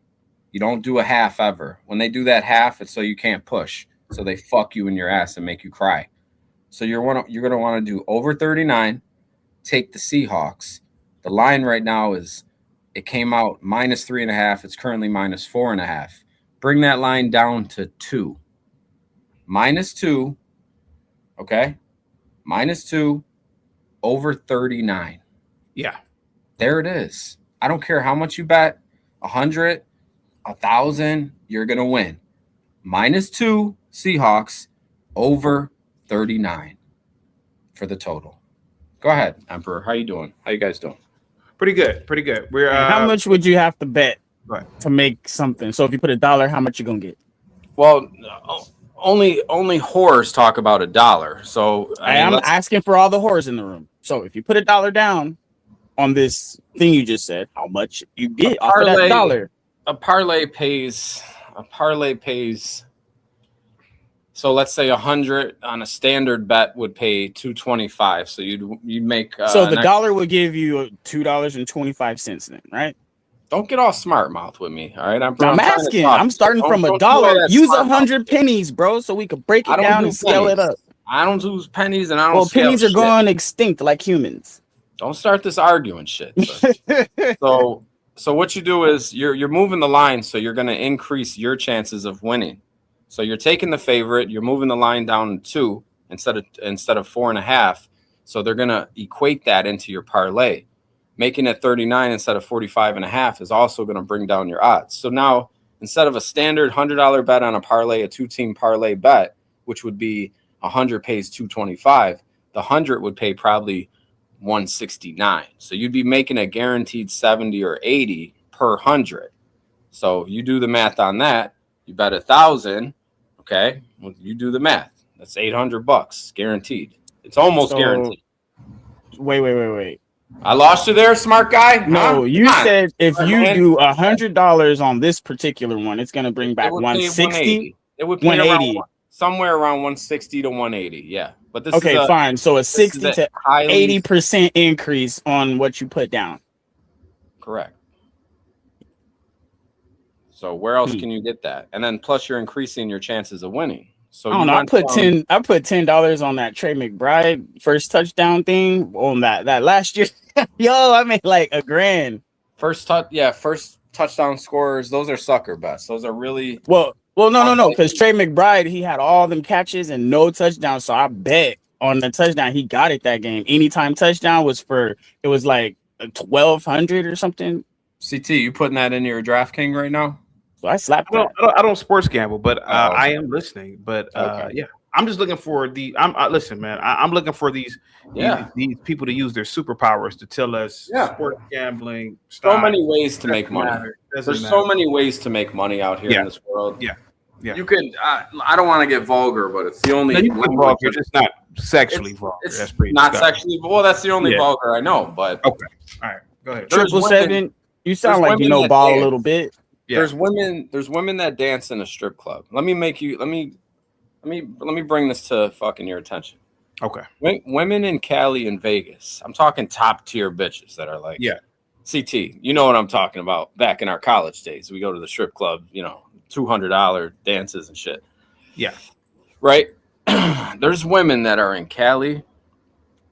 You don't do a half ever. When they do that half, it's so you can't push. So they fuck you in your ass and make you cry. So you're gonna want to do over 39. Take the Seahawks. The line right now it came out -3.5. It's currently -4.5. Bring that line down to 2. -2. Okay. -2 over 39. Yeah. There it is. I don't care how much you bet. 100, 1,000, you're going to win. -2 Seahawks over 39 for the total. Go ahead, Emperor. How you doing? How you guys doing? Pretty good. Pretty good. We're how much would you have to bet to make something? So if you put $1, how much you gonna get? Well, only whores talk about $1. So I'm asking for all the whores in the room. So if you put $1 down on this thing you just said, how much you get off of that $1? A parlay pays. So let's say 100 on a standard bet would pay 225. So you'd make. So the $1 would give you $2.25 then, right? Don't get all smart mouth with me, all right? I'm asking. I'm starting from $1. Use 100 pennies, bro, so we could break it down and scale it up. I don't use pennies, and I don't. Well, pennies are going extinct like humans. Don't start this arguing shit. So what you do is you're moving the line, so you're going to increase your chances of winning. So you're taking the favorite, you're moving the line down to 2 instead of 4.5. So they're going to equate that into your parlay. Making it 39 instead of 45.5 is also going to bring down your odds. So now, instead of a standard $100 bet on a parlay, a 2-team parlay bet, which would be 100 pays 225, the 100 would pay probably 169. So you'd be making a guaranteed 70 or 80 per 100. So you do the math on that. You bet 1,000. Okay, well, you do the math. That's $800 guaranteed. It's almost guaranteed. Wait. I lost you there, smart guy. No, you said if you do $100 on this particular one, it's going to bring back 160. It would pay 180, somewhere around 160 to 180. Yeah, but this is fine. So a 60 to 80% increase on what you put down. Correct. So where else can you get that? And then plus you're increasing your chances of winning. So I don't know. I put $10 on that Trey McBride first touchdown thing on that last year. Yo, I made like $1,000. First touchdown scorers. Those are sucker bets. Those are really well. No. Because Trey McBride, he had all them catches and no touchdowns. So I bet on the touchdown he got it that game. Anytime touchdown was like 1,200 or something. CT, you putting that in your DraftKings right now? So I slapped. I don't sports gamble, but I am listening. But yeah, I'm just looking for listen, man. I'm looking for these people to use their superpowers to tell us sports gambling. So many ways to make money. There's so many ways to make money out here in this world. Yeah. You can. I don't want to get vulgar, but it's the only. Vulgar. It's not sexually vulgar. It's not sexually. Well, that's the only vulgar I know. But okay, all right, go ahead. 777. You sound like you know ball a little bit. Yeah. There's women that dance in a strip club. Let me bring this to fucking your attention. Okay. Women in Cali and Vegas. I'm talking top tier bitches that are like CT. You know what I'm talking about. Back in our college days, we go to the strip club, $200 dances and shit. Yeah. Right? There's women that are in Cali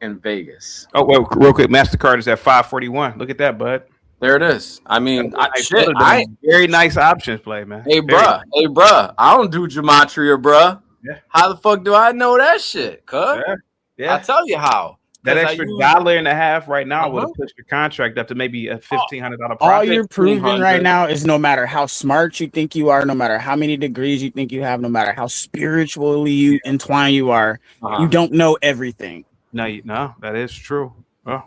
and Vegas. Oh, well, real quick, MasterCard is at 541. Look at that, bud. There it is. I mean, very nice options play, man. Hey, bruh. I don't do gematria, bruh. Yeah. How the fuck do I know that shit? Cuz? Yeah. I'll tell you how. That extra $1.50 right now would have pushed your contract up to maybe a $1,500 profit. All you're proving right now is no matter how smart you think you are, no matter how many degrees you think you have, no matter how spiritually you entwine you are, you don't know everything. No, that is true.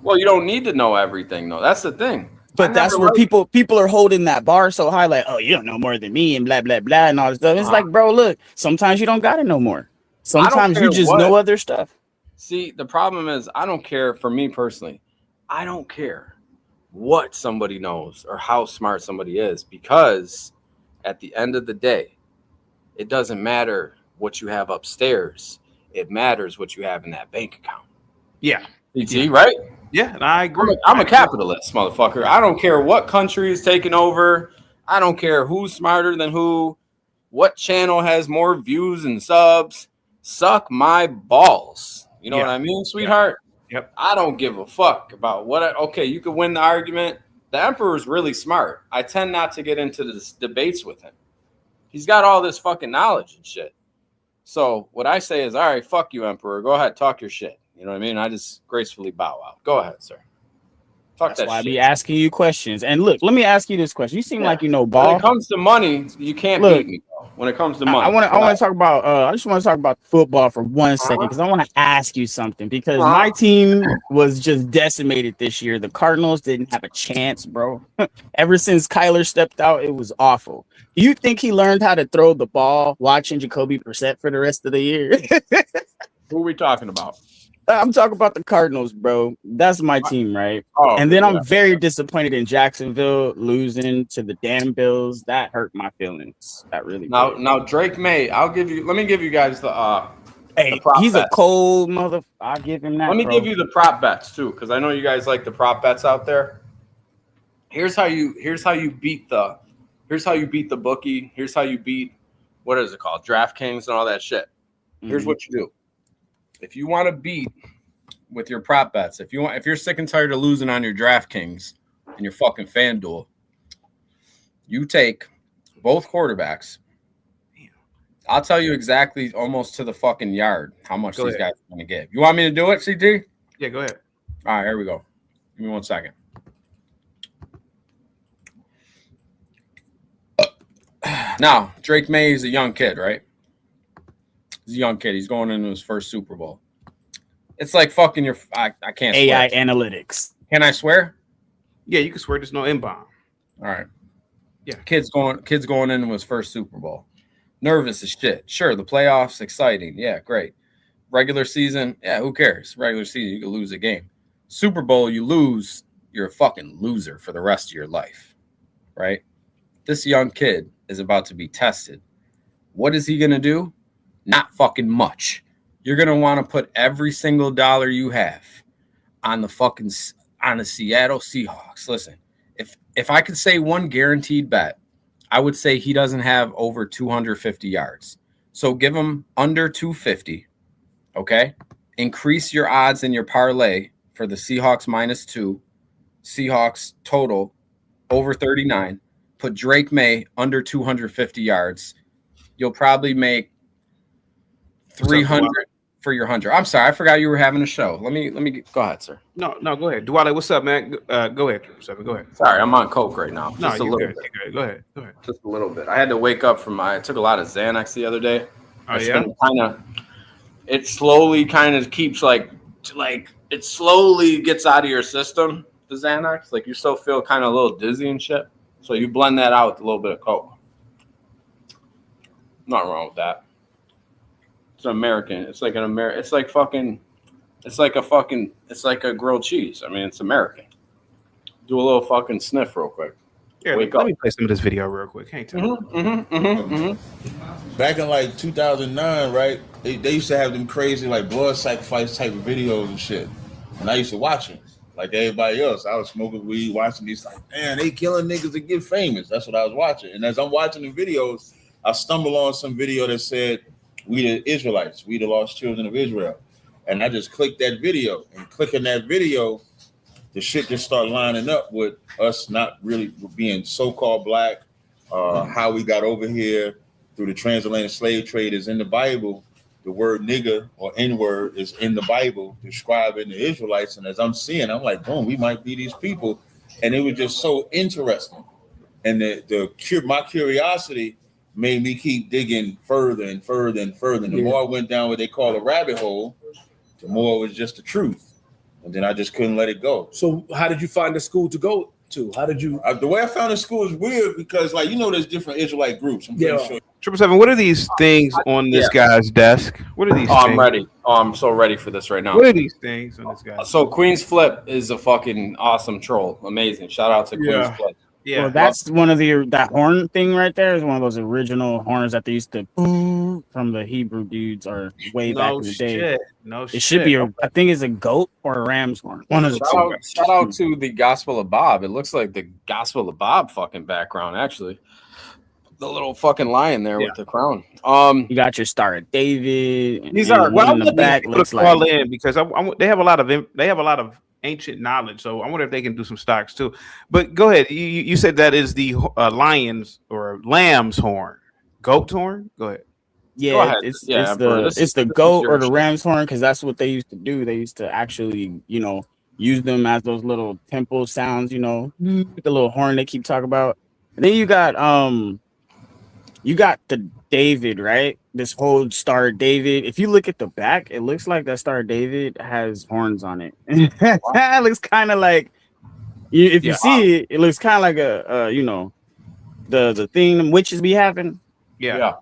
Well, you don't need to know everything, though. That's the thing. But that's where people are holding that bar so high, like, oh, you don't know more than me and blah blah blah and all this stuff. It's like, bro, look, sometimes you don't gotta know more. Sometimes you just know other stuff. See, the problem is, I don't care. For me personally, I don't care what somebody knows or how smart somebody is, because at the end of the day, it doesn't matter what you have upstairs. It matters what you have in that bank account. Yeah. You see, right? Yeah, and I agree. I'm a capitalist, motherfucker. I don't care what country is taking over. I don't care who's smarter than who, what channel has more views and subs. Suck my balls. You know what I mean, sweetheart? Yep. I don't give a fuck about okay, you could win the argument. The emperor's really smart. I tend not to get into the debates with him. He's got all this fucking knowledge and shit. So what I say is, all right, fuck you, emperor. Go ahead, talk your shit. You know what I mean? I just gracefully bow out. Go ahead, sir. That's why I be asking you questions. And look, let me ask you this question. You seem like you know ball. When it comes to money, you can't beat me. When it comes to money, I want to talk about. I just want to talk about football for 1 second, because I want to ask you something. Because my team was just decimated this year. The Cardinals didn't have a chance, bro. Ever since Kyler stepped out, it was awful. Do you think he learned how to throw the ball watching Jacoby Brissett for the rest of the year? Who are we talking about? I'm talking about the Cardinals, bro. That's my team, right? And then I'm very disappointed in Jacksonville losing to the damn Bills. That hurt my feelings. That really. Now Drake May. Let me give you guys the. Hey, he's a cold mother. I'll give him that. Let me give you the prop bets too, because I know you guys like the prop bets out there. Here's how you beat the bookie. Here's how you beat, what is it called, DraftKings and all that shit. Here's what you do. If you want to beat with your prop bets, if you're sick and tired of losing on your DraftKings and your fucking FanDuel, you take both quarterbacks. I'll tell you exactly, almost to the fucking yard, how much these guys are going to give. You want me to do it, CT? Yeah, go ahead. All right, here we go. Give me 1 second. Now, Drake May is a young kid, right? He's a young kid. He's going into his first Super Bowl. It's like fucking your. I can't. AI swear. analytics. Can I swear? Yeah, you can swear. There's no inbound. All right. Yeah. Kids going into his first Super Bowl. Nervous as shit. Sure, the playoffs exciting. Yeah, great. Regular season. Yeah, who cares? Regular season, you can lose a game. Super Bowl, you lose. You're a fucking loser for the rest of your life, right? This young kid is about to be tested. What is he gonna do? Not fucking much. You're gonna want to put every single dollar you have on the Seattle Seahawks. Listen, if I could say one guaranteed bet, I would say he doesn't have over 250 yards. So give him under 250. Okay, increase your odds in your parlay for the Seahawks -2, Seahawks total over 39. Put Drake May under 250 yards. You'll probably make 300 for your 100. I'm sorry, I forgot you were having a show. Let me go ahead, sir. No, go ahead. Duale, what's up, man? Go ahead. Go ahead. Sorry, I'm on coke right now. No, just a little bit. Go ahead. Just a little bit. I had to wake up from I took a lot of Xanax the other day. Oh, yeah? It slowly kind of keeps like it slowly gets out of your system, the Xanax. Like you still feel kind of a little dizzy and shit. So you blend that out with a little bit of coke. Nothing wrong with that. It's American. It's like it's like a grilled cheese. I mean, it's American. Do a little fucking sniff real quick. Yeah, Wake let up. me play some of this video real quick. Can't tell. Back in like 2009, right? They used to have them crazy like blood sacrifice type of videos and shit. And I used to watch them like everybody else. I was smoking weed, watching these like, man, they killing niggas to get famous. That's what I was watching. And as I'm watching the videos, I stumbled on some video that said, "We the Israelites, we the lost children of Israel." And I just clicked that video, and clicking that video, the shit just started lining up with us not really being so-called black, how we got over here through the transatlantic slave trade is in the Bible. the word nigga or N-word is in the Bible describing the Israelites. And as I'm seeing, I'm like, boom, we might be these people. And it was just so interesting. And my curiosity made me keep digging further and further and further. And the more I went down what they call a rabbit hole, the more it was just the truth. And then I just couldn't let it go. So how did you find the school to go to? How did you? The way I found the school is weird because, like, there's different Israelite groups. I'm pretty sure. 777, what are these things on this guy's desk? What are these things? I'm ready. Oh, I'm so ready for this right now. What are these things on this guy's So Queen's Flip is a fucking awesome troll. Amazing. Shout out to Queen's Flip. Yeah, well, that's one of that horn thing right there is one of those original horns that they used to from the Hebrew dudes or way back in the day. It should be I think it's a goat or a ram's horn. One of the two. Shout out to the Gospel of Bob. It looks like the Gospel of Bob fucking background, actually. The little fucking lion there with the crown. You got your Star of David. These are well, the back looks call in because they have a lot of ancient knowledge, so I wonder if they can do some stocks too. But go ahead. You said that is the lion's or lamb's horn, goat horn. Go ahead. Yeah, it's the goat or the ram's horn because that's what they used to do. They used to actually, use them as those little temple sounds. The little horn they keep talking about. And then you got the David, right? This whole Star of David. If you look at the back, it looks like that Star of David has horns on it. It looks kind of like, if you see it, it looks kind of like the thing witches be having. Yeah.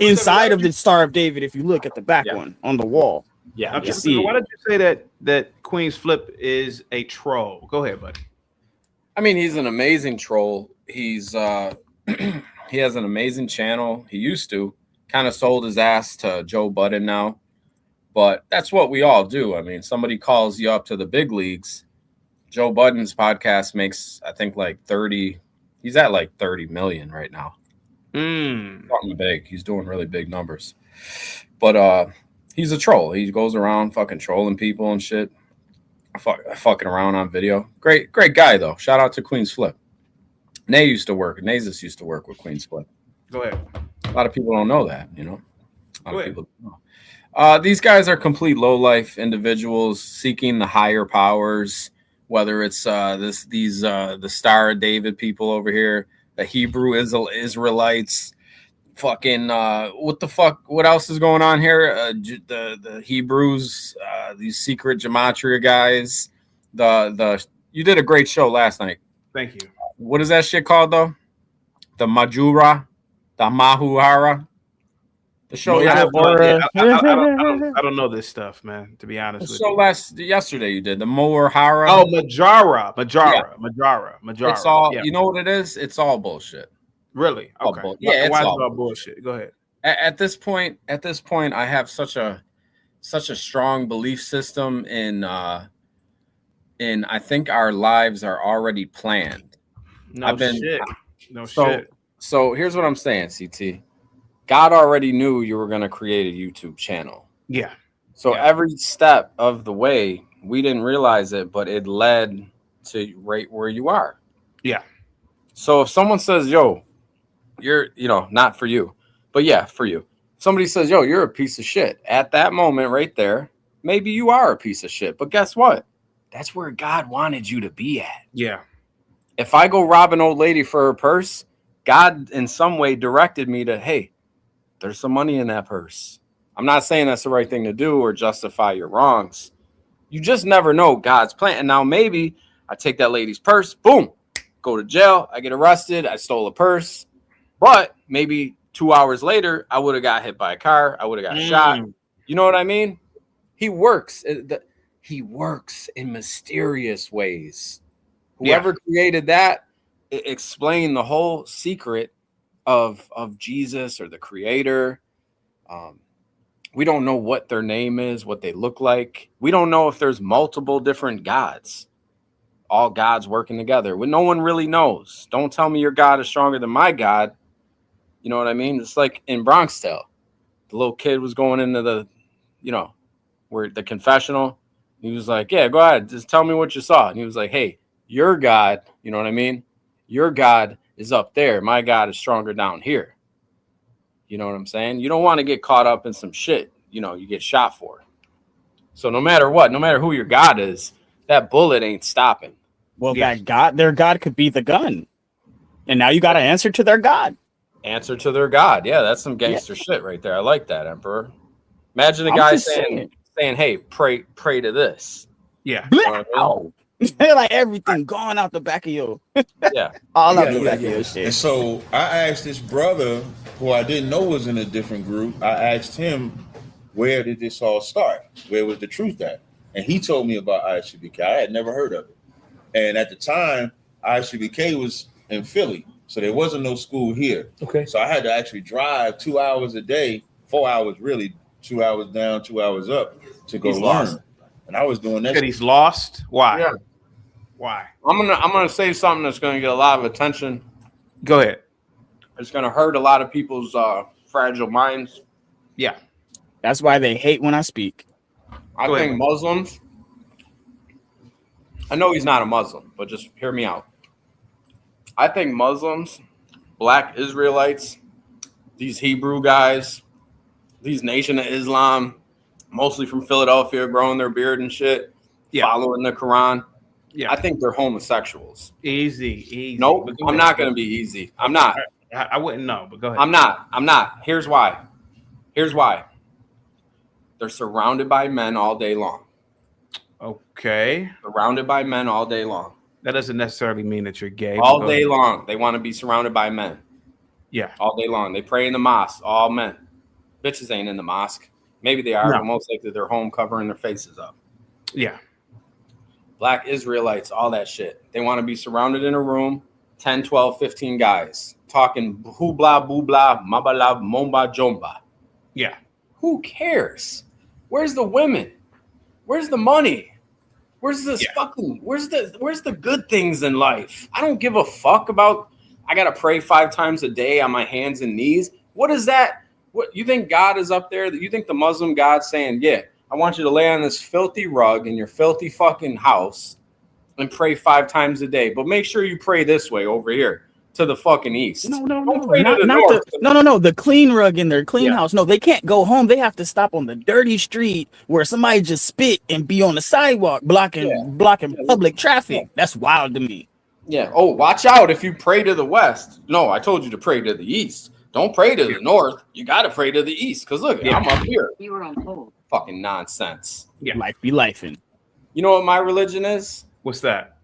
Inside of the Star of David, if you look at the back one on the wall. Yeah. You see why did you say that Queen's Flip is a troll? Go ahead, buddy. I mean, he's an amazing troll. He's he has an amazing channel. He used to kind of sold his ass to Joe Budden now, but that's what we all do. I mean, somebody calls you up to the big leagues. Joe Budden's podcast makes, I think, like 30. He's at like 30 million right now. Something big. He's doing really big numbers, but he's a troll. He goes around fucking trolling people and shit, fucking around on video. Great guy though. Shout out to Queen's Flip. Nazus used to work with Queen's Flip. Go ahead. A lot of people don't know that, A lot of people don't know. These guys are complete low-life individuals seeking the higher powers, whether it's the Star of David people over here, the Hebrew Israelites, fucking what the fuck? What else is going on here? The Hebrews, these secret gematria guys. You did a great show last night. Thank you. What is that shit called though? The Mahuhara. The show. I don't know this stuff, man. To be honest with you. Yesterday you did the Mahuhara. Oh, Majara. It's all. You know what it is? It's all bullshit. Really? Okay. It's all bullshit. Go ahead. At this point, I have such a strong belief system in I think our lives are already planned. So here's what I'm saying, CT. God already knew you were going to create a YouTube channel. Yeah. So every step of the way, we didn't realize it, but it led to right where you are. Yeah. So if someone says, yo, you're, not for you, but yeah, for you. Somebody says, yo, you're a piece of shit. At that moment right there, maybe you are a piece of shit. But guess what? That's where God wanted you to be at. Yeah. If I go rob an old lady for her purse, God in some way directed me to, hey, there's some money in that purse. I'm not saying that's the right thing to do or justify your wrongs. You just never know God's plan. And now maybe I take that lady's purse, boom, go to jail. I get arrested. I stole a purse. But maybe 2 hours later, I would have got hit by a car. I would have got shot. You know what I mean? He works. He works in mysterious ways. Whoever created that explained the whole secret of Jesus or the creator. We don't know what their name is, what they look like. We don't know if there's multiple different gods, all gods working together. No one really knows. Don't tell me your God is stronger than my God. You know what I mean? It's like in Bronx Tale. The little kid was going into the, where the confessional. He was like, yeah, go ahead. Just tell me what you saw. And he was like, hey, your God, you know what I mean? Your God is up there. My God is stronger down here. You know what I'm saying? You don't want to get caught up in some shit, you know, you get shot for. So no matter what, no matter who your God is, that bullet ain't stopping. Well, that God, their God could be the gun. And now you got to answer to their God. Answer to their God. Yeah, that's some gangster shit right there. I like that, Emperor. Imagine a guy saying, hey, pray to this. Yeah. Wow. Like everything going out the back of your all out the back of your shit. And so I asked this brother who I didn't know was in a different group. I asked him, where did this all start? Where was the truth at? And he told me about ISUBK. I had never heard of it. And at the time, ISUBK was in Philly. So there wasn't no school here. Okay. So I had to actually drive 2 hours a day, 4 hours really, 2 hours down, 2 hours up to go learn. Lost. And I was doing that. That he's lost? Why? Yeah. Why? I'm gonna say something that's gonna get a lot of attention. Go ahead. It's gonna hurt a lot of people's fragile minds. Yeah. That's why they hate when I speak. I think Muslims, I know he's not a Muslim, but just hear me out. I think Muslims, Black Israelites, these Hebrew guys, these Nation of Islam, mostly from Philadelphia, growing their beard and shit, following the Quran. Yeah, I think they're homosexuals. Easy. Nope, I'm not going to be easy. I'm not. I wouldn't know, but go ahead. I'm not. Here's why. They're surrounded by men all day long. Okay. Surrounded by men all day long. That doesn't necessarily mean that you're gay. All day long. They want to be surrounded by men. Yeah. All day long. They pray in the mosque. All men. Bitches ain't in the mosque. Maybe they are, but most likely they're home covering their faces up. Yeah. Black Israelites, all that shit. They want to be surrounded in a room, 10, 12, 15 guys talking hoobla, boobla, mabala, momba, jomba. Yeah. Who cares? Where's the women? Where's the money? Where's this fucking, where's the good things in life? I don't give a fuck about, I got to pray 5 times a day on my hands and knees. What is that? What you think God is up there? You think the Muslim God's saying, yeah, I want you to lay on this filthy rug in your filthy fucking house and pray 5 times a day. But make sure you pray this way over here to the fucking east. No. The clean rug in their clean house. No, they can't go home. They have to stop on the dirty street where somebody just spit and be on the sidewalk blocking public traffic. That's wild to me. Yeah. Oh, watch out if you pray to the west. No, I told you to pray to the east. Don't pray to the north. You got to pray to the east because look, I'm up here. You were on hold. Fucking nonsense. Yeah. Life be lifing. You know what my religion is? What's that?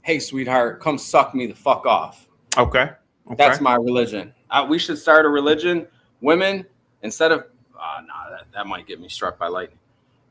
Hey, sweetheart, come suck me the fuck off. Okay. That's my religion. We should start a religion. Women, instead of that might get me struck by lightning.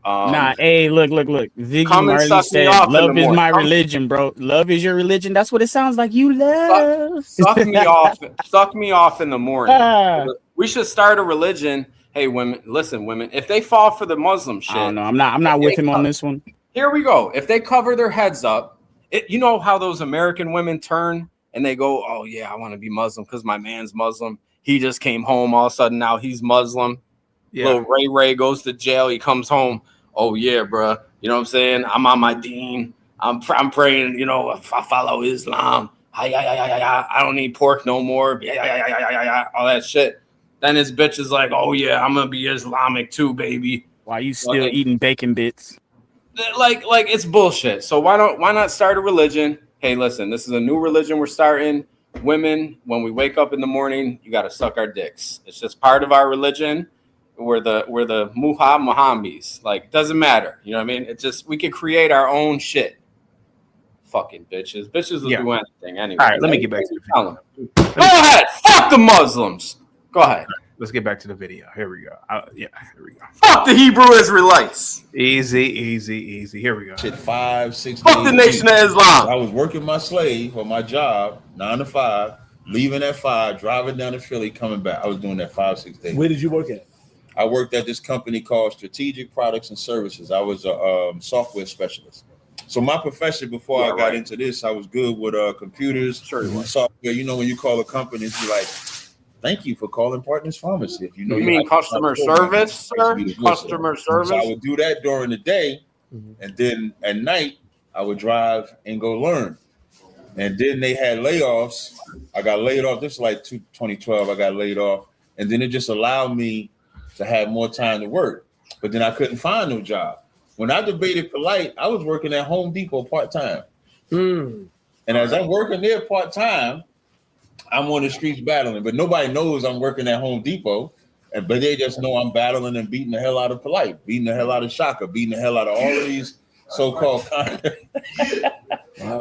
Hey, look. Ziggy Marley said, "Love is my religion, bro. Love is your religion." That's what it sounds like. You love. Suck me off. Suck me off in the morning. We should start a religion. Hey, women, listen, women. If they fall for the Muslim shit, I don't know. I'm not with him on this one. Here we go. If they cover their heads up, you know how those American women turn and they go, "Oh yeah, I want to be Muslim because my man's Muslim. He just came home. All of a sudden now he's Muslim." Yeah. Little Ray goes to jail. He comes home. Oh yeah, bro. You know what I'm saying? I'm on my deen. I'm praying. You know, if I follow Islam, I don't need pork no more. All that shit. Then his bitch is like, oh yeah, I'm gonna be Islamic too, baby. Why you still eating bacon bits? Like it's bullshit. So why not start a religion? Hey, listen, this is a new religion we're starting. Women, when we wake up in the morning, you gotta suck our dicks. It's just part of our religion. We're the Muhammadis. Like, doesn't matter. You know what I mean? It's just we can create our own shit. Fucking bitches. Bitches will do anything anyway. All right, let me get back to the video. Go ahead. Fuck the Muslims. Go ahead. Let's get back to the video. Here we go. Here we go. Fuck the Hebrew Israelites. Easy. Here we go. Shit, 5, 6 Fuck the Nation of Islam. I was working my slave or my job 9 to 5, leaving at 5, driving down to Philly, coming back. I was doing that 5, 6 days. Where did you work at? I worked at this company called Strategic Products and Services. I was a software specialist. So my profession before I got into this, I was good with computers, software. You know, when you call a company, it's like, thank you for calling Partners Pharmacy. If you know, you mean customer service, sir? Customer service. So I would do that during the day, and then at night I would drive and go learn. And then they had layoffs. I got laid off. This is like 2012. I got laid off. and then it just allowed me to have more time to work. But then I couldn't find no job. When I debated Polite, I was working at Home Depot part-time. And as I'm working there part-time, I'm on the streets battling, but nobody knows I'm working at Home Depot. But they just know I'm battling and beating the hell out of Polite, beating the hell out of Shaka, beating the hell out of all of these so-called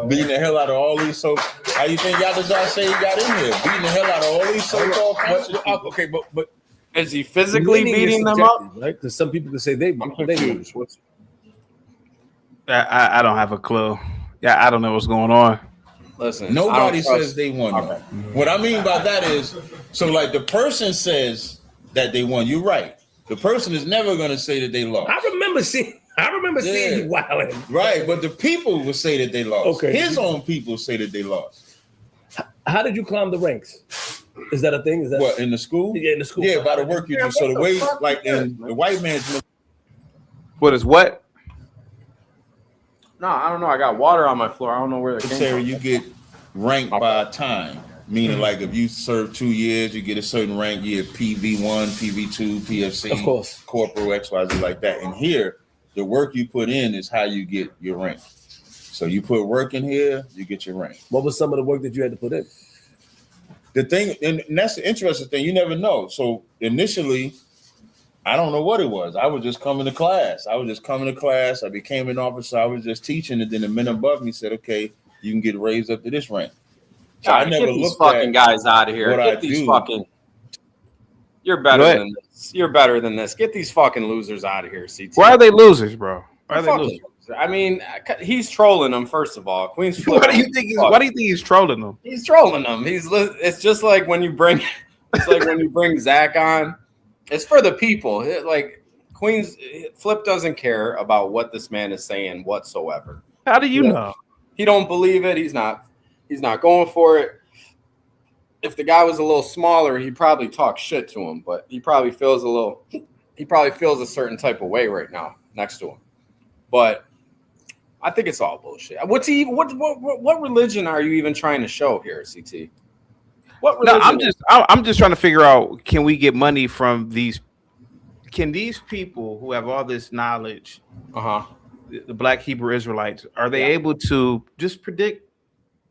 beating the hell out of all these. So how you think y'all say he got in here? Beating the hell out of all these so-called okay, but is he physically beating them up? Right? Because some people can say they lose. I don't have a clue. Yeah, I don't know what's going on. Listen, nobody says they won. Okay. What I mean by that is, so like the person says that they won. You're right. The person is never going to say that they lost. I remember seeing you wilding. Right, but the people will say that they lost. Okay. His own people say that they lost. How did you climb the ranks? Is that a thing? Is that what, in the school? Yeah, in the school. Yeah, by the work you do. So the way, like in the white man's. What is what? No, I don't know. I got water on my floor. I don't know where it came from. You get ranked by time. Meaning, like, if you serve 2 years, you get a certain rank. You get PV1, PV2, PFC, of course, corporal, XYZ, like that. And here, the work you put in is how you get your rank. So you put work in here, you get your rank. What was some of the work that you had to put in? The thing, and that's the interesting thing, you never know. So initially, I don't know what it was. I was just coming to class. I became an officer. I was just teaching, and then the men above me said, okay, you can get raised up to this rank. So I never get these looked fucking guys out of here. What Get these fucking. You're better than this. You're better than this. Get these fucking losers out of here, CT. Why are they losers, bro? Why are they losers? I mean, he's trolling them. First of all, Queen's. Why do you think he's trolling them? He's trolling them. It's just like when you bring. It's like when you bring Zach on. It's for the people. Like Queen's Flip doesn't care about what this man is saying whatsoever. How do you know? He don't believe it. He's not going for it. If the guy was a little smaller, he'd probably talk shit to him, but he probably feels a certain type of way right now next to him. But I think it's all bullshit. What religion are you even trying to show here, CT? What religion? No, I'm just trying to figure out, can we get money from these? Can these people who have all this knowledge, the Black Hebrew Israelites, are they able to just predict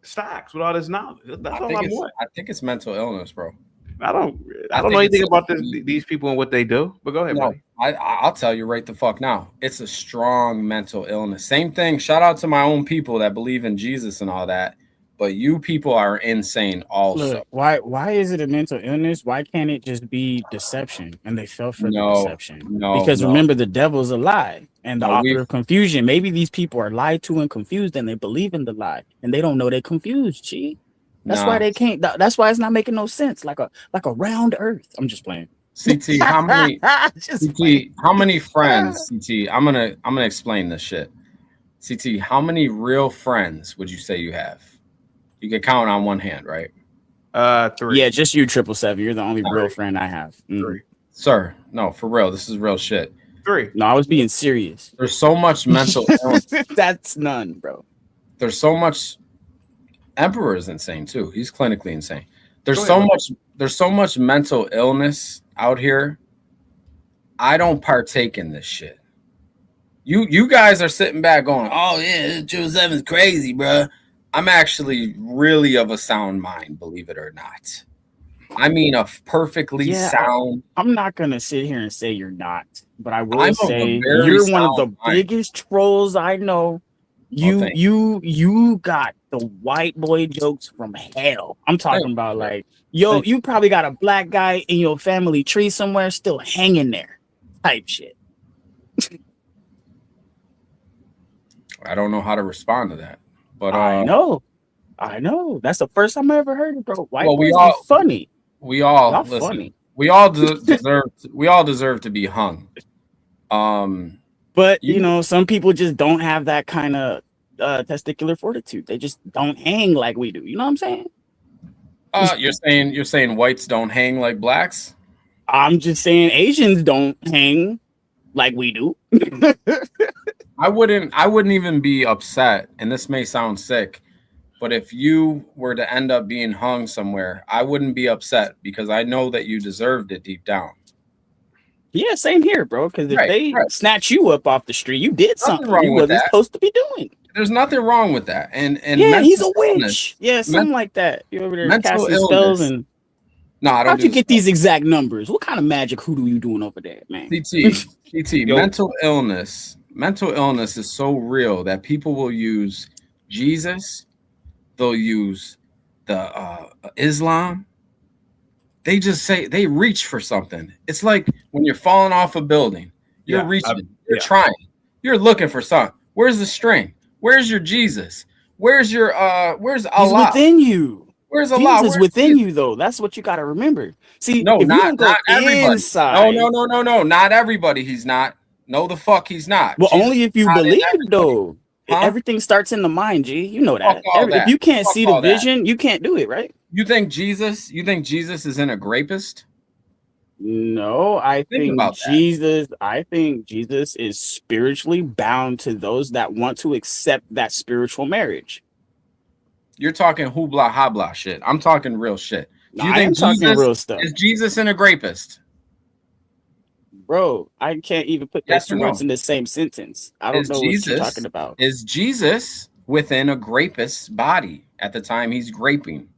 stocks with all this knowledge? That's all I want. I think it's mental illness, bro. I don't know anything about these people and what they do. But go ahead, buddy. I'll tell you right the fuck now. It's a strong mental illness. Same thing. Shout out to my own people that believe in Jesus and all that. But you people are insane also. Look, why is it a mental illness? Why can't it just be deception? And they fell for the deception. Remember, the devil's a lie and the author of confusion. Maybe these people are lied to and confused, and they believe in the lie, and they don't know they're confused. Gee, that's why they can't. That's why it's not making no sense. Like a round earth. I'm just playing. CT, how many? How many friends? CT, I'm gonna explain this shit. CT, how many real friends would you say you have? You can count on one hand, right? 3. Yeah, just you, 777. You're the only real friend I have. 3. Sir, no, for real. This is real shit. 3. No, I was being serious. There's so much mental illness. That's none, bro. There's so much. Emperor is insane too. He's clinically insane. There's so much mental illness out here. I don't partake in this shit. You guys are sitting back going, "Oh yeah, 777's crazy, bro." I'm actually really of a sound mind, believe it or not. I mean, a perfectly sound. I'm not gonna sit here and say you're not, but I will say you're one of the biggest trolls I know. You got the white boy jokes from hell. I'm talking about like, you probably got a black guy in your family tree somewhere still hanging there, type shit. I don't know how to respond to that. But I know. That's the first time I ever heard it, bro. White boys are funny. We all listen, funny. We all deserve. We all deserve to be hung. But you know, some people just don't have that kind of testicular fortitude. They just don't hang like we do. You know what I'm saying? You're saying whites don't hang like blacks? I'm just saying Asians don't hang like we do. I wouldn't even be upset, and this may sound sick, But if you were to end up being hung somewhere, I wouldn't be upset because I know that you deserved it deep down. Yeah, same here, bro. Because if they snatch you up off the street, you did something you wasn't supposed to be doing. There's nothing wrong with that. And yeah, he's a witch. Yeah, something like that. You over there casting spells and. No, I don't. How'd you get these exact numbers? What kind of magic hoodoo you doing over there, man? CT, mental illness. Mental illness is so real that people will use Jesus. They'll use the Islam. They just say they reach for something. It's like when you're falling off a building, you're reaching, you're trying, you're looking for something. Where's the string? Where's your Jesus? Where's your where's Allah? He's within you. Where's Allah? Jesus within you, though. That's what you got to remember. See, no, if not, you don't go not everybody. inside, No, not everybody. He's not. No, the fuck, he's not. Well, only if you believe, though. Huh? Everything starts in the mind, G. You know that. If you can't see the vision, you can't do it, right? You think Jesus is in a grapist? No, I think Jesus. I think Jesus is spiritually bound to those that want to accept that spiritual marriage. You're talking hoopla habla shit. I'm talking real shit. Do you think talking real stuff? Is Jesus in a grapist? Bro, I can't even put those two words in the same sentence. I don't know what you're talking about. Is Jesus within a grapist's body at the time he's graping?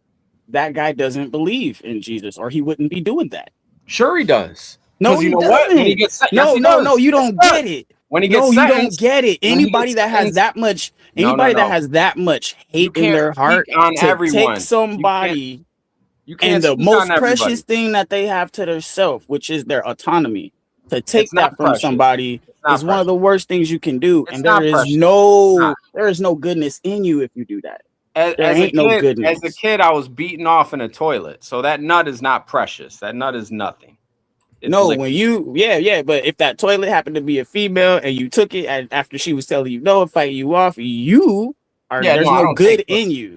That guy doesn't believe in Jesus, or he wouldn't be doing that. Sure, he does. No, you know what? When he gets no, you don't get it. When he gets you don't get it. Anybody that has that much, that has that much hate in their heart to take somebody and the most precious thing that they have to themselves, which is their autonomy, to take that from somebody is one of the worst things you can do. And there is no goodness in you if you do that. As a kid, I was beaten off in a toilet. So that nut is not precious. That nut is nothing. When you, but if that toilet happened to be a female and you took it after she was telling you no, fighting you off, there's no good in you.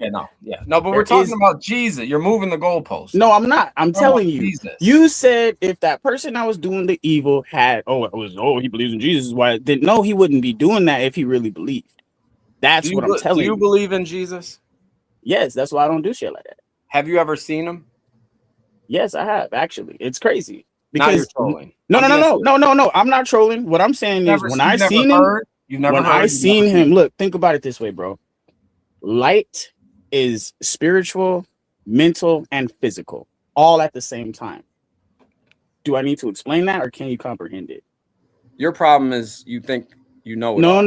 But we're talking about Jesus. You're moving the goalpost. No, I'm not. I'm telling you. Jesus. You said if that person that was doing the evil had, he believes in Jesus. Why? Then no, he wouldn't be doing that if he really believed. That's what I'm telling you. Do you believe in Jesus? Yes, that's why I don't do shit like that. Have you ever seen him? Yes, I have, actually. It's crazy. Because now you're trolling. No. I'm not trolling. What I'm saying is when I seen him, look, think about it this way, bro. Light is spiritual, mental, and physical, all at the same time. Do I need to explain that, or can you comprehend it? Your problem is you think you know it. No.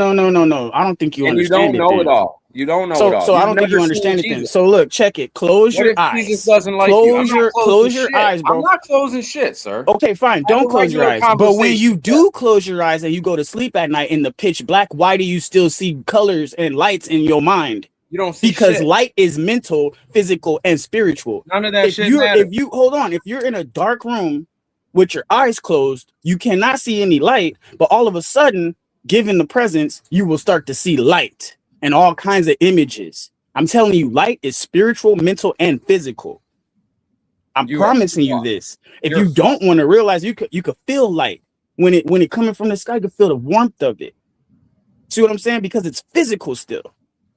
I don't think you understand it. You don't know it all. You don't know it all. So I don't think you understand it then. So look, check it. Close your eyes. Jesus doesn't like you. Close your eyes, bro. I'm not closing shit, sir. Okay, fine. Don't close your eyes. But when you do close your eyes and you go to sleep at night in the pitch black, why do you still see colors and lights in your mind? You don't see because light is mental, physical, and spiritual. None of that shit matters. If you're in a dark room with your eyes closed, you cannot see any light, but all of a sudden, given the presence, you will start to see light and all kinds of images. I'm telling you, light is spiritual, mental, and physical. I'm promising you this. If you don't want to realize, you could feel light when it coming from the sky. You can feel the warmth of it. See what I'm saying? Because it's physical still.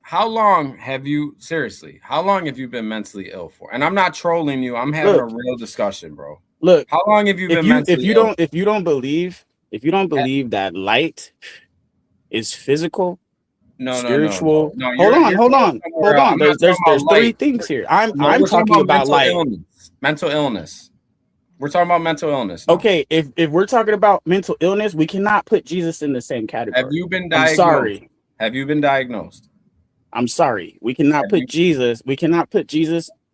How long have you been mentally ill for? And I'm not trolling you. I'm having a real discussion, bro. Look, how long have you been mentally ill? If you don't believe that light is physical, spiritual. No, hold on. There's three things here. I'm talking about light. Mental illness. We're talking about mental illness. Okay, if we're talking about mental illness, we cannot put Jesus in the same category. Have you been diagnosed? I'm sorry. Have you been diagnosed? I'm sorry. We cannot put Jesus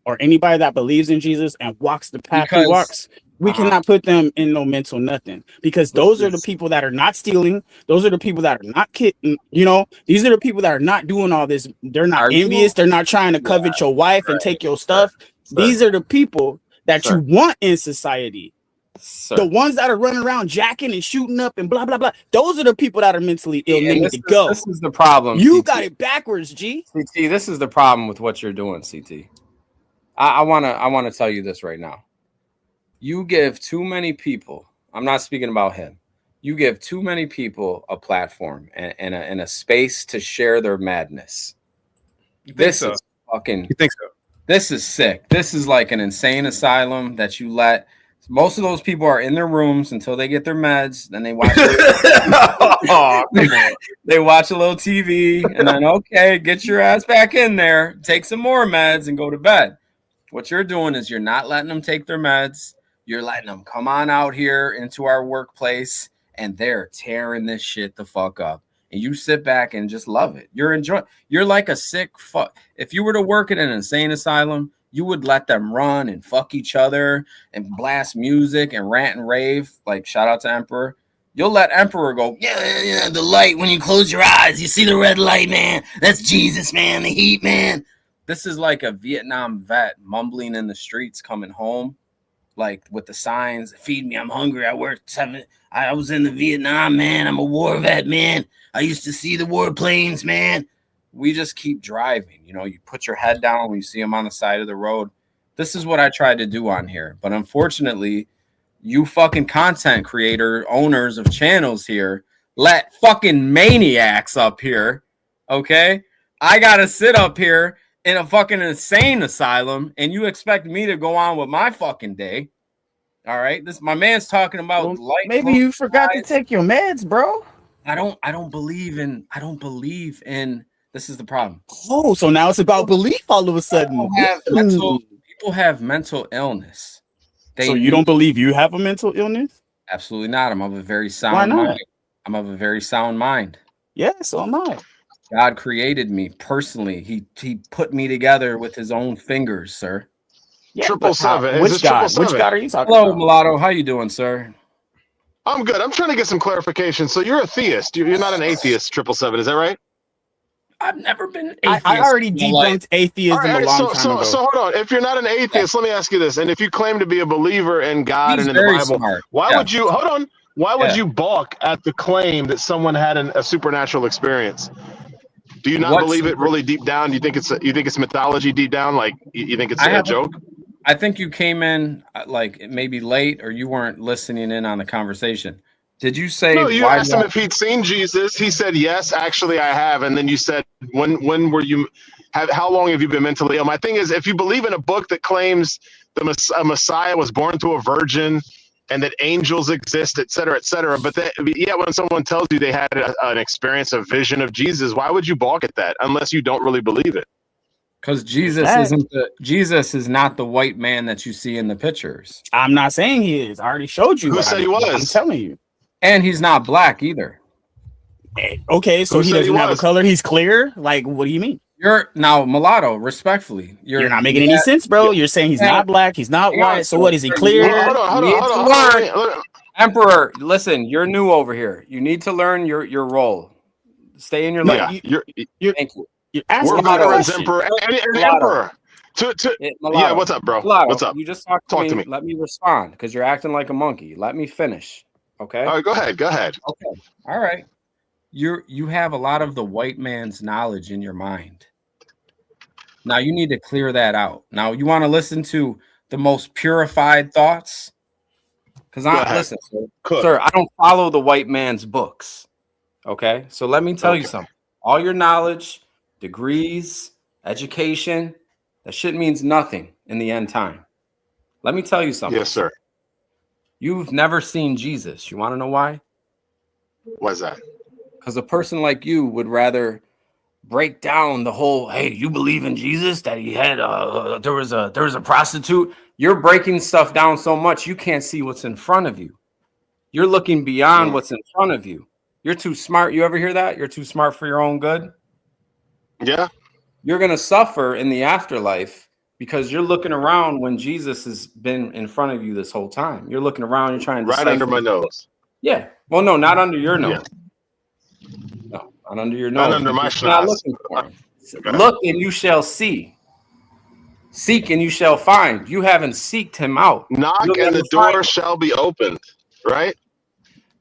or anybody that believes in Jesus and walks the path he walks. We cannot put them in no mental nothing, because those are the people that are not stealing. Those are the people that are not kidding. These are the people that are not doing all this. They're not envious. They're not trying to covet your wife and take your stuff. These are the people that you want in society. The ones that are running around jacking and shooting up and blah, blah, blah. Those are the people that are mentally ill. This is the problem. You got it backwards, G. CT, this is the problem with what you're doing, CT. I wanna tell you this right now. You give too many people, I'm not speaking about him, you give too many people a platform and a space to share their madness. This is fucking. You think so? This is sick. This is like an insane asylum that you let. Most of those people are in their rooms until they get their meds. Then they watch. They watch a little TV, and then okay, get your ass back in there, take some more meds, and go to bed. What you're doing is you're not letting them take their meds. You're letting them come on out here into our workplace, and they're tearing this shit the fuck up. And you sit back and just love it. You're enjoying. You're like a sick fuck. If you were to work in an insane asylum, you would let them run and fuck each other and blast music and rant and rave. Like, shout out to Emperor. You'll let Emperor go, yeah, the light, when you close your eyes, you see the red light, man. That's Jesus, man, the heat, man. This is like a Vietnam vet mumbling in the streets coming home, like with the signs, feed me, I'm hungry, I was in the Vietnam, man, I'm a war vet, man. I used to see the warplanes, man. We just keep driving. You know, you put your head down when you see them on the side of the road. This is what I tried to do on here. But unfortunately, you fucking content creator owners of channels here let fucking maniacs up here. Okay? I got to sit up here in a fucking insane asylum and you expect me to go on with my fucking day. All right? My man's talking about light. Maybe you forgot to take your meds, bro. I don't believe in this is the problem. Oh, so now it's about belief all of a sudden. People have mental illness. So you don't believe you have a mental illness? Absolutely not. I'm of a very sound mind. I'm of a very sound mind. Yeah, so am I. God created me personally. He put me together with his own fingers, sir. Yeah, 777. Which God? Which God are you talking about? Hello, Mulatto. How you doing, sir? I'm good. I'm trying to get some clarification. So you're a theist. You're not an atheist, 777. Is that right? I've never been an atheist. I already debunked atheism a long time ago. So hold on. If you're not an atheist, let me ask you this. And if you claim to be a believer in God and in the Bible, why would you Why would you balk at the claim that someone had a supernatural experience? Do you not believe it really deep down? Do you think it's mythology deep down? Like you think it's a joke? I think you came in like maybe late or you weren't listening in on the conversation. Did you say? No, you asked him if he'd seen Jesus. He said, yes, actually I have. And then you said, when were you, how long have you been mentally ill? My thing is, if you believe in a book that claims a Messiah was born to a virgin and that angels exist, et cetera, but yet when someone tells you they had an experience, a vision of Jesus, why would you balk at that unless you don't really believe it? Because Jesus is not the white man that you see in the pictures. I'm not saying he is. I already showed you. Who said he was? I'm telling you. And he's not black either. Okay, so he doesn't have a color. He's clear. Like, what do you mean? You're now mulatto. Respectfully, you're not making any sense, bro. You're saying he's not black. He's not white. So what is he clear? Hold on. Emperor, listen. You're new over here. You need to learn your role. Stay in your lane. Thank you. You're asking about Emperor. Emperor. Yeah, what's up, bro? Mulatto, what's up? You just talk to me. Let me respond because you're acting like a monkey. Let me finish. Okay. All right, go ahead. Okay. All right. You have a lot of the white man's knowledge in your mind. Now you need to clear that out. Now you want to listen to the most purified thoughts? Because sir, I don't follow the white man's books. Okay. So let me tell you something. All your knowledge, degrees, education, that shit means nothing in the end time. Let me tell you something. Yes, sir. You've never seen Jesus. You want to know why? Why's that? Because a person like you would rather break down the whole, hey, you believe in Jesus, that he had there was a prostitute. You're breaking stuff down so much you can't see what's in front of you. You're looking beyond what's in front of you. You're too smart. You ever hear that? You're too smart for your own good? Yeah. You're going to suffer in the afterlife because you're looking around when Jesus has been in front of you this whole time. You're looking around, you're trying to right under my nose. Yeah. Well, no, not under your nose. Yeah. No, not under your nose. Not under my not looking for him. Look and you shall see. Seek and you shall find. You haven't seeked him out. Knock and the door shall be opened. Right?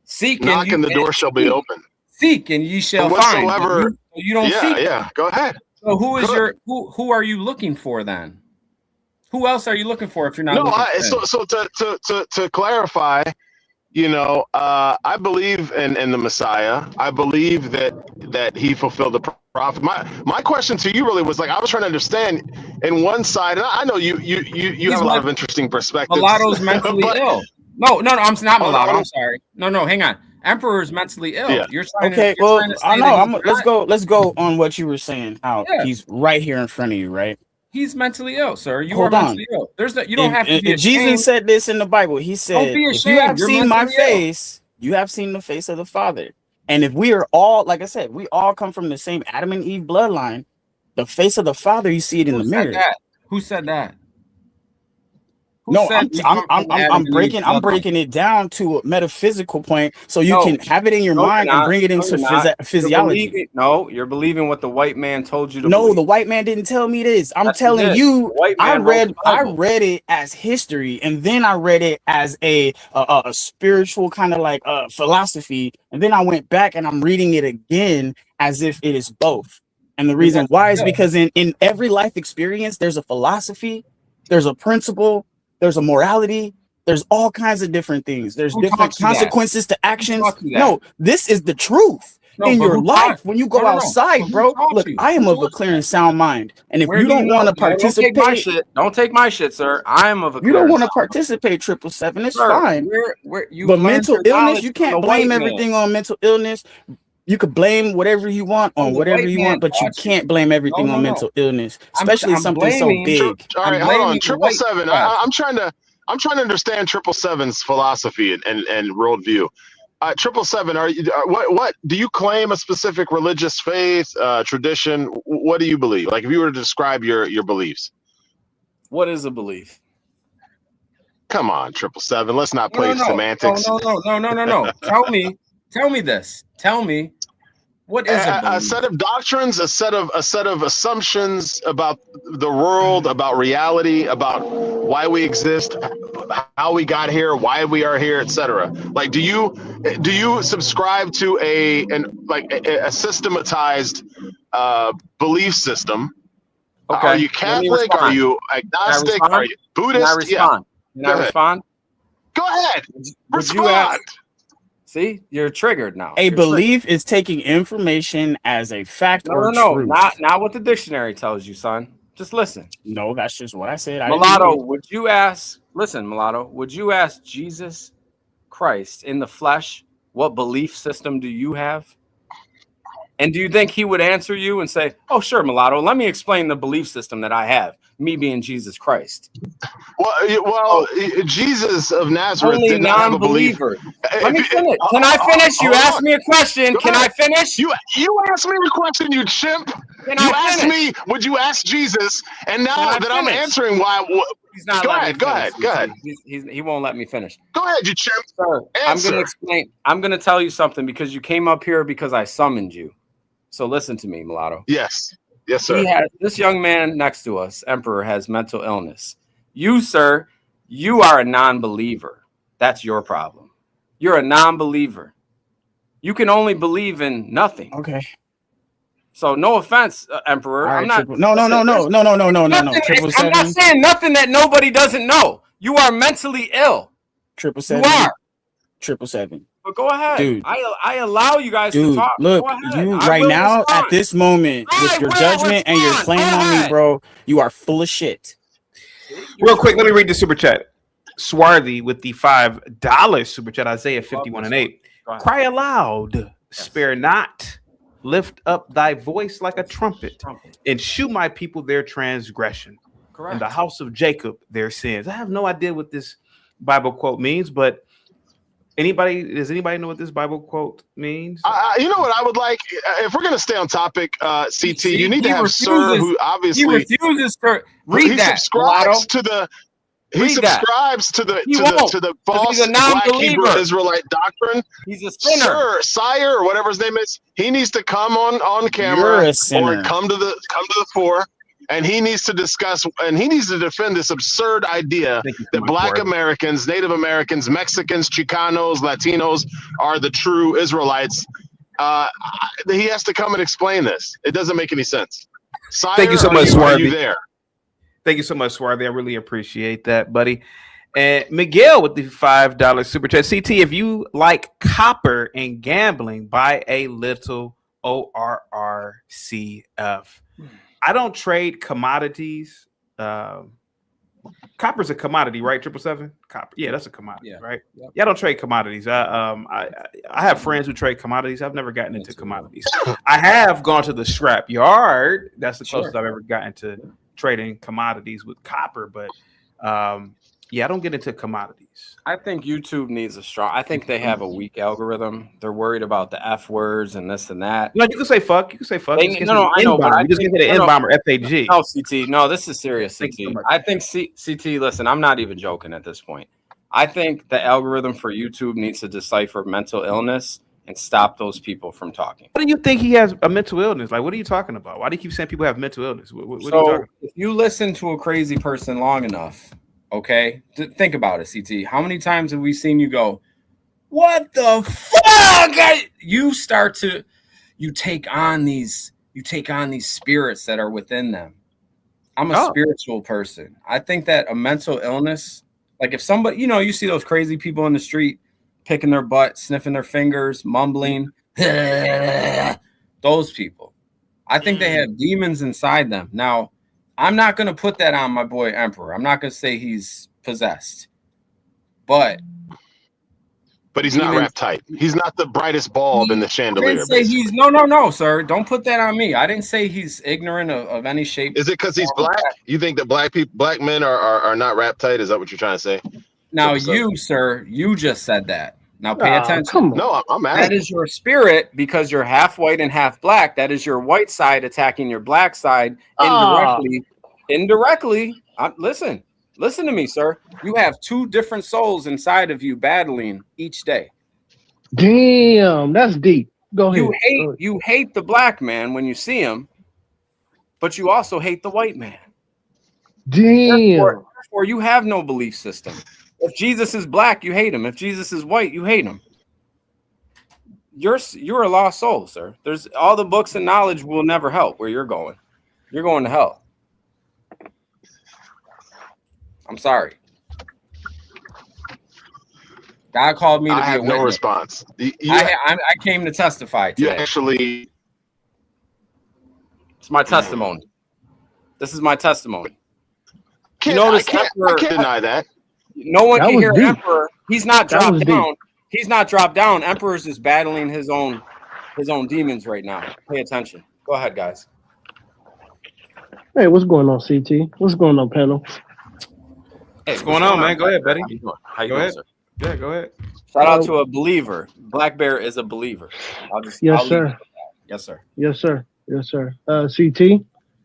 Seek knock and the door shall be opened. Seek and ye shall find. You don't seek. Yeah. Go ahead. So who are you looking for then? Who else are you looking for if you're not? No, so to clarify, I believe in the Messiah. I believe that he fulfilled the prophet. My question to you really was like, I was trying to understand in one side, and I know you have a lot of interesting perspectives. Mulatto's mentally ill. No, I'm not mulatto. on- I'm sorry. No, hang on. Emperor's mentally ill. Yeah. You're trying Okay, to. You're well, trying to say I know. that he's Let's go on what you were saying. How Yeah. he's right here in front of you, right? He's mentally ill, sir. You Hold are on. mentally ill. You don't have to be ashamed. Jesus said this in the Bible. He said, be "If ashamed. you have You're seen my mentally ill." face, you have seen the face of the Father." And if we are all, like I said, we all come from the same Adam and Eve bloodline, the face of the Father, you see it in the mirror. Who said that? No, I'm breaking it down to a metaphysical point so you can have it in your mind and bring it into physiology. You're believing what the white man told you to No, believe. the white man didn't tell me this. I'm Yes, he telling did. you, The white I man wrote the read Bible. it as history, and then I read it as a spiritual kind of like philosophy, and then I went back and I'm reading it again as if it is both. And the reason why is because in every life experience, there's a philosophy, there's a principle, there's a morality, there's all kinds of different things. There's different consequences to actions. No, this is the truth in your life when you go outside, bro. Look, I am of a clear and sound mind, and if you don't want to participate, don't take my shit, sir. I am of a. You don't want to participate, 777. It's fine. But mental illness, you can't blame everything on mental illness. You could blame whatever you want on whatever you want, but you can't blame everything on mental illness, especially something so big. All right, hold on, 777. I'm trying to understand 777's philosophy and worldview. 777, what do you claim a specific religious faith, tradition? What do you believe? Like, if you were to describe your beliefs, what is a belief? Come on, 777. Let's not play semantics. No. Tell me this. Tell me, what is a set of doctrines, a set of assumptions about the world, about reality, about why we exist, how we got here, why we are here, etc. Like, do you subscribe to a systematized belief system? Okay. Are you Catholic? Are you agnostic? Are you Buddhist? Can I respond? Go ahead. Respond. See, you're triggered now. A belief is taking information as a fact or truth. Not what the dictionary tells you, son. Just listen. No, that's just what I said. Mulatto, would you ask Jesus Christ in the flesh, what belief system do you have? And do you think he would answer you and say, "Oh, sure, Mulatto, let me explain the belief system that I have, me being Jesus Christ"? Well, Jesus of Nazareth only did not have a belief. Let me finish. Can I finish? You asked me a question. Can I finish? You asked me a question, you chimp. You asked me, would you ask Jesus? And now that I'm answering why. He's not. Go ahead. He won't let me finish. Go ahead, you chimp. Sir, I'm going to explain. I'm going to tell you something because you came up here because I summoned you. So listen to me, Mulatto. Yes, sir. This young man next to us, Emperor, has mental illness. You, sir, you are a non-believer. That's your problem. You're a non-believer. You can only believe in nothing. Okay. So no offense, Emperor. Right, I'm not. No. 777. I'm not saying nothing that nobody doesn't know. You are mentally ill. 777. You are. 777. But go ahead, dude. I allow you guys to talk. Look, you right now respond. At this moment with your judgment and your claim on me, bro, you are full of shit. Real quick, let me read the super chat. Swarthy with the $5 super chat. Isaiah 51:8. Cry aloud, spare not. Lift up thy voice like a trumpet, and shew my people their transgression, and the house of Jacob their sins. I have no idea what this Bible quote means, but does anybody know what this Bible quote means? You know what I would like? If we're going to stay on topic, CT, you need to have Sir, who obviously he refuses to read that. Subscribes to the. He subscribes to the false Black Hebrew Israelite doctrine. He's a sinner. Sire, or whatever his name is. He needs to come on camera or come to the fore, and he needs to discuss and he needs to defend this absurd idea that Black Americans, Native Americans, Mexicans, Chicanos, Latinos are the true Israelites. He has to come and explain this. It doesn't make any sense. Sire, thank you so much, Swarthy. Are you there? Thank you so much, Swarthy. I really appreciate that, buddy. And Miguel with the $5 super chat. CT, if you like copper and gambling, buy a little ORRCF. I don't trade commodities. Copper's a commodity, right? 777? Copper. Yeah, that's a commodity, right? Yep. Yeah, I don't trade commodities. I have friends who trade commodities. I've never gotten into commodities. I have gone to the scrap yard. That's the closest I've ever gotten to trading commodities with copper. But yeah, I don't get into commodities. I think YouTube needs a strong. I think they have a weak algorithm. They're worried about the F words and this and that. No, you can say fuck. You can say fuck. I know. But you just get the N-bomb or FAG. No, CT. No, this is serious, CT. I think CT. Listen, I'm not even joking at this point. I think the algorithm for YouTube needs to decipher mental illness and stop those people from talking. What do you think he has a mental illness? Like, what are you talking about? Why do you keep saying people have mental illness? What are you talking about? If you listen to a crazy person long enough, okay, think about it, CT. How many times have we seen you go, what the fuck? You take on these spirits that are within them. I'm a spiritual person. I think that a mental illness, like if somebody, you see those crazy people in the street picking their butt, sniffing their fingers, mumbling, those people. I think they have demons inside them. Now, I'm not going to put that on my boy Emperor. I'm not going to say he's possessed. But he's not wrapped tight. He's not the brightest bulb in the chandelier. No, sir. Don't put that on me. I didn't say he's ignorant of any shape. Is it because he's black? You think that black men are not wrapped tight? Is that what you're trying to say? Now, sir, you just said that. Now pay attention. No, I'm mad. That is your spirit because you're half white and half black. That is your white side attacking your black side indirectly. Listen to me, sir. You have two different souls inside of you battling each day. Damn, that's deep. Go ahead. You hate the black man when you see him, but you also hate the white man. Damn. Therefore, you have no belief system. If Jesus is black, you hate him. If Jesus is white, you hate him. You're a lost soul, sir. There's all the books and knowledge will never help where you're going. You're going to hell. I'm sorry. God called me to be a witness. No response. I came to testify today. It's my testimony. This is my testimony. I can't deny that. No one can hear Emperor. He's not dropped down. He's not dropped down. Emperor's just battling his own demons right now. Pay attention. Go ahead, guys. Hey, what's going on, CT? What's going on, panel? Hey, what's going on, man? Go ahead, buddy. How you doing, sir? Yeah, go ahead. Shout out to a believer. Black Bear is a believer. Yes, sir. Yes, sir. Yes, sir. Yes, sir. CT.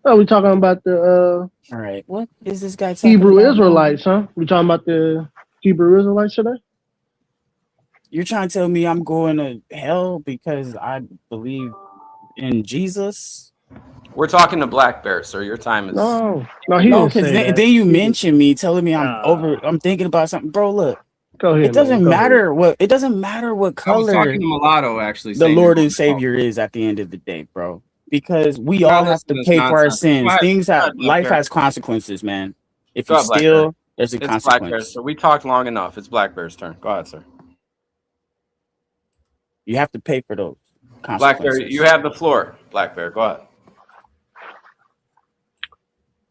Oh, we talking about the all right. What is this guy talking Hebrew about? Israelites, huh? We talking about the Hebrew Israelites today? You're trying to tell me I'm going to hell because I believe in Jesus? We're talking to Black Bear, sir. Your time is no. Because then you mentioned me telling me I'm thinking about something, bro. Look, go ahead. It doesn't matter what color. I was talking to Mulatto, actually. The Lord and Savior is at the end of the day, bro. Because we all have to pay for our sins. Life has consequences, man. If you steal, there's a consequence. Black Bear, so we talked long enough. It's Black Bear's turn. Go ahead, sir. You have to pay for those consequences. Black Bear, you have the floor. Black Bear, go ahead.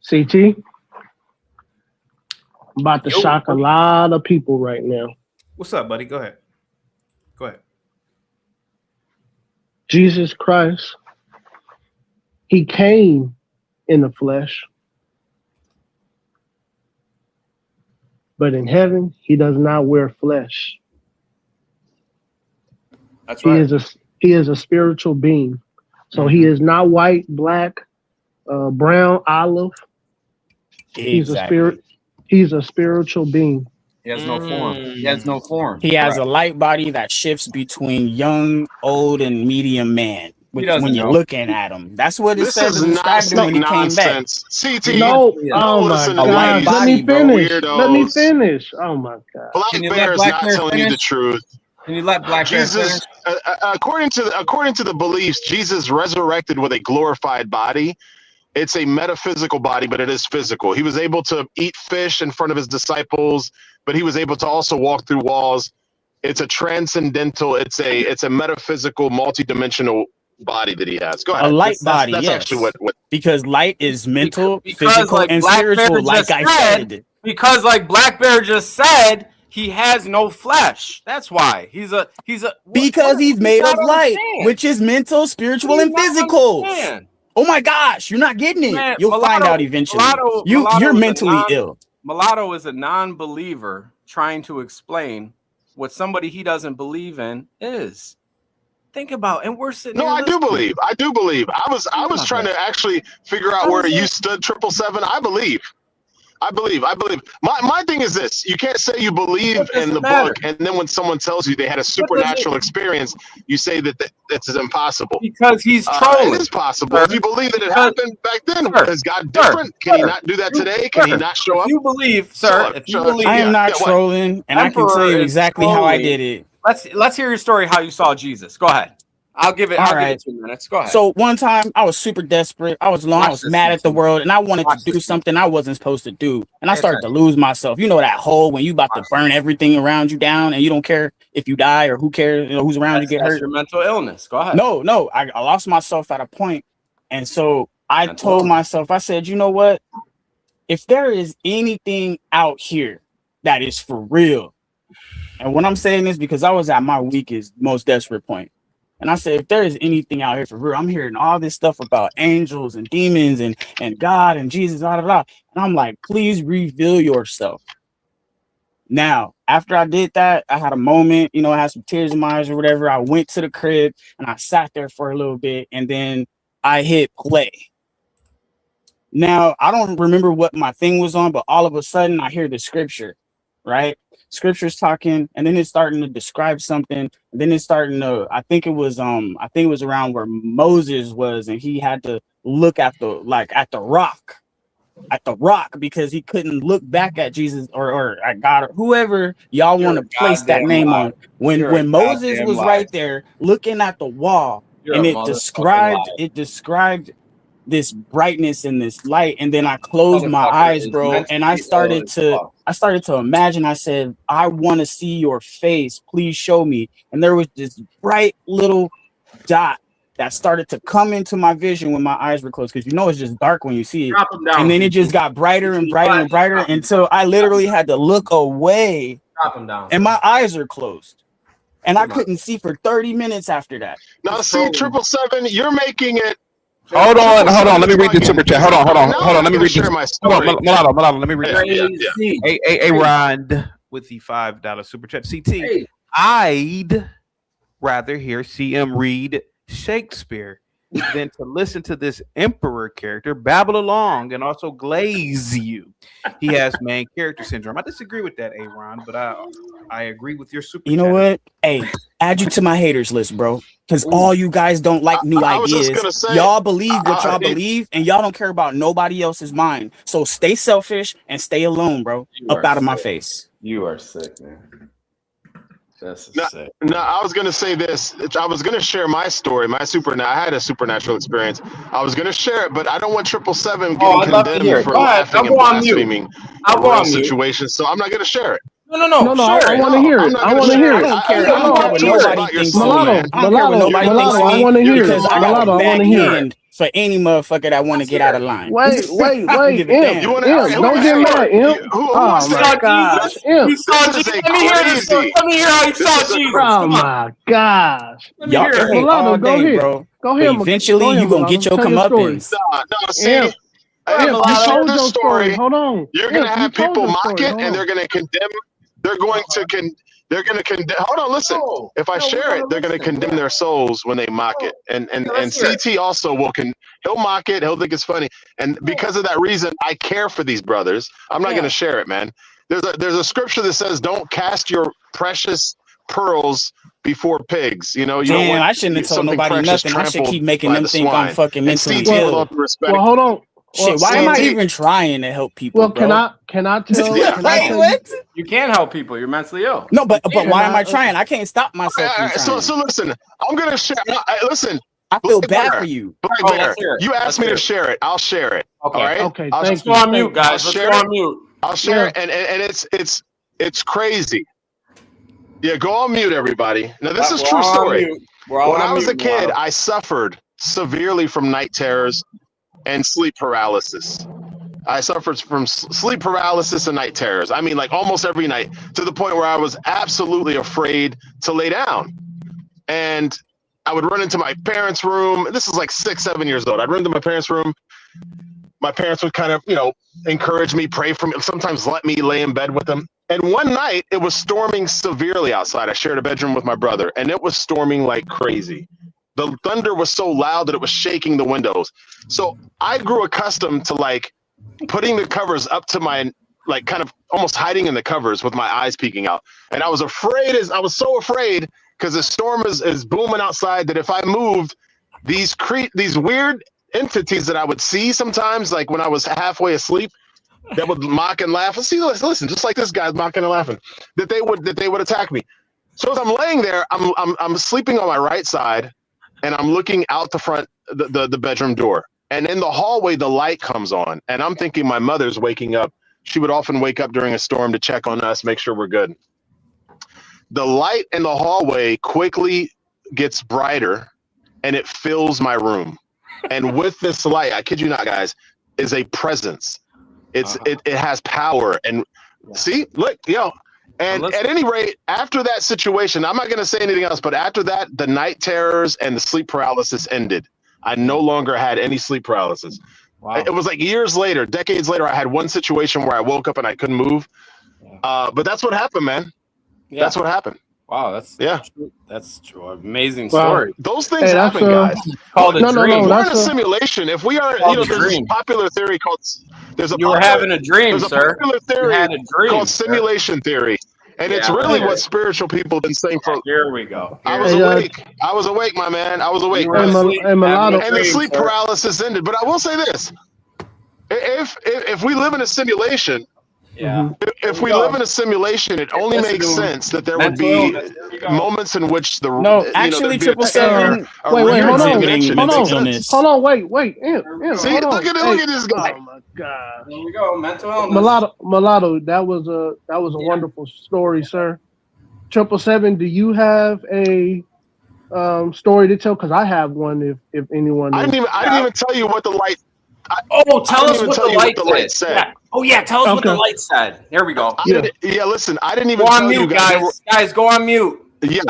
CT, I'm about to shock a lot of people right now. What's up, buddy? Go ahead. Jesus Christ, he came in the flesh, but in heaven, he does not wear flesh. That's right. He is a spiritual being. So he is not white, black, brown, olive. Exactly. He's a spiritual being. He has no form. He has a light body that shifts between young, old, and medium man. When you're looking at him, that's what it says to describe him when he came back. CT, no, oh my God! Let me finish. Oh my God! Black Bear is not telling you the truth. Can you let Black Bear finish? According to the beliefs, Jesus resurrected with a glorified body. It's a metaphysical body, but it is physical. He was able to eat fish in front of his disciples, but he was able to also walk through walls. It's a transcendental, it's a metaphysical, multidimensional body that he has. Go ahead. A light body, that's yes. actually what because light is mental, because physical, like and Black spiritual, Bear like just I said, said. because like Black Bear just said, he has no flesh. That's why he's a because he's made of light, understand? which is mental, spiritual, Do and you not physical. understand? Oh my gosh, you're not getting it. Man, You'll find Mulatto- out eventually. Mulatto You're is a mentally ill. Mulatto is a non-believer trying to explain what somebody he doesn't believe in is. Think about, and we're sitting. No, here I do listening. believe. I do believe. I was trying to actually figure out where you stood. 777. I believe. My thing is this: you can't say you believe in the book, and then when someone tells you they had a supernatural experience, you say that that's impossible. Because he's trolling. It is possible. Sir. If you believe that it happened back then, is God different? Can he not do that today? Can he not show up? If you believe, sir, if you believe, I am not trolling, and I can tell you exactly how I did it. Let's hear your story. How you saw Jesus. Go ahead. I'll give it. All I'll right. give it 2 minutes. Go ahead. So one time I was super desperate. I was mad at the world, and I wanted to do something I wasn't supposed to do. And I started to lose myself. You know that hole when you about to burn everything around you down, and you don't care if you die or who cares, you know, who's around you get hurt. Your mental illness. Go ahead. No, I lost myself at a point, and so I told myself, I said, you know what? If there is anything out here that is for real, and when I'm saying this because I was at my weakest, most desperate point. And I said, if there is anything out here for real, I'm hearing all this stuff about angels and demons and God and Jesus, blah, blah, blah. And I'm like, please reveal yourself. Now, after I did that, I had a moment, you know, I had some tears in my eyes or whatever. I went to the crib and I sat there for a little bit, and then I hit play. Now, I don't remember what my thing was on, but all of a sudden I hear the scripture, right? Scripture's talking, and then it's starting to describe something, and then it's starting to, I think it was around where Moses was, and he had to look at the rock because he couldn't look back at Jesus or at God or whoever y'all want to place that name on. When Moses was right there looking at the wall, and it described this brightness and this light, and then I closed my eyes, bro, and I started to imagine. I said, I want to see your face, please show me. And there was this bright little dot that started to come into my vision when my eyes were closed, because you know it's just dark when you see it, and then it just got brighter and brighter and brighter until I literally had to look away, and my eyes are closed, and I couldn't see for 30 minutes after that. Now, see, 777, you're making it. Hold on. Let me read the super chat. Hold on. Let me read this. My story. Mulatto, let me read this. Hey, Ron, with the $5 super chat. CT, I'd rather hear CM read Shakespeare than to listen to this emperor character babble along and also glaze you. He has main character syndrome. I disagree with that, Ron, but I agree with your super You know what? Hey, add you to my haters list, bro. Because all you guys don't like new ideas. Y'all believe what y'all believe, and y'all don't care about nobody else's mind. So stay selfish and stay alone, bro. Up out of my face. You are sick, man. That's sick. No, I was gonna say this. I was gonna share my story, I had a supernatural experience. I was gonna share it, but I don't want 777 getting condemned for laughing and blaspheming a real situation. So I'm not gonna share it. No, I want to hear it. I want to hear it. I don't care what nobody thinks. Mulatto, I want to hear it. Because I got a backhand for any motherfucker that want to get out of line. Wait, Don't get mad, Imp. Oh my gosh, Imp. You saw Jesus. Let me hear this. Let me hear how you saw Jesus. Oh my gosh. Y'all can hate all day, bro. Go ahead. Eventually, you gonna get your comeuppance. No, see. You share this story. Hold on. You're gonna have people mock it, and they're gonna condemn. They're going to condemn. Hold on, listen. If I share it, they're going to condemn their souls when they mock it. And CT also he'll mock it. He'll think it's funny. And because of that reason, I care for these brothers. I'm not going to share it, man. There's a scripture that says, "Don't cast your precious pearls before pigs." You know, damn, I shouldn't have told nobody nothing. I should keep making them think I'm fucking mentally ill. Well, hold on. Shit, why am I even trying to help people? Well, bro? can I tell? What? You can't help people. You're mentally ill. No, but why am I trying? I can't stop myself. So listen, I'm gonna share. Listen, I feel bad for you. Black Oh, Bear, let's hear it. you asked Let's me hear to it. share it. I'll share it. Okay. All right. Okay, I'll thank Let's go on you. mute, guys. I'll Let's share go it. on mute. I'll share Yeah. it, and it's crazy. Yeah, go on mute, everybody. Now this is We're true all on story. mute. We're all When on I was a mute, kid, Milano. I suffered severely from night terrors and sleep paralysis. I suffered from sleep paralysis and night terrors. I mean, like almost every night, to the point where I was absolutely afraid to lay down. And I would run into my parents' room. This is like 6, 7 years old. I'd run into my parents' room. My parents would kind of, encourage me, pray for me, sometimes let me lay in bed with them. And one night it was storming severely outside. I shared a bedroom with my brother, and it was storming like crazy. The thunder was so loud that it was shaking the windows. So I grew accustomed to like putting the covers up to my, like kind of almost hiding in the covers with my eyes peeking out. And I was so afraid because the storm is booming outside that if I moved, these weird entities that I would see sometimes, like when I was halfway asleep, that would mock and laugh. See, listen, just like this guy's mocking and laughing, that they would attack me. So as I'm laying there, I'm sleeping on my right side, and I'm looking out the front, the bedroom door. And in the hallway, the light comes on, and I'm thinking my mother's waking up. She would often wake up during a storm to check on us, make sure we're good. The light in the hallway quickly gets brighter, and it fills my room. And with this light, I kid you not, guys, is a presence. It has power. And see, look, and at any rate, after that situation, I'm not going to say anything else, but after that, the night terrors and the sleep paralysis ended. I no longer had any sleep paralysis. Wow. It was like years later, decades later, I had one situation where I woke up and I couldn't move. But that's what happened, man. Yeah. That's what happened. Wow, that's true. Amazing Wow. story. Those things happen, guys. Called a dream. We're in a simulation. If we are, there's a popular theory called. You were having a dream, there's sir. A popular theory you had a dream, called simulation theory, and it's really what spiritual people have been saying for. Here we go. I was awake. I was awake, my man. I was awake. And the sleep paralysis ended. But I will say this: if we live in a simulation. Yeah. If we live in a simulation, it only makes sense that there would be moments in which the actually 777. Wait, hold on, wait. See, look at this guy. Oh my god. There we go. Mental illness. Mulatto, that was a wonderful story, sir. 777, do you have a story to tell? Because I have one. If anyone, I didn't even tell you what the light. Tell us what the light said. Yeah. Oh yeah, tell us what the light said. Here we go. Listen, I didn't even go on tell mute, you guys. Guys, go on mute. Yeah,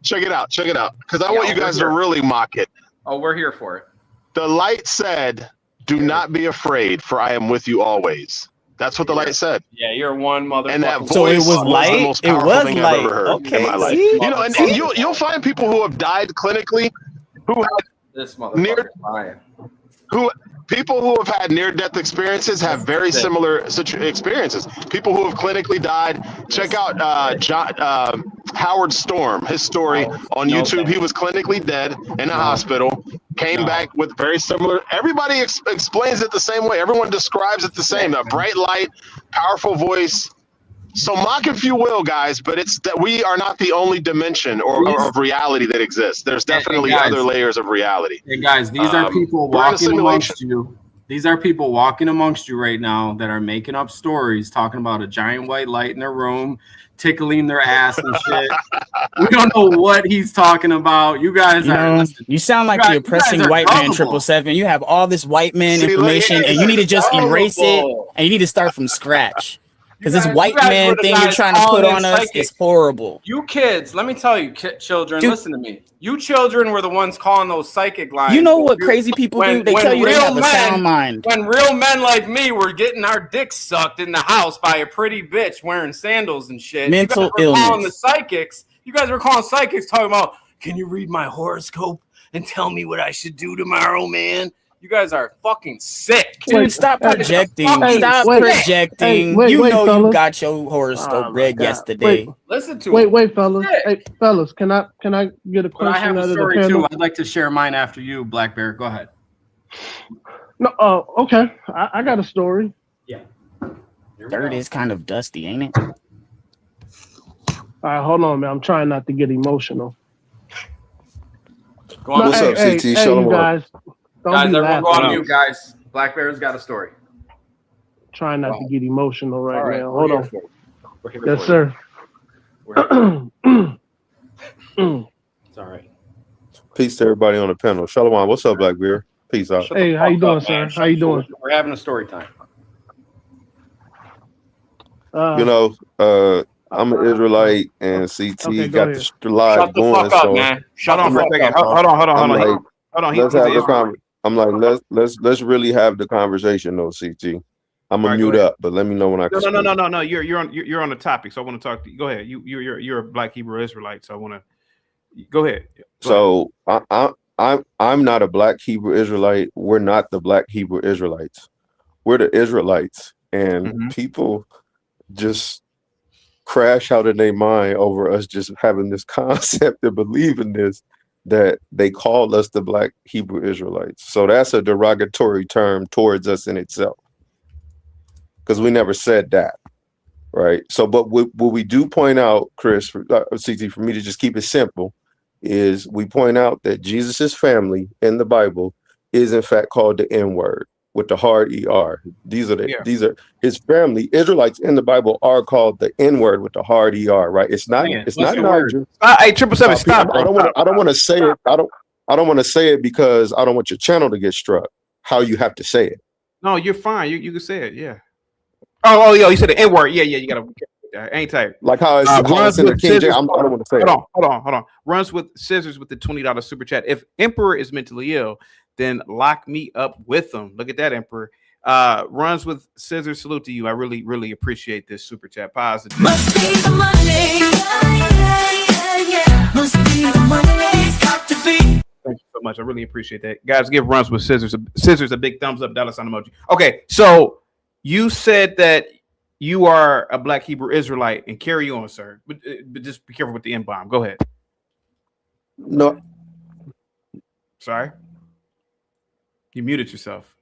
check it out, because I want you guys to really mock it. Oh, we're here for it. The light said, "Do not be afraid, for I am with you always." That's what the light said. Yeah, you're one motherfucker. And that voice so it was light. the most powerful thing light. I've ever heard in my life. See? And you'll find people who have died clinically, who had this motherfucker. People who have had near-death experiences have very similar experiences. People who have clinically died. Check out Howard Storm, his story on YouTube. He was clinically dead in a hospital, came back with very similar. Everybody explains it the same way. Everyone describes it the same. A bright light, powerful voice. So mock if you will, guys, but it's that we are not the only dimension or of reality that exists. There's definitely other layers of reality. Hey guys, these are people walking amongst you. These are people walking amongst you right now that are making up stories, talking about a giant white light in their room, tickling their ass and shit. We don't know what he's talking about. You guys you sound like the oppressing white man 777. You have all this white man information, and you need to just erase it, and you need to start from scratch. Because this white man thing you're trying to put on us is horrible. You kids, let me tell you, children, listen to me. You children were the ones calling those psychic lines. You know what crazy people do? They tell you they have a sound mind. When real men like me were getting our dicks sucked in the house by a pretty bitch wearing sandals and shit. Mental illness. You guys were calling psychics talking about, can you read my horoscope and tell me what I should do tomorrow, man? You guys are fucking sick. Dude, stop projecting. Stop projecting. You got your horoscope read yesterday. Listen to Wait, fellas. Hey, fellas, can I get a question? I have out a story of the too. I'd like to share mine after you, Black Bear. Go ahead. No, okay. I got a story. Yeah. Dirt is kind of dusty, ain't it? All right, hold on, man. I'm trying not to get emotional. Go on. What's up, CT? Shalom. You guys, guys, everyone go on mute, guys. Black Bear's got a story. Trying not to get emotional right now. Hold on. Yes, sir. It's all right. Peace to everybody on the panel. Shalom. What's up, Black Bear? Peace out. Hey, how you doing, sir? How you doing? We're having a story time. I'm an Israelite, and CT got the live going. Shut up, man. Shut on for a second. Hold on. Let's have the I'm like, let's really have the conversation, though, CT. I'm gonna mute up, but let me know when I can. No. You're on the topic, so I want to talk to you. Go ahead. You're a Black Hebrew Israelite, so I want to go ahead. So I'm not a Black Hebrew Israelite. We're not the Black Hebrew Israelites. We're the Israelites, and people just crash out in their mind over us just having this concept and believing this, that they call us the Black Hebrew Israelites. So that's a derogatory term towards us in itself, because we never said that, right? So, but what we do point out, Chris, CT, for me to just keep it simple, is we point out that Jesus's family in the Bible is in fact called the N-word with the hard ER. These are his family. Israelites in the Bible are called the N-word with the hard ER, right? It's not Niger. Hey, 777, stop. I don't want to say it. I don't want to say it because I don't want your channel to get struck. How you have to say it. No, you're fine. You can say it. Yeah. Oh, you said the N-word. Yeah. You gotta. Ain't tight. Like how it's runs in the King James. I don't want to say. Hold on. Runs with scissors with the $20 super chat. If Emperor is mentally ill, then lock me up with them. Look at that, Emperor. Runs with scissors. Salute to you. I really, really appreciate this super chat. Positive. Must be the money. Must be the money. Got to be. Thank you so much. I really appreciate that. Guys, give Runs with scissors a big thumbs up, dollar sign emoji. Okay, so you said that you are a Black Hebrew Israelite, and carry on, sir. But just be careful with the N-bomb. Go ahead. No. Sorry. You muted yourself.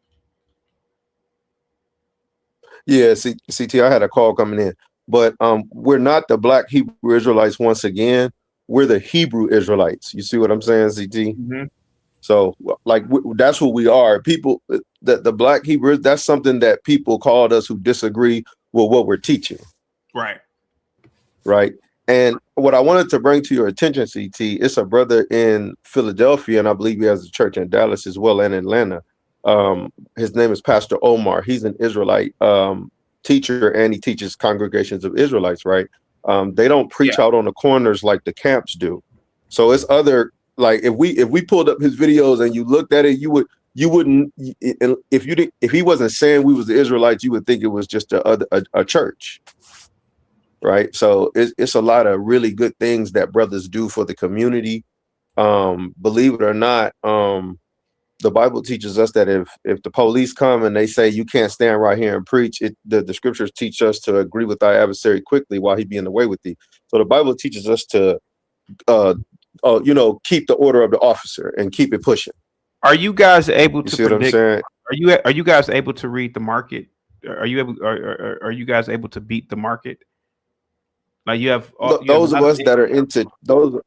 Yeah, CT, I had a call coming in. But we're not the Black Hebrew Israelites once again. We're the Hebrew Israelites. You see what I'm saying, CT? Mm-hmm. So, like, that's who we are. People, the Black Hebrews, that's something that people called us who disagree with what we're teaching. Right. And what I wanted to bring to your attention, CT, it's a brother in Philadelphia, and I believe he has a church in Dallas as well, and Atlanta. His name is Pastor Omar. He's an Israelite teacher, and he teaches congregations of Israelites, right? They don't preach out on the corners like the camps do. So it's other, like, if we pulled up his videos and you looked at it, you wouldn't, if he wasn't saying we was the Israelites, you would think it was just a church, right? So it's a lot of really good things that brothers do for the community. Believe it or not, the Bible teaches us that if the police come and they say you can't stand right here and preach, the scriptures teach us to agree with our adversary quickly while he be in the way with thee. So the Bible teaches us to keep the order of the officer and keep it pushing. Are you guys able to predict? What I'm saying? Are you guys able to read the market? Are you guys able to beat the market? Like you have those of us that are into those.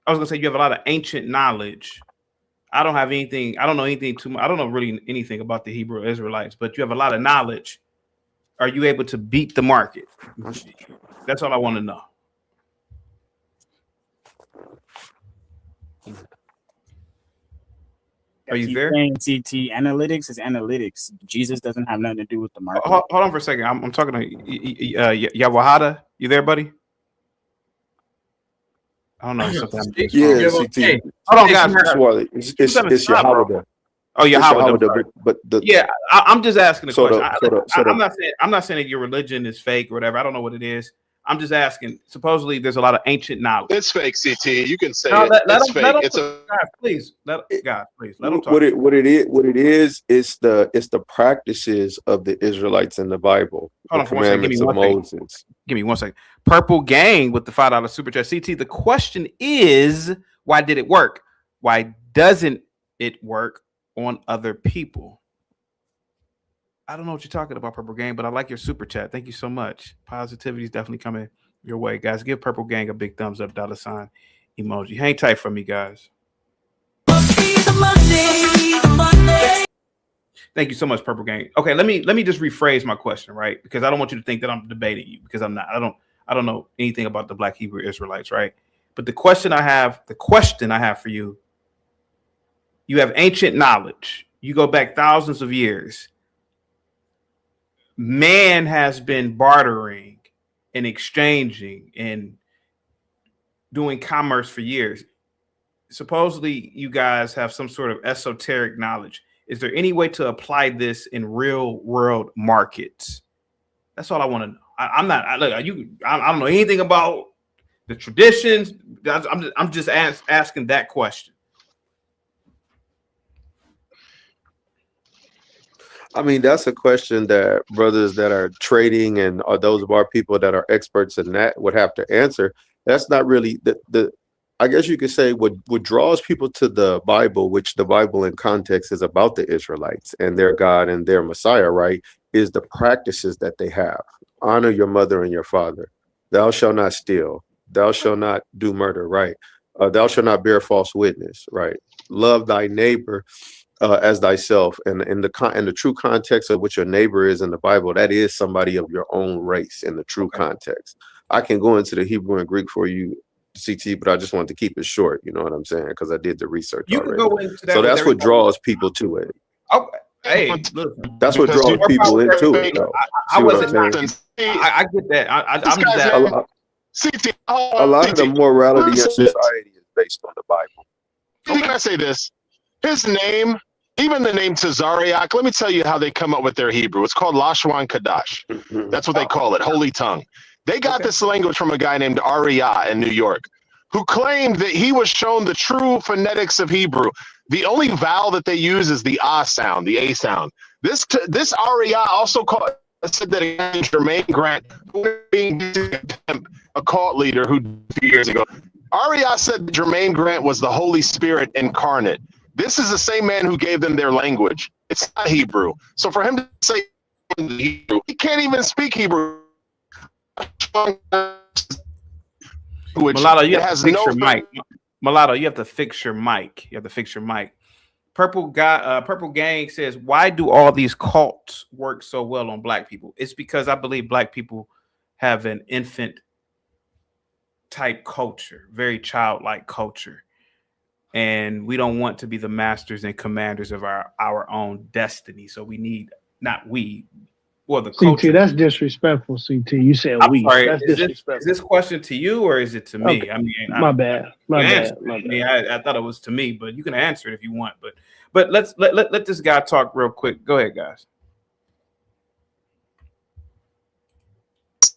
I was gonna say you have a lot of ancient knowledge. I don't have anything. I don't know anything too much. I don't know really anything about the Hebrew Israelites, but you have a lot of knowledge. Are you able to beat the market? That's all I want to know. Are you there? CT analytics is analytics. Jesus doesn't have nothing to do with the market. Hold on for a second. I'm talking to Yawahada. You there, buddy? I don't know. Yeah, CT. Hold on, guys. It's Yahweh. Oh, Yahweh. But I'm just asking a question. I'm not saying that your religion is fake or whatever. I don't know what it is. I'm just asking. Supposedly, there's a lot of ancient knowledge. It's fake, CT. You can say it. It's fake. Please let them talk. What it is the practices of the Israelites in the Bible. Hold on for 1 second. Give me 1 second. Purple Gang with the $5 super chat. CT. The question is, why did it work? Why doesn't it work on other people? I don't know what you're talking about, Purple Gang, but I like your super chat. Thank you so much. Positivity is definitely coming your way, guys. Give Purple Gang a big thumbs up, dollar sign emoji. Hang tight for me, guys. Thank you so much, Purple Gang. Okay, let me just rephrase my question, right? Because I don't want you to think that I'm debating you, because I'm not. I don't know anything about the Black Hebrew Israelites, right? But the question I have for you, you have ancient knowledge. You go back thousands of years. Man has been bartering and exchanging and doing commerce for years. Supposedly, you guys have some sort of esoteric knowledge. Is there any way to apply this in real world markets? That's all I want to know. I'm not. I don't know anything about the traditions. I'm just asking that question. I mean, that's a question that brothers that are trading and are those of our people that are experts in that would have to answer. That's not really the I guess you could say what draws people to the Bible, which the Bible in context is about the Israelites and their God and their Messiah, right? Is the practices that they have. Honor your mother and your father. Thou shalt not steal. Thou shalt not do murder, right? Thou shalt not bear false witness, right? Love thy neighbor as thyself. And in the true context of what your neighbor is in the Bible, that is somebody of your own race in the true context. I can go into the Hebrew and Greek for you, CT, but I just wanted to keep it short. You know what I'm saying? Because I did the research already. Go into that, so that's what draws people to it. Oh, hey, look, that's what draws people into it. Though. I get that. I'm just a lot of the morality in society is based on the Bible. Can I say this? His name, even the name Tazariak, let me tell you how they come up with their Hebrew. It's called Lashwan Kadash. That's what they call it, Holy Tongue. They got this language from a guy named Ariyah in New York, who claimed that he was shown the true phonetics of Hebrew. The only vowel that they use is the ah sound, the a sound. This Ariyah also said that Jermaine Grant, who being a cult leader who a few years ago, Ariyah said that Jermaine Grant was the Holy Spirit incarnate. This is the same man who gave them their language. It's not Hebrew. So for him to say Hebrew, he can't even speak Hebrew. Mulatto, you have to fix your mic. Mulatto, you have to fix your mic. You have to fix your mic. Purple Gang says, why do all these cults work so well on Black people? It's because I believe Black people have an infant type culture, very childlike culture. And we don't want to be the masters and commanders of our own destiny. So we need, the culture. CT, that's disrespectful, CT. You said I'm we. sorry, That's disrespectful. Is this question to you or is it to me? Okay. I mean, My bad. I thought it was to me, but you can answer it if you want. But let's let this guy talk real quick. Go ahead, guys.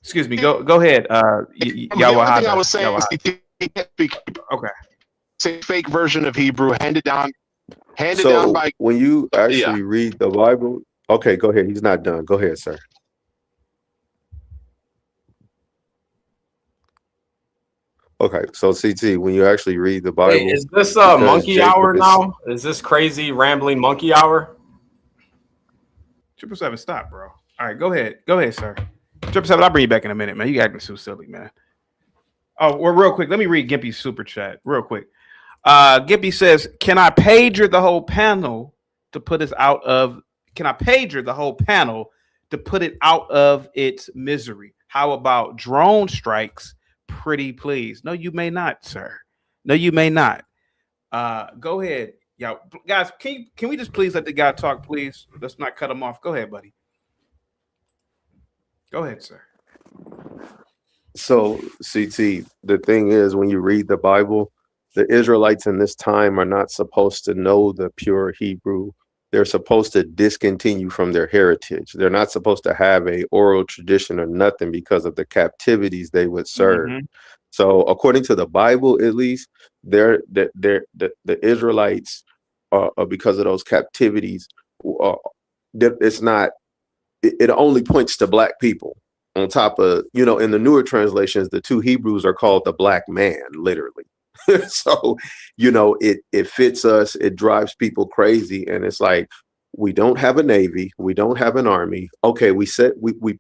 Excuse me. Go ahead. The only thing I was saying is okay. Say fake version of Hebrew handed down by when you actually read the Bible. Okay, go ahead. He's not done. Go ahead, sir. Okay, so CT, when you actually read the Bible, is this monkey hour now? Is this crazy rambling monkey hour? 777, stop, bro. All right, go ahead, sir. 777, I'll bring you back in a minute, man. You acting so silly, man. Oh, well, real quick, let me read Gimpy's super chat real quick. Gimpy says, "Can I pager the whole panel to put us out of? Can I pager the whole panel to put it out of its misery? How about drone strikes? Pretty please." No, you may not, sir. No, you may not. Go ahead, y'all guys. Can we just please let the guy talk, please? Let's not cut him off. Go ahead, buddy. Go ahead, sir. So, CT, the thing is, when you read the Bible, the Israelites in this time are not supposed to know the pure Hebrew. They're supposed to discontinue from their heritage. They're not supposed to have a oral tradition or nothing because of the captivities they would serve. Mm-hmm. So, according to the Bible, at least, the Israelites, because of those captivities, it's not. It only points to Black people. On top of, in the newer translations, the two Hebrews are called the black man, literally. So, it fits us. It drives people crazy. And it's like, we don't have a Navy. We don't have an army. Okay, we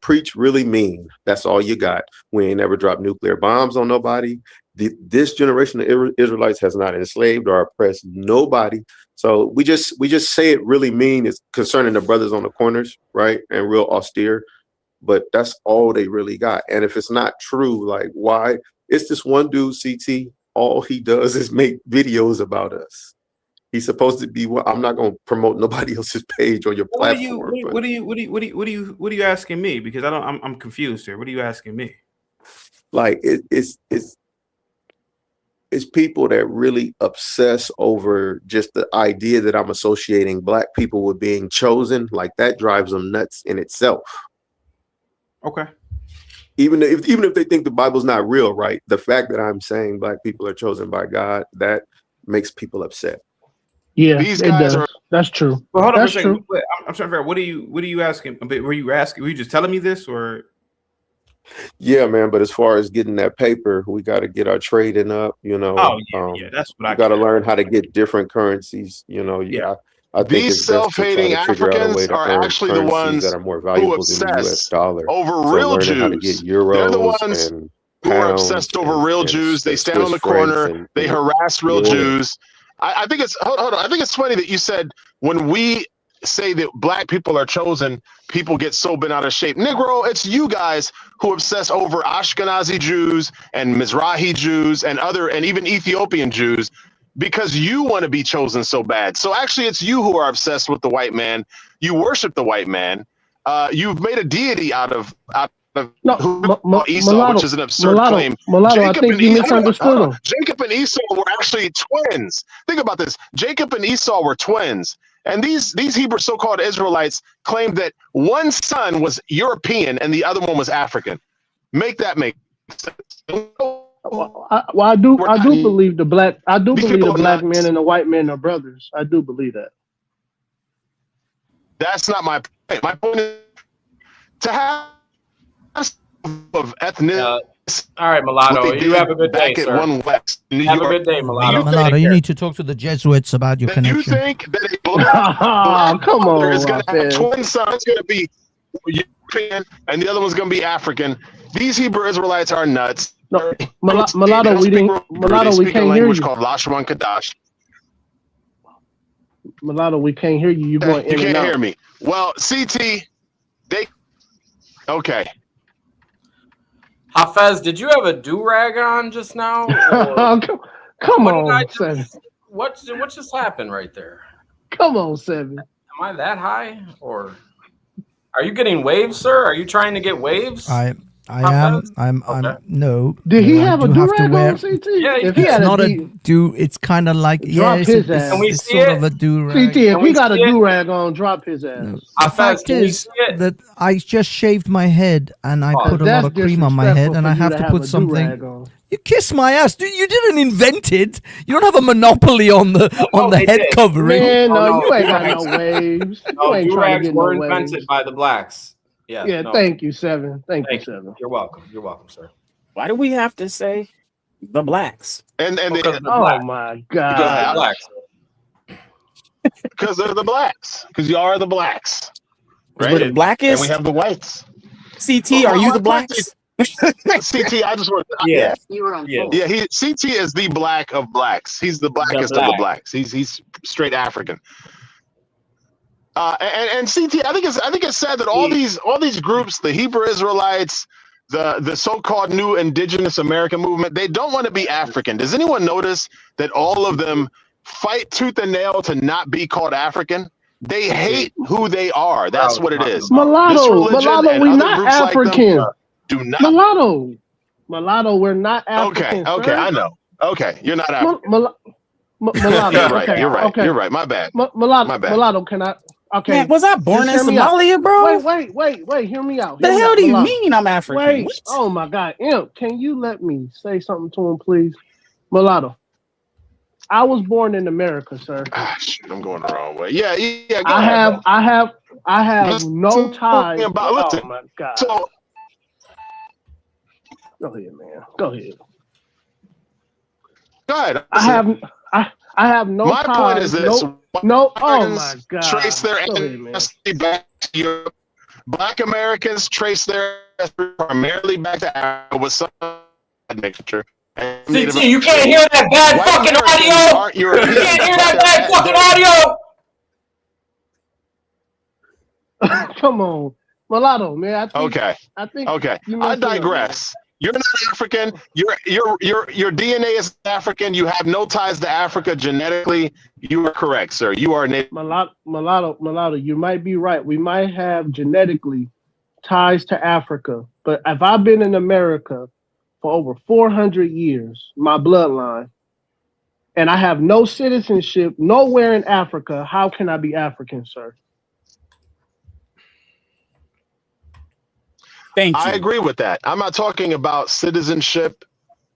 preach really mean. That's all you got. We ain't never dropped nuclear bombs on nobody. this generation of Israelites has not enslaved or oppressed nobody. So we just say it really mean is concerning the brothers on the corners, right? And real austere, but that's all they really got. And if it's not true, like why? It's this one dude, CT, all he does is make videos about us. He's supposed to be. I'm not going to promote nobody else's page on your platform. What are you asking me? Because I'm confused here. What are you asking me? Like it's people that really obsess over just the idea that I'm associating black people with being chosen. Like that drives them nuts in itself. Okay. Even if they think the Bible's not real, right? The fact that I'm saying black people are chosen by God, that makes people upset. Yeah, these guys are. That's true. Well, hold on That's for a second. true. I'm trying to figure out what are you asking? Were you just telling me this or? Yeah, man. But as far as getting that paper, we got to get our trading up. You know. Oh yeah, that's what I got to learn how to get different currencies. You know. Yeah. I think these self-hating Africans are actually the ones that are more valuable who than the U.S. dollar. over real Jews. How to get euros. They're the ones who are obsessed over real Jews. They stand on the corner. They harass real Jews. I think it's hold on. I think it's funny that you said when we say that black people are chosen, people get so bent out of shape. Negro, it's you guys who obsess over Ashkenazi Jews and Mizrahi Jews and even Ethiopian Jews because you want to be chosen so bad. So actually, it's you who are obsessed with the white man. You worship the white man. You've made a deity out of Esau, which is an absurd claim. Mulatto, I think you misunderstood him. Jacob and Esau were actually twins. Think about this. Jacob and Esau were twins. And these Hebrew so-called Israelites claimed that one son was European and the other one was African. Make that make sense. I do believe the black man and the white man are brothers. I do believe that. That's not my point. My point is to have of ethnicity. All right, Mulatto, you have a good day, sir. Have a good day, Mulatto. Mulatto, you need to talk to the Jesuits about your connection. You think that a black come on, is going to have twin sons going to be European and the other one's going to be African? These Hebrew Israelites are nuts. No, Mulatto, we can't hear you. Called Lashwan Kadash. Mulatto, we can't hear you. You going in and out. You can't hear me. Well, CT, okay. Hafez, did you have a do-rag on just now? Come on, Seven. What just happened right there? Come on, Seven. Am I that high? Or are you getting waves, sir? Are you trying to get waves? I'm no. Did he have a do-rag on, CT? Yeah, if he had not a do. It's kind of like it's sort of a do-rag. CT, if he got a do-rag on, drop his ass. No. The fact is that I just shaved my head and I put a lot of cream on my head and I have to put something. You kiss my ass, dude! You didn't invent it. You don't have a monopoly on the head covering. Man, no, you ain't got no waves. You ain't trying to get no waves. Were invented by the blacks. Yeah, thank you, Seven. Thank you, Seven. You're welcome. You're welcome, sir. Why do we have to say the blacks? Oh my God! Because they're the blacks. Because you are the blacks, right? We're the blackest. And we have the whites. CT, are you the blacks? CT, I just want. Yeah, you were on. Yeah, CT is the black of blacks. He's the blackest of the blacks. He's straight African. And CT, I think it's sad that all these groups, the Hebrew Israelites, the so-called new indigenous American movement, they don't want to be African. Does anyone notice that all of them fight tooth and nail to not be called African? They hate who they are. That's what it is. Mulatto, we're not African. Do not. Mulatto, we're not African. Okay, I know. Okay, you're not African. Mulatto, you're right. Okay, you're right. Okay. You're right. My bad. Mulatto, My bad. Mulatto, can I? Okay. Man, was I born in Somalia, bro? Wait. Hear me out. The hell do you mean I'm African? Wait. What? Oh my God, Imp, can you let me say something to him, please? Mulatto, I was born in America, sir. Shoot, I'm going the wrong way. Yeah. I have no ties. Listen, oh my God. So, go ahead, man. Go ahead. Go ahead. I have no My ties. point is this. No. Oh my God. Trace their ancestry back to Europe. Black Americans trace their ancestry primarily back to Africa with some mixture. Native CT, you can't hear that bad White fucking Americans audio. aren't You Europeans, can't hear that but bad fucking audio. Come on, mulatto, man. Okay. I think. Okay. You I messing up, digress. You're not African. Your DNA is African. You have no ties to Africa genetically. You are correct, sir. You are native. Mulatto. You might be right. We might have genetically ties to Africa, but if I've been in America for over 400 years, my bloodline, and I have no citizenship nowhere in Africa, how can I be African, sir? Thank you. I agree with that. I'm not talking about citizenship,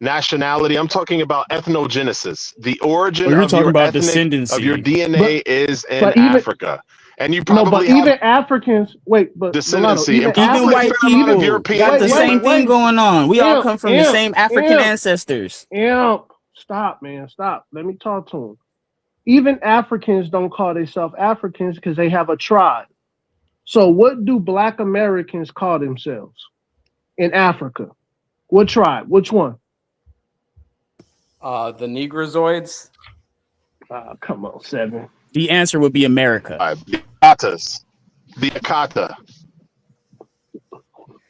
nationality. I'm talking about ethnogenesis. The origin Well, you're of talking your about of your descendancy. DNA is in but even- Africa. And you No, probably but have even Africans, but descendancy. Mulatto, And probably Even a white fair amount of people European got the DNA. same thing going on. We all come from the same African Imp. ancestors. Stop, man. Stop. Let me talk to him. Even Africans don't call themselves Africans because they have a tribe. So what do Black Americans call themselves in Africa? What tribe? Which one? The Negrozoids. Come on, Seven. The answer would be America. The Akatas. The Akata.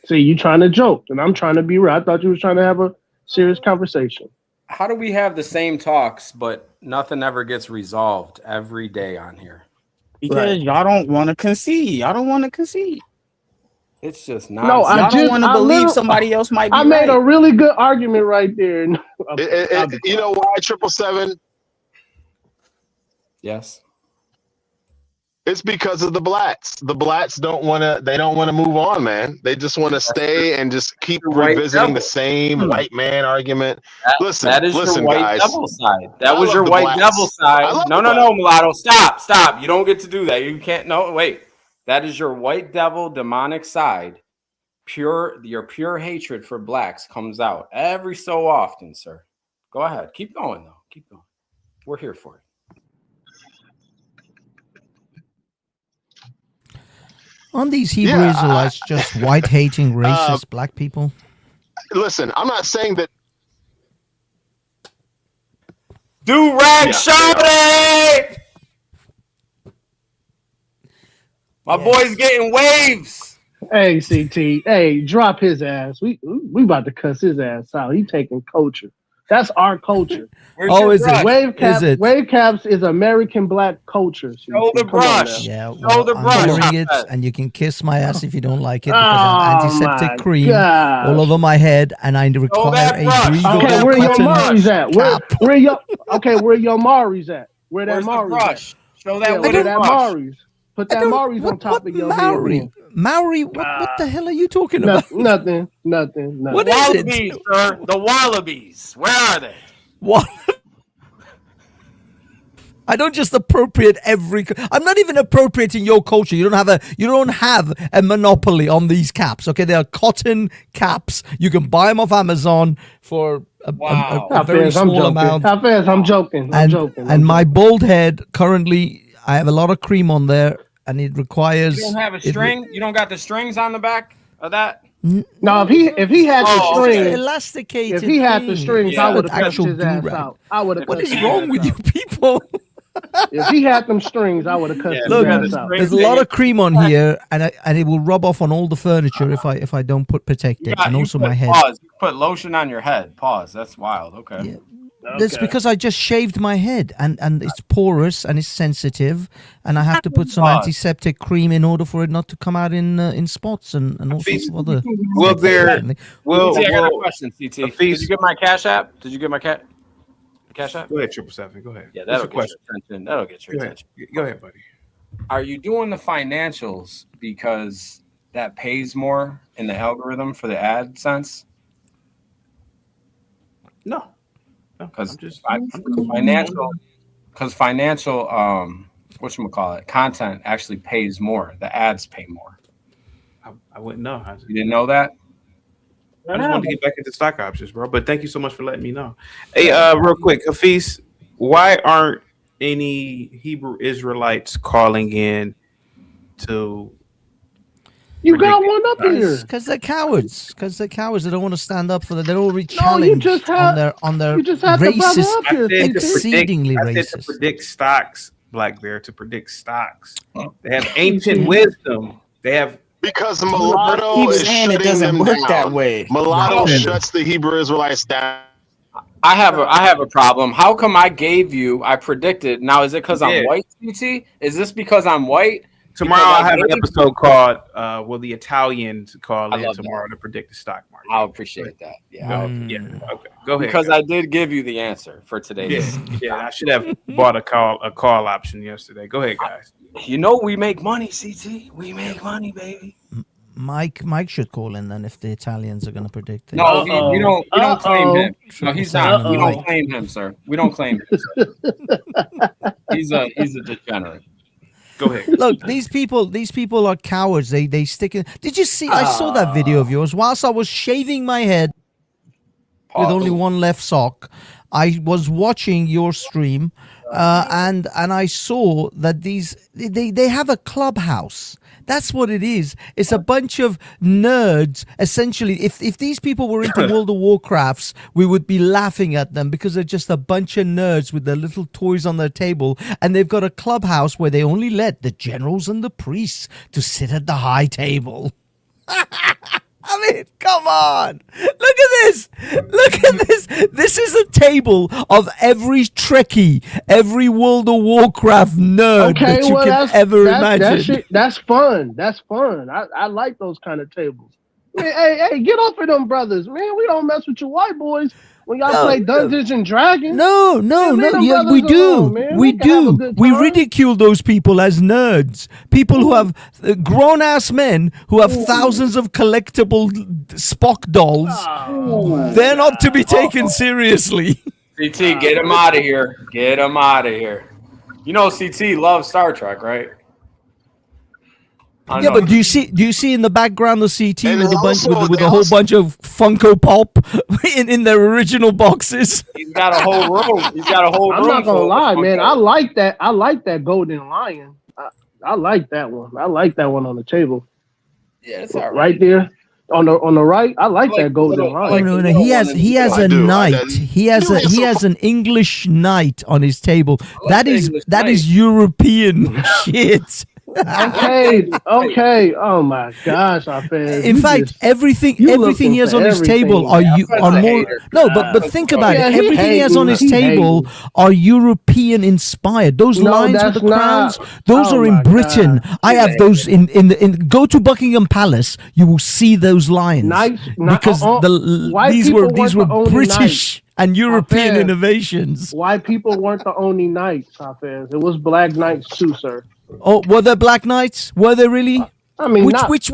See, you trying to joke, and I'm trying to be real. I thought you was trying to have a serious conversation. How do we have the same talks, but nothing ever gets resolved every day on here? Because y'all don't want to concede. Y'all don't want to concede. It's just No, nonsense. I don't want to believe somebody else might be I made right. a really good argument right there. You know why 777? Yes. It's because of the blacks. The blacks don't want to move on, man. They just want to stay and just keep revisiting the same white man argument. Listen, that is listen, your white guys. devil side. That I was love your the white blacks. devil I side. love No, the no, blacks. no, mulatto. Stop. You don't get to do that. You can't. No, wait. That is your white devil demonic side. Your pure hatred for blacks comes out every so often, sir. Go ahead. Keep going, though. Keep going. We're here for it. Aren't these Hebrew Israelites just white-hating, racist black people? Listen, I'm not saying that. Do rag shawty! My boy's getting waves. Hey, CT. Hey, drop his ass. We about to cuss his ass out. He taking culture. That's our culture. Is it? Wave cap? Is it? Wave caps is American black culture. Show the brush. Yeah, Show well, the I'm brush. wearing it, and you can kiss my ass if you don't like it because I have antiseptic my cream gosh. all over my head, and I require that a brush. breathable Okay, where your cotton Maris at? cap. Where your Maris at? Where that Where's the Maris brush? Show that at? with Where a that brush. Maris? Put that Maris on top of your Maori? head. Maori? What the hell are you talking about? Nothing. What is it? Wallabies, sir. The wallabies. Where are they? What? I don't just appropriate every. I'm not even appropriating your culture. You don't have a monopoly on these caps. Okay, they are cotton caps. You can buy them off Amazon for a very small amount. How fast? I'm joking. And my bald head currently, I have a lot of cream on there, and it requires. You don't have a string. You don't got the strings on the back of that. No, if he had the strings, elasticated. if he had the strings, I would have cussed actual his ass do-rag. out. I would have. What is wrong with you people? If he had them strings, I would have cussed Look, his ass out. there's a lot of cream on here, and it will rub off on all the furniture if I don't protect it, and also my head. Pause. You put lotion on your head. Pause. That's wild. Okay. Yeah. That's because I just shaved my head, and it's porous and it's sensitive, and I have to put some antiseptic cream in order for it not to come out in spots and all sorts of other. I got a well, question, CT. Did you get my Cash App? Did you get my Cash App? Go ahead, 777. Go ahead. Yeah, that'll get your attention. That'll get your attention. Go ahead, buddy. Are you doing the financials because that pays more in the algorithm for the AdSense? No. Because financial whatchamacallit, content actually pays more. The ads pay more. I wouldn't know. You didn't know that? I just wanted to get back into stock options, bro. But thank you so much for letting me know. Hey, real quick, Hafiz, why aren't any Hebrew Israelites calling in to You got one up here. Because they're cowards. Because they're cowards. They don't want to stand up for that. They're already No, challenged you just had on their you just had the brother racist, up here. exceedingly I said racist. to predict stocks, Black Bear, to predict stocks. They have ancient wisdom. They have Because mulatto is shutting them down. Mulatto shuts the Hebrew Israelites down. I have a problem. How come I predicted? Now is it because I'm white, CT? Is this because I'm white? Tomorrow I'll have an episode called "Will the Italians call in tomorrow to predict the stock market?" I'll appreciate that. Yeah. Okay. Go ahead. Because I did give you the answer for today. Yeah. I should have bought a call option yesterday. Go ahead, guys. You know we make money, CT. We make money, baby. Mike should call in then if the Italians are going to predict it. No, we don't claim him. No, he's not. We don't claim him, sir. We don't claim him. Sir. He's a degenerate. Go ahead. Look, these people are cowards. They stick in. Did you see? I saw that video of yours whilst I was shaving my head with only one left sock. I was watching your stream, and I saw that they have a clubhouse. That's what it is. It's a bunch of nerds. Essentially, if these people were into World of Warcrafts, we would be laughing at them because they're just a bunch of nerds with their little toys on their table. And they've got a clubhouse where they only let the generals and the priests to sit at the high table. I mean, come on. Look at this. Look at this. This is a table of every Trekkie, every World of Warcraft nerd that you can ever imagine. That's fun. That's fun. I like those kind of tables. Man, hey, get off of them brothers, man. We don't mess with you white boys. When y'all play Dungeons and Dragons. No. Yeah, we do. We do. We ridicule those people as nerds. People who have grown-ass men who have thousands of collectible Spock dolls. They're not to be taken seriously. CT, get him out of here. Get him out of here. You know CT loves Star Trek, right? Yeah, but do you see in the background the CT with a whole bunch of Funko Pop in their original boxes? He's got a whole room. I'm not gonna lie, man. I like that. I like that golden lion. I like that one. I like that one on the table. Yeah, it's all right there on the right. I like that golden lion. No. He has a knight. He has an English knight on his table. That is European shit. Okay. Oh my gosh, in fact, everything he has on his table are more. No, but think about it. Everything he has on his table are European inspired. Those lines with the crowns, those are in Britain. I have those in go to Buckingham Palace. You will see those lines because these were British and European innovations. White people weren't the only knights, Hafez. It was black knights too, sir. Oh, were there black knights? Were there really? I mean, which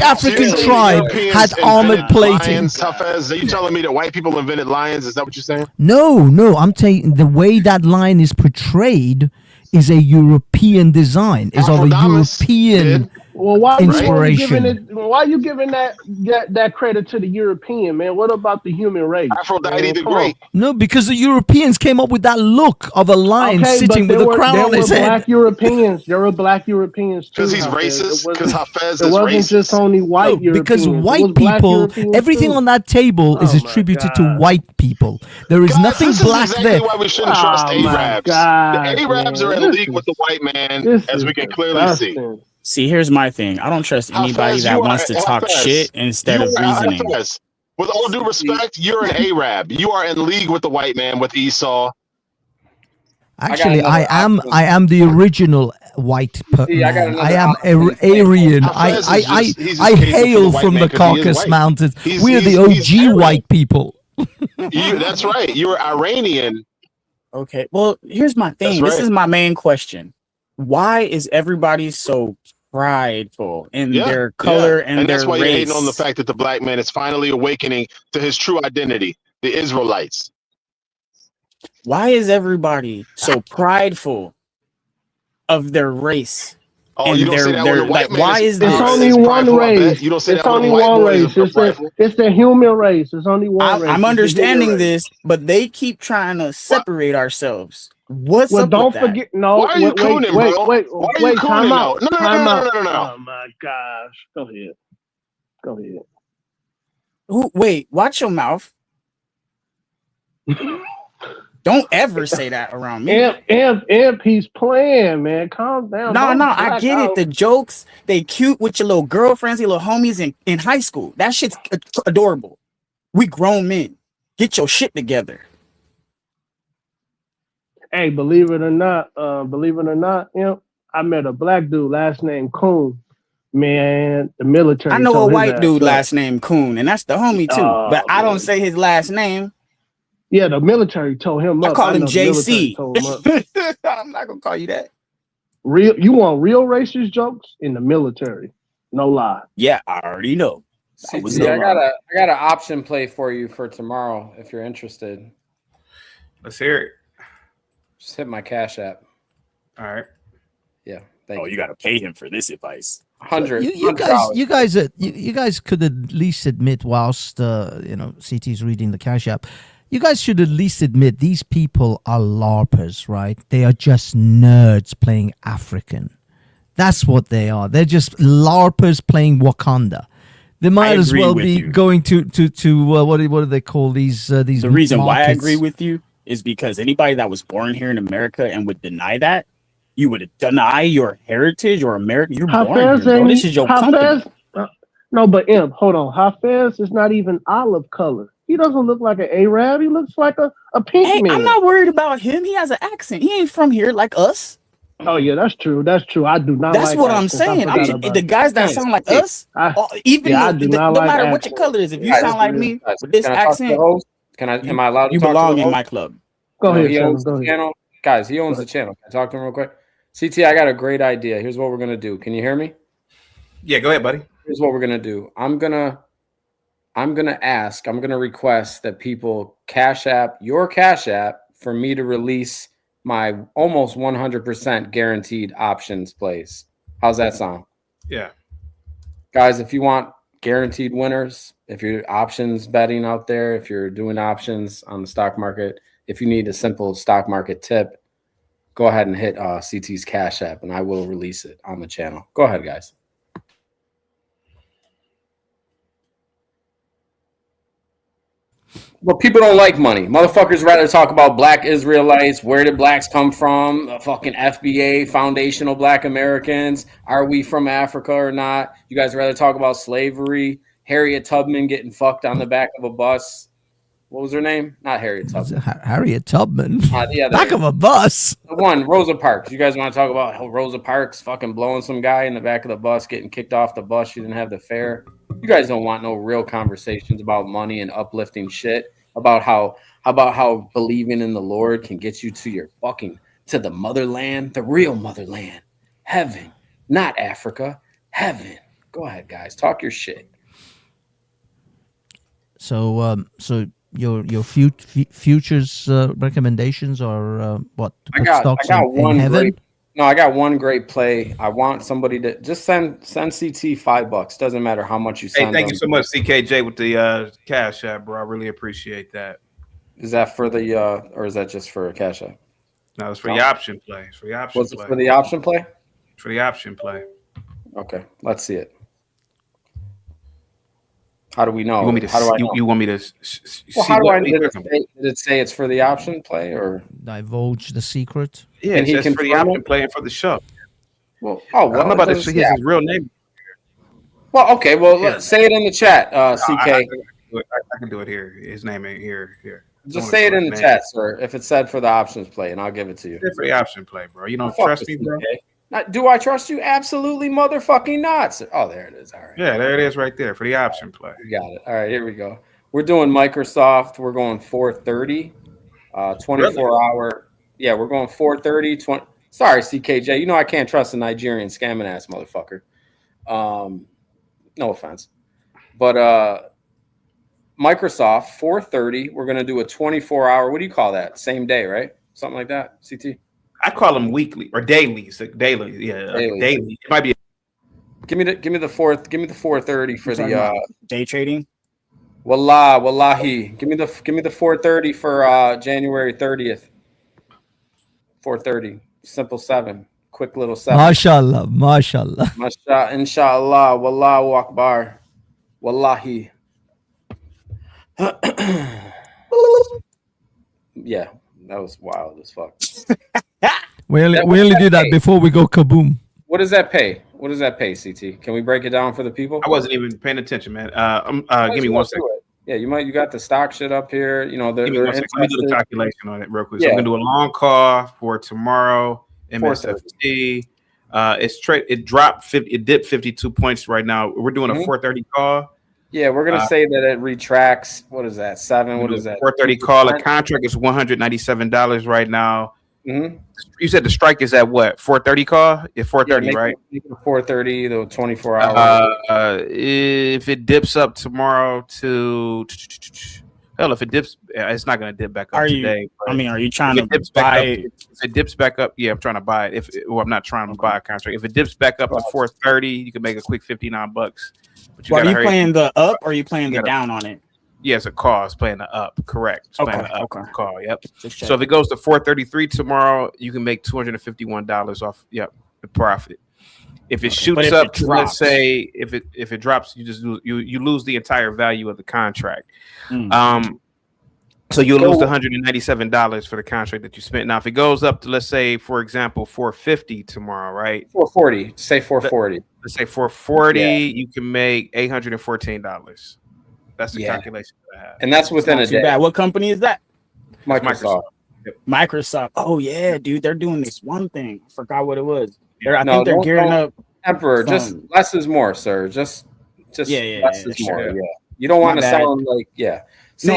African tribe had armored plating? Are you telling me that white people invented lions? Is that what you're saying? No. I'm saying the way that lion is portrayed is a European design. Is of a European inspiration. Why are you giving that credit to the European, man? What about the human race? Aphrodite the Great. No, because the Europeans came up with that look of a lion sitting with a crown on his head. Black Europeans. There were black Europeans too. Because he's racist. Because Hafez is racist. It wasn't just only white Europeans. Because white people, everything on that table is attributed to white people. There is nothing black there. This is there. exactly why we shouldn't trust Arabs. The Arabs are in league with the white man, as we can clearly see. See, here's my thing. I don't trust anybody that wants to talk shit instead of reasoning. With all due respect, you're an Arab. You are in league with the white man, with Esau. Actually, I am the original white person. I am Aryan. I hail from the Caucasus Mountains. We are the OG white people. That's right. You're Iranian. Okay. Well, here's my thing. This is my main question. Why is everybody so prideful in their color and their that's why race? You're hating on the fact that the black man is finally awakening to his true identity, the Israelites. Why is everybody so prideful of their race? Oh, you don't say that when the white man why is this? It's only one race. You don't say that when the white race. It's the human race. It's only one race. I'm understanding this, but they keep trying to separate ourselves. What's well, up don't with that? forget. No, Why are you cooning, wait, bro? wait, Why are you wait. Time cooning out. now? No, Time out. no. Oh my gosh. Go ahead. Go ahead. Wait, watch your mouth. Don't ever say that around me. Imp, he's playing, man. Calm down. No, Don't I black get it. out. The jokes, they cute with your little girlfriends, your little homies in high school. That shit's adorable. We grown men. Get your shit together. Hey, believe it or not, Imp, I met a black dude, last name Coon. Man, the military. I know a told his white ass dude up. last name Coon, and that's the homie too. But I don't Man. say his last name. Yeah, the military told him I up. call him know the military JC. told him up. I'm not gonna call you that. You want real racist jokes in the military? No lie. Yeah, I already know. I got an option play for you for tomorrow if you're interested. Let's hear it. Just hit my Cash App. All right. Yeah. You got to pay him for this advice. You guys could at least admit, whilst CT's reading the Cash App, you guys should at least admit these people are LARPers, right? They are just nerds playing African. That's what they are. They're just LARPers playing Wakanda. They might as well be going to what do they call these? The reason why I markets. agree with you is because anybody that was born here in America and would deny that, you would deny your heritage or America. You're born here, bro. This is your company. No, but Imp, hold on. Hafez is not even olive color. He doesn't look like an Arab. He looks like a pink man. I'm not worried about him. He has an accent. He ain't from here like us. Oh yeah, that's true. That's true. I do not. That's like what accents. I'm saying. The guys that sound like us, no matter what your color is, if you sound like me with this accent, Am I allowed to you talk belong to the in host? my club. Go ahead, He owns go the ahead. channel. Guys, he owns the channel. Can I talk to him real quick? CT, I got a great idea. Here's what we're gonna do. Can you hear me? Yeah, go ahead, buddy. Here's what we're gonna do. I'm gonna request that people your Cash App for me to release my almost 100% guaranteed options plays. How's that sound? Yeah. Guys, if you want guaranteed winners, if you're options betting out there, if you're doing options on the stock market, if you need a simple stock market tip, go ahead and hit CT's Cash App and I will release it on the channel. Go ahead, guys. But people don't like money. Motherfuckers rather talk about black Israelites. Where did blacks come from? The fucking FBA, foundational black Americans. Are we from Africa or not? You guys rather talk about slavery. Harriet Tubman getting fucked on the back of a bus. What was her name? Not Harriet Tubman. Harriet Tubman. Yeah, back of a bus. The one, Rosa Parks. You guys want to talk about how Rosa Parks fucking blowing some guy in the back of the bus, getting kicked off the bus? She didn't have the fare. You guys don't want no real conversations about money and uplifting shit. About how believing in the Lord can get you to the motherland, the real motherland, heaven, not Africa, heaven. Go ahead, guys, talk your shit. So, your futures recommendations are what? To put stocks in heaven? I got one great play. I want somebody to just send CT $5. Doesn't matter how much you send. Hey, thank you so much, CKJ, with the Cash App, bro. I really appreciate that. Is that for the or is that just for a Cash App? No, it's for the option play. It's for the option play. For the option play? For the option play. Okay, let's see it. How do we know? You want me to? You want me to? How do I? Did it say it's for the option play or divulge the secret? Yeah, it's for the option play and for the show. Well, I don't know about his real name. Well, okay. Well, let's say it in the chat, CK. I can do it here. His name ain't here. Just say it in the chat, sir. If it said for the options play, and I'll give it to you. It's for the option play, bro. You don't trust me, bro. Do I trust you? Absolutely, motherfucking not. Oh, there it is. All right. Yeah, there it is, right there for the option play. You got it. All right, here we go. We're doing Microsoft. We're going 430, 24-hour. Yeah, we're going 430. 20. Sorry, CKJ. You know I can't trust a Nigerian scamming ass motherfucker. No offense, but Microsoft 430. We're gonna do a 24-hour. What do you call that? Same day, right? Something like that. CT. I call them weekly or daily. Daily, yeah, daily. It might be. Give me the 430 for the day trading. Wallahi. Give me the 430 for January 30th. 4:30. Simple 7. Quick little 7. Mashallah, mashallah. Inshallah. Wallahu akbar. Wallahi. Yeah, that was wild as fuck. We only do that before we go kaboom. What does that pay? What does that pay, CT? Can we break it down for the people? I wasn't even paying attention, man. Give me 1 second. Yeah, you got the stock shit up here. You know, Give me 1 second. Let me do the calculation on it real quick. So Yeah. I'm gonna do a long call for tomorrow. MSFT. It dropped 50. It dipped 52 points right now. We're doing a 4:30 call. Yeah, we're gonna say that it retracts. What is that? 7? What is that? 4:30 call. The contract is $197 right now. Mm-hmm. You said the strike is at what? 4:30 call? It's 4:30, right? 4:30, the 24 hours. If it dips up tomorrow to hell, if it dips, it's not going to dip back up today. Are you trying to buy it? If it dips back up, yeah, I'm trying to buy it. I'm not trying to buy a contract. If it dips back up to 4:30, you can make a quick $59. But Are you playing the up or are you playing the down on it? Yeah, it's a call. It's playing the up. Correct. It's playing the up call. Yep. So if it goes to 4:33 tomorrow, you can make $251 off. Yep, the profit. If it shoots up to, let's say, if it drops, you just you lose the entire value of the contract. So you'll lose the $197 for the contract that you spent. Now, if it goes up to, let's say, for example, 450 tomorrow, right? 440. Say 440. Let's say 440. Yeah. You can make $814. That's the calculation that I have. And that's within a day. Bad. What company is that? Microsoft. Microsoft. Oh yeah, dude, they're doing this one thing. I forgot what it was. I think they're gearing up. Emperor, just less is more, sir. Just less is more. Yeah. You don't want to sell them See, no,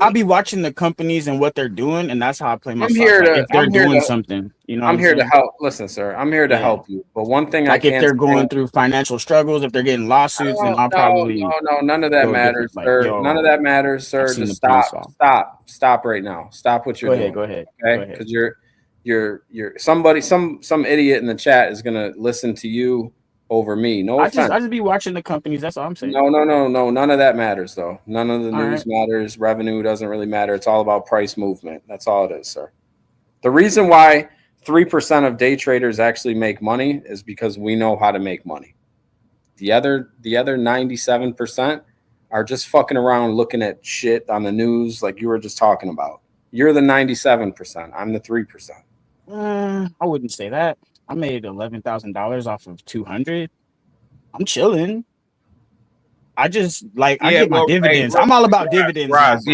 I'll be watching the companies and what they're doing, and that's how I play my if they're doing something. You know, I'm here to help. Listen, sir, I'm here to help you. But one thing if they're going through financial struggles, if they're getting lawsuits, and I'll probably none of that matters, sir. None of that matters, sir. Just stop right now. Stop what you're doing. Go ahead. Okay, because you're somebody, some idiot in the chat is gonna listen to you over me. No offense. I just be watching the companies. That's all I'm saying. No. None of that matters, though. None of the news matters. Revenue doesn't really matter. It's all about price movement. That's all it is, sir. The reason why 3% of day traders actually make money is because we know how to make money. The other 97% are just fucking around looking at shit on the news like you were just talking about. You're the 97%. I'm the 3%. I wouldn't say that. I made $11,000 off of 200. I'm chilling. I just I get my dividends. I'm all about dividends. Roz.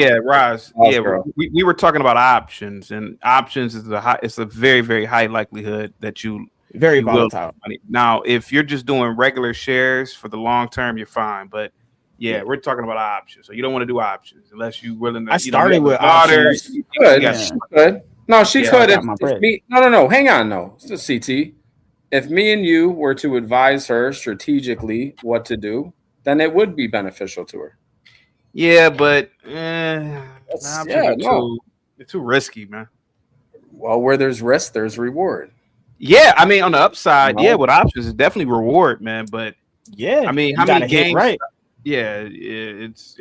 We were talking about options, and options is it's a very, very high likelihood that you volatile. Now, if you're just doing regular shares for the long term, you're fine. But we're talking about options, so you don't want to do options unless you're willing to. I started with options. Good. No, she could. No. Hang on, no. It's a CT. If me and you were to advise her strategically what to do, then it would be beneficial to her. Yeah, but they're too risky, man. Well, where there's risk, there's reward. Yeah, I mean, on the upside, with options, it's definitely reward, man. But I mean, how many games? Right. Yeah, it's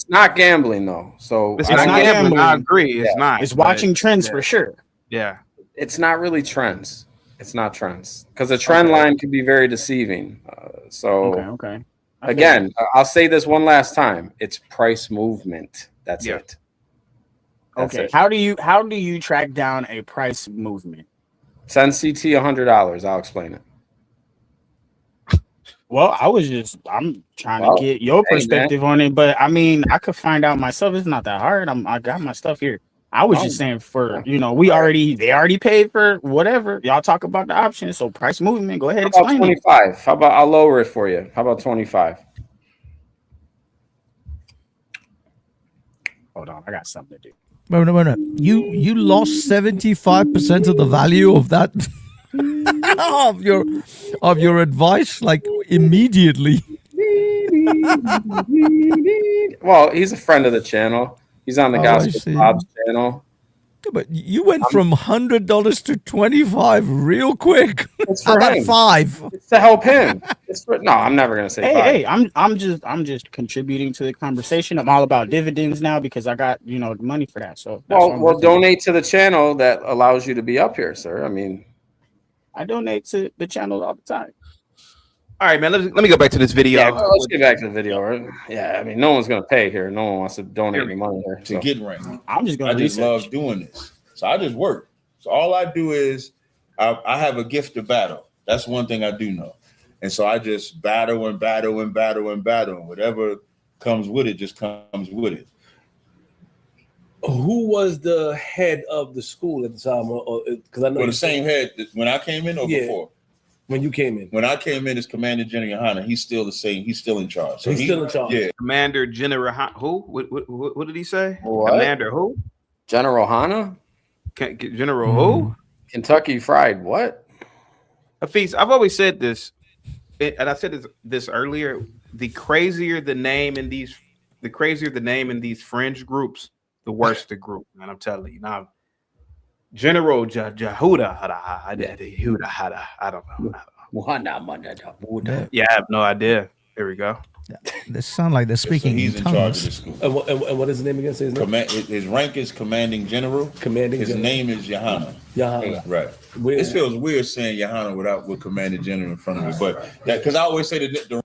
not gambling though. So it's not gambling. I agree. It's not. It's watching trends for sure. Yeah, it's not really trends. It's not trends because a trend line can be very deceiving. Okay. Again, I'll say this one last time. It's price movement. That's it. Okay. How do you track down a price movement? Send CT $100. I'll explain it. Well, I'm trying to get your perspective on it, but I mean, I could find out myself. It's not that hard. I got my stuff here. I was just saying they already paid for whatever. Y'all talk about the options. So price movement, go ahead. How about 25? How about I'll lower it for you? How about 25? Hold on, I got something to do. Wait. You lost 75% of the value of that of your advice, like immediately. Well, he's a friend of the channel. He's on the Gospel Bob's channel. But you went from $100 to 25 real quick. It's How for about him. 5? It's to help him. No, I'm never gonna say 5. Hey, I'm just contributing to the conversation. I'm all about dividends now because I got the money for that. So that's what I'm Well, looking at. donate to the channel that allows you to be up here, sir. I mean, I donate to the channel all the time. All right, man. Let me go back to this video. Yeah, let's get back to the video. Right? Yeah, I mean, no one's gonna pay here. No one wants to donate any money here. To get ranked. I'm just gonna. I just love doing this. So I just work. So all I do is I have a gift to battle. That's one thing I do know. And so I just battle and battle and battle and battle. And whatever comes with it just comes with it. Who was the head of the school at the time? Because I know the same head when I came in or before. When you came in. When I came in as Commander General Hanna, he's still the same. He's still in charge. So he's still in charge. Yeah. Commander General who? What did he say? What? Commander who? General Hanna? General who? Kentucky Fried what? Hafiz, I've always said this, and I said this earlier. The crazier the name in these fringe groups, the worse the group. Man, I'm telling you now. General Jahuda, I don't know. Yeah, I have no idea. Here we go. They sound like they're speaking he's in charge of the school. And what is his name again? Say his name? His rank is Commanding General. His name is Johanna. Right. It feels weird saying Johanna with Commander General in front of me, but because I always say that the